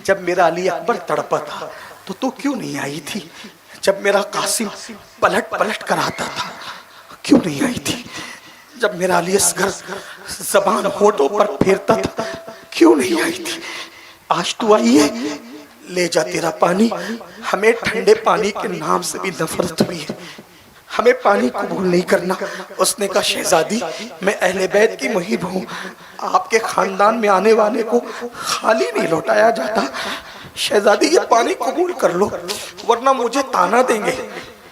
جب میرا علی اکبر تڑپا تھا تو کیوں نہیں آئی تھی؟ جب میرا قاسم پلٹ پلٹ کر آتا تھا کیوں نہیں آئی تھی؟ جب میرا علی اصغر زبان ہونٹوں پر پھیرتا تھا کیوں نہیں آئی تھی؟ آج تو آئی ہے، لے جا تیرا پانی، ہمیں ٹھنڈے پانی کے نام سے بھی نفرت ہوئی ہے، ہمیں پانی قبول نہیں کرنا۔ اس نے کہا، شہزادی میں اہل بیت کی محب ہوں، آپ کے خاندان میں آنے والے کو خالی نہیں لوٹایا جاتا، شہزادی یہ پانی قبول کر لو ورنہ مجھے تانا دیں گے۔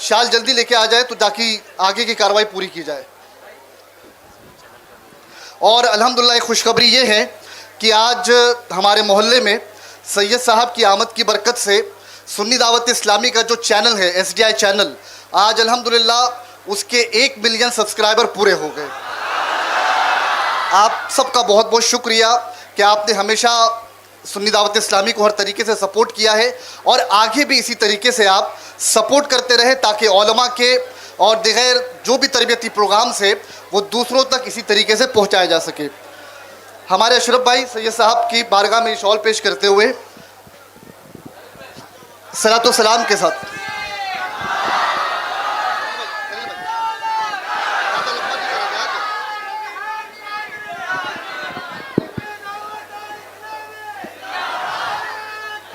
شال جلدی لے کے آ جائے تو تاکہ آگے کی کارروائی پوری کی جائے. اور الحمدللہ ایک خوشخبری یہ ہے کہ آج ہمارے محلے میں سید صاحب کی آمد کی برکت سے سنی دعوت اسلامی کا جو چینل ہے SDI چینل, آج الحمدللہ اس کے 1 ملین سبسکرائبر پورے ہو گئے. آپ سب کا بہت بہت شکریہ کہ آپ نے ہمیشہ سنی دعوت اسلامی کو ہر طریقے سے سپورٹ کیا ہے, اور آگے بھی اسی طریقے سے آپ سپورٹ کرتے رہے تاکہ علماء کے اور دیگر جو بھی تربیتی پروگرامز ہے وہ دوسروں تک اسی طریقے سے پہنچایا جا سکے. ہمارے اشرف بھائی سید صاحب کی بارگاہ میں شال پیش کرتے ہوئے صلاۃ و سلام کے ساتھ.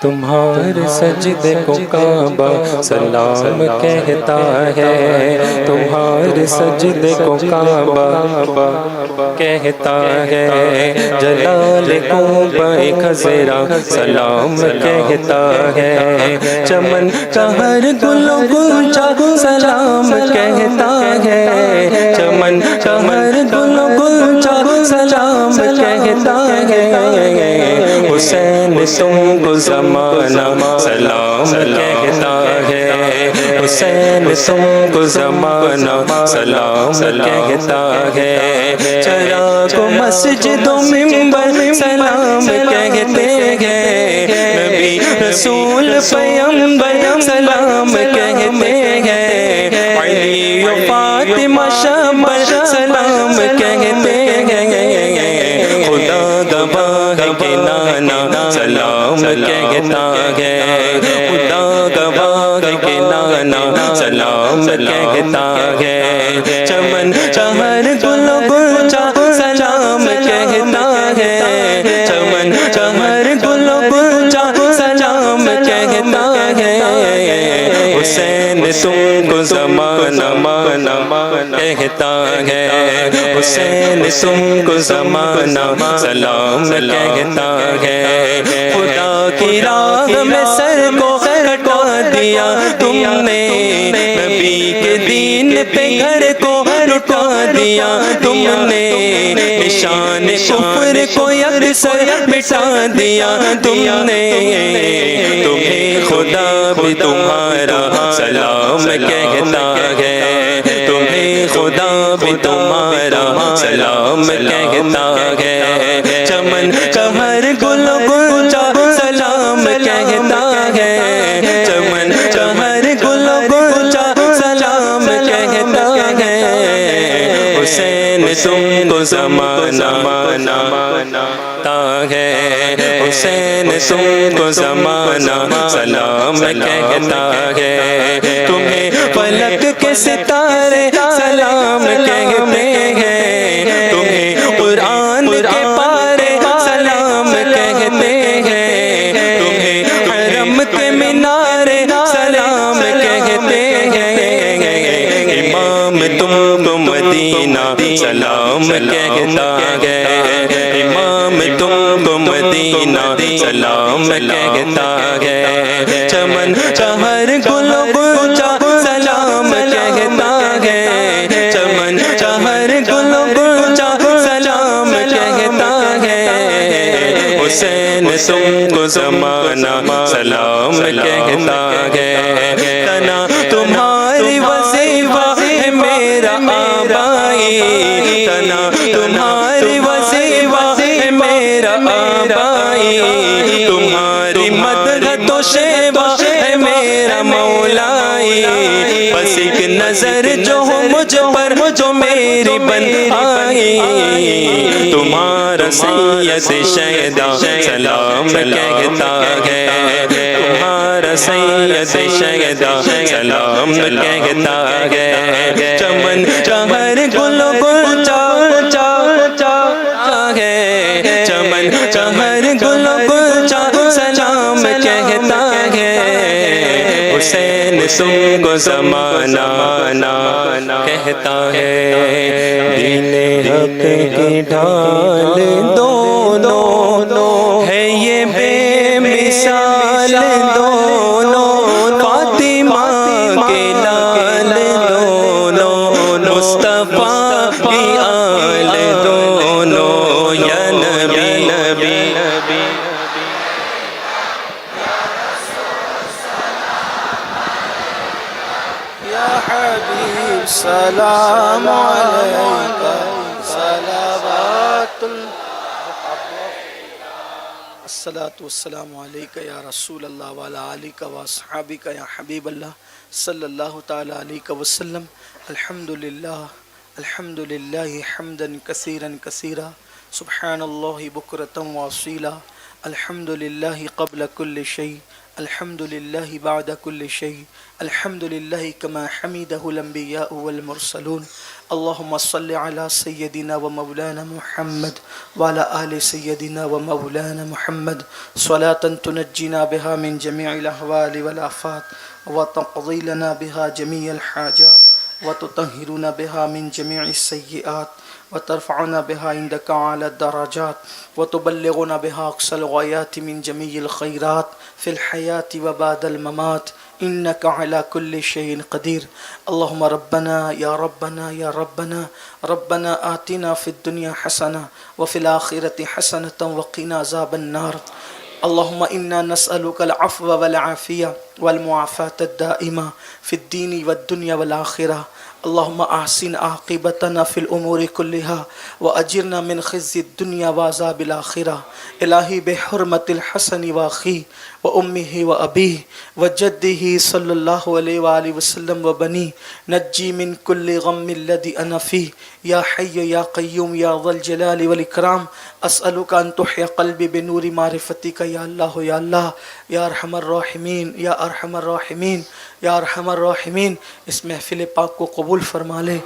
تمہارے سجدے کو کعبہ سلام کہتا ہے, تمہارے سجدے کو کعبہ کہتا ہے, جلال کو ایک خزرا سلام کہتا ہے, چمن کا ہر گل و گلچا سلام کہتا ہے, چمن کا ہر گل و گلچا سلام کہتا ہے, حسین تم کو زمانہ سلام کہتا ہے, حسین تم کو زمانہ سلام کہتا ہے, چراغ و مسجد و منبر سلام کہتے ہیں, نبی رسول پیغمبر سلام کہتے ہیں, علی و فاطمہ شمر سلام کہتے ہیں, خدا گواہ ہے نانا سلام کہتا ہے, خدا گواہ ہے نانا سلام کہتا ہے, چمن چہر گل و گلچا سلام کہتا ہے, چمن چہر گل و گلچا سلام کہتا ہے, حسین تم کو زمانہ کہتا ہے, حسین تم کو زمانہ سلام کہتا ہے, خدا کی راہ میں سر کو کٹا دیا تم نے, نبی کے دین پہ گھر کو لٹا دیا تم نے, نشان کفر کو یکسر مٹا دیا تم نے, تمہیں خدا بھی تمہارا سلام کہتا ہے, تمہیں خدا بھی تمہارا سلام کہتا ہے, چمن چہر گل و گلچا سلام کہتا ہے, چمن چہر گل و گلچا سلام کہتا ہے, حسین تم کو زمانہ ہے, حسین تم کو زمانہ سلام کہتا ہے, تمہیں فلک کے ستارے سلام کہتے ہیں, تمہیں قرآن کے پارے سلام کہتے ہیں, تمہیں حرم کے مینارے سلام کہتے ہیں, امام تم کو مدینہ سلام کہتا ہے, امام تم کو مدینہ سلام کہتا ہے, چمن چہر گل و گلچا سلام کہتا ہے, چمن چہر گل و گلچا سلام کہتا ہے, حسین تم کو زمانہ سلام کہتا ہے, تنا تمہاری وظیفہ ہے میرا آبائی, تنا تمہاری وظیفہ ہے میرا آبائی, تمہاری مدد تو شیبہ ہے میرا مولائی, بس ایک نظر جو ہو مجھ پر جو میری بن آئی, تمہارا سید شیدا سلام کہتا ہے, تمہارا سید شیدا سلام کہتا ہے, چمن چہر گل و گلچا ہے, چمن چہر گل و گلچا سلام کہتا ہے, حسین تم کو زمانہ کہتا ہے, دین حق کی ڈھال دونوں ہے یہ بے مثال دونوں, فاطمہ کے لال حبیب سلام علیکہ صلوات الصلاۃ والسلام علیکہ یا رسول اللہ وعلی آلکہ واصحابکہ یا حبیب اللہ صلی اللہ تعالی علیہ وسلم. الحمد للہ حمدا کثیرا کثیرا سبحان اللہ بکرۃ واصیلا. الحمد للہ قبل کل شیء الحمد للہ بعد کل شیء الحمد للہ کما حمدہ الانبیاء والمرسلون. اللہم صل علی سیدنا و مولانا محمد وعلی آل سیدنا و مولانا محمد صلاة تنجینا بها من جمیع الاحوال والآفات وتقضی لنا بها جمیع الحاجات وتطهرنا بها من جميع السيئات وترفعنا بها عندك على الدرجات وتبلغنا بها أقصى الغايات من جميع الخيرات في الحياة وبعد الممات إنك على كل شيء قدير. اللهم ربنا يا ربنا يا ربنا ربنا آتنا في الدنيا حسنة وفي الآخرة حسنة وقنا عذاب النار. اللهم إنا نسألك العفو والعافية والمعافاة الدائمة في الدين والدنيا والآخرة. اللهم أحسن عاقبتنا في الأمور كلها وأجرنا من خزي الدنيا وعذاب الآخرة. إلهي بحرمة الحسن وأخيه وأمه وأبيه وجده صلى الله عليه وآله وسلم وبنيه نجي من كل غم الذي أنا فيه يا حي يا قيوم يا ذا الجلال والإكرام. أسألك أن تحيي قلبي بنور معرفتك يا الله يا الله يا أرحم الراحمين يا أرحم الراحمين یا ارحم الراحمین. اس محفل پاک کو قبول فرما لے،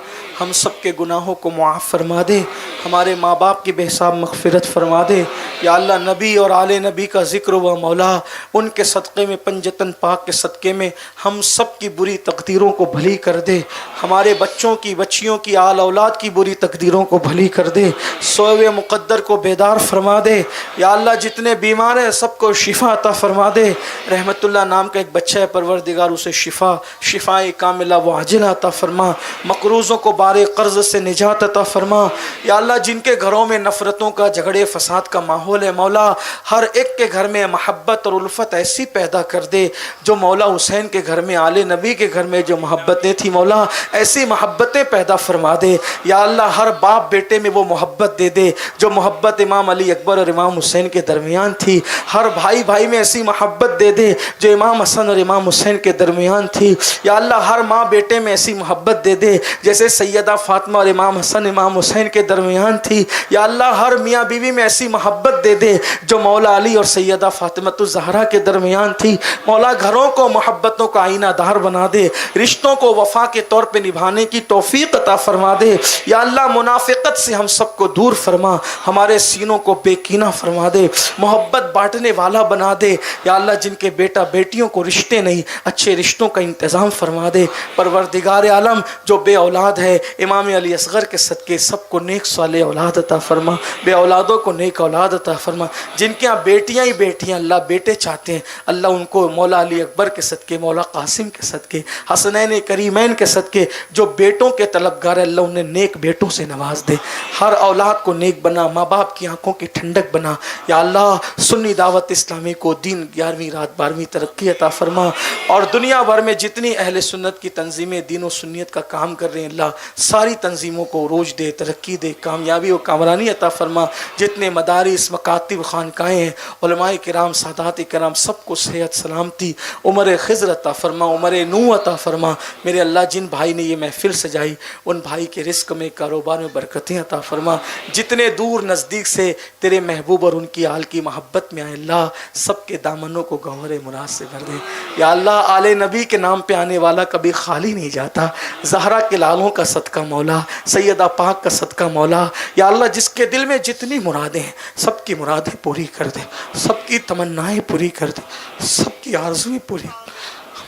ہم سب کے گناہوں کو معاف فرما دے، ہمارے ماں باپ کی بے حساب مغفرت فرما دے. یا اللہ نبی اور آل نبی کا ذکر و مولا ان کے صدقے میں پنجتن پاک کے صدقے میں ہم سب کی بری تقدیروں کو بھلی کر دے، ہمارے بچوں کی بچیوں کی آل اولاد کی بری تقدیروں کو بھلی کر دے، سوئے ہوئے مقدر کو بیدار فرما دے. یا اللہ جتنے بیمار ہیں سب کو شفا عطا فرما دے. رحمت اللہ نام کا ایک بچہ ہے، پروردگار اسے شفائے کاملہ و عاجلہ عطا فرما. مقروضوں کو بارے قرض سے نجات عطا فرما. یا اللہ جن کے گھروں میں نفرتوں کا جھگڑے فساد کا ماحول ہے مولا ہر ایک کے گھر میں محبت اور الفت ایسی پیدا کر دے جو مولا حسین کے گھر میں آل نبی کے گھر میں جو محبتیں تھی مولا ایسی محبتیں پیدا فرما دے. یا اللہ ہر باپ بیٹے میں وہ محبت دے دے جو محبت امام علی اکبر اور امام حسین کے درمیان تھی. ہر بھائی بھائی میں ایسی محبت دے دے جو امام حسن اور امام حسین کے درمیان تھی. یا اللہ ہر ماں بیٹے میں ایسی محبت دے دے جیسے سیدہ فاطمہ اور امام حسن امام حسین کے درمیان تھی. یا اللہ ہر میاں بیوی میں ایسی محبت دے دے جو مولا علی اور سیدہ فاطمہ الزہرا کے درمیان تھی. مولا گھروں کو محبتوں کا آئینہ دار بنا دے، رشتوں کو وفا کے طور پہ نبھانے کی توفیق عطا فرما دے. یا اللہ منافقت سے ہم سب کو دور فرما، ہمارے سینوں کو بے کینہ فرما دے، محبت بانٹنے والا بنا دے. یا اللہ جن کے بیٹا بیٹیوں کو رشتے نہیں اچھے رشتوں کا انتظام فرما دے. پروردگار عالم جو بے اولاد ہے امام علی اصغر کے صدقے سب کو نیک صالح اولاد عطا فرما، بے اولادوں کو نیک اولاد عطا فرما. جن کے یہاں بیٹیاں ہی بیٹیاں اللہ بیٹے چاہتے ہیں اللہ ان کو مولا علی اکبر کے صدقے مولا قاسم کے صدقے حسنین کریمین کے صدقے جو بیٹوں کے طلبگار اللہ انہیں نیک بیٹوں سے نواز دے. ہر اولاد کو نیک بنا، ماں باپ کی آنکھوں کی ٹھنڈک بنا. یا اللہ سنی دعوت اسلامی کو دین 11ویں رات 12ویں ترقی عطا فرما. اور دنیا بھر میں جتنی اہل سنت کی تنظیمیں دین و سنیت کا کام کر رہے ہیں اللہ ساری تنظیموں کو عروج دے، ترقی دے، کامیابی و کامرانی عطا فرما. جتنے مدارس مکاتب خانقاہیں ہیں علماء کرام سادات کرام سب کو صحت سلامتی عمر خضر عطا فرما، عمر نو عطا فرما. میرے اللہ جن بھائی نے یہ محفل سجائی ان بھائی کے رزق میں کاروبار میں برکتیں عطا فرما. جتنے دور نزدیک سے تیرے محبوب اور ان کی آل کی محبت میں آئے اللہ سب کے دامنوں کو گوہر مراد سے بھر دے. یا اللہ آل نبی کے نام پہ آنے والا کبھی خالی نہیں جاتا. زہرا کے لالوں کا صدقہ مولا، سیدہ پاک کا صدقہ مولا. یا اللہ جس کے دل میں جتنی مرادیں ہیں سب کی مرادیں پوری کر دے، سب کی تمنائیں پوری کر دے، سب کی آرزویں پوری.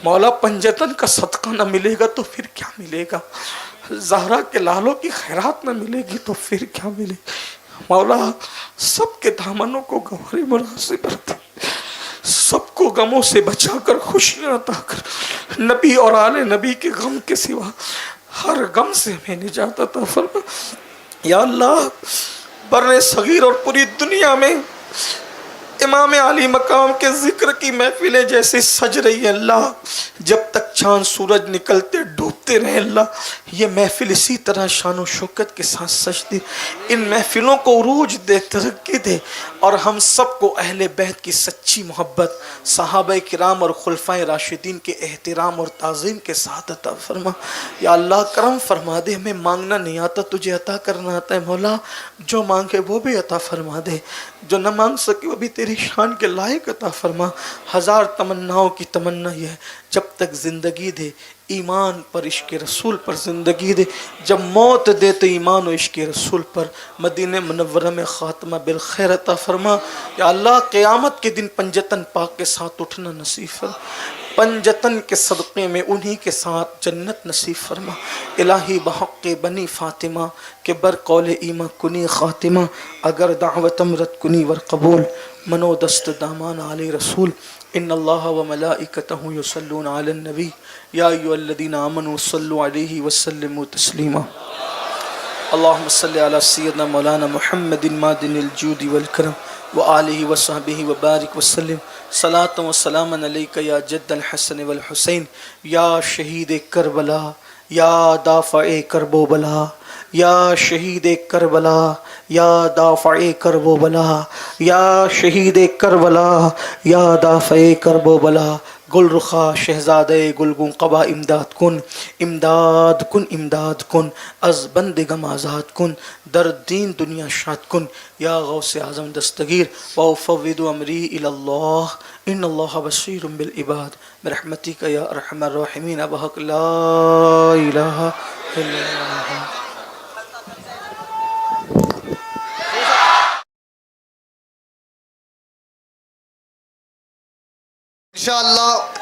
مولا پنجتن کا صدقہ نہ ملے گا تو پھر کیا ملے گا؟ زہرا کے لالوں کی خیرات نہ ملے گی تو پھر کیا ملے؟ مولا سب کے دامنوں کو گوہر مراد سے بھر دے، سب کو غموں سے بچا کر خوشیاں عطا کر. نبی اور آل نبی کے غم کے سوا ہر غم سے ہمیں نجات عطا فرما. یا اللہ بر صغیر اور پوری دنیا میں امام علی مقام کے ذکر کی محفلیں جیسے سج رہی ہیں اللہ، جب تک چاند سورج نکلتے ڈوبتے رہے اللہ، یہ محفل اسی طرح شان و شوکت کے ساتھ سجدے، ان محفلوں کو عروج دے، ترقی دے، اور ہم سب کو اہل بیت کی سچی محبت، صحابہ کرام اور خلفائے راشدین کے احترام اور تعظیم کے ساتھ عطا فرما۔ یا اللہ کرم فرما دے، ہمیں مانگنا نہیں آتا، تجھے عطا کرنا آتا ہے مولا، جو مانگے وہ بھی عطا فرما دے، جو نہ مانگ سکے وہ بھی تیری شان کے لائق عطا فرما۔ ہزار تمناؤں کی تمنا یہ ہے، جب تک زندگی دے ایمان پر عشق رسول پر زندگی دے، جب موت دے تو ایمان و عشق رسول پر مدینہ منورہ میں خاتمہ بالخیر عطا فرما۔ یا اللہ قیامت کے دن پنجتن پاک کے ساتھ اٹھنا نصیب فرما، پنجتن کے صدقے میں انہی کے ساتھ جنت نصیب فرما۔ الہی بحق بنی فاطمہ کے بر قول ایمہ کنی خاتمہ، اگر دعوت امرت کنی ور قبول، منو دست دامان علی رسول۔ ان اللہ و ملائکتہ یصلون علی النبی یا ایھا الذین آمنوا صلوا علیہ وسلموا تسلیما۔ اللہم صلی علی سیدنا مولانا محمد معدن الجود والکرم وآلہ وصحبہ وبارک وسلم۔ صلاۃ و سلام علیک یا جد الحسن والحسین، یا شہید کربلا، یا دافع کرب و بلا، یا شہید کربلا، یا دافع کرب و بلا، یا شہید کربلا، یا دافع کرب و بلا۔ گل رخا شہزادے گلگون قبا امداد کن، امداد کن، امداد کن، از بندگم آزاد کن، در دین دنیا شاد کن، یا غوث اعظم دستگیر وافوض امری الی اللہ ان اللہ بصیر بالعباد برحمتک یا ارحم الراحمین بحق لا الہ الا اللہ۔ انشاءاللہ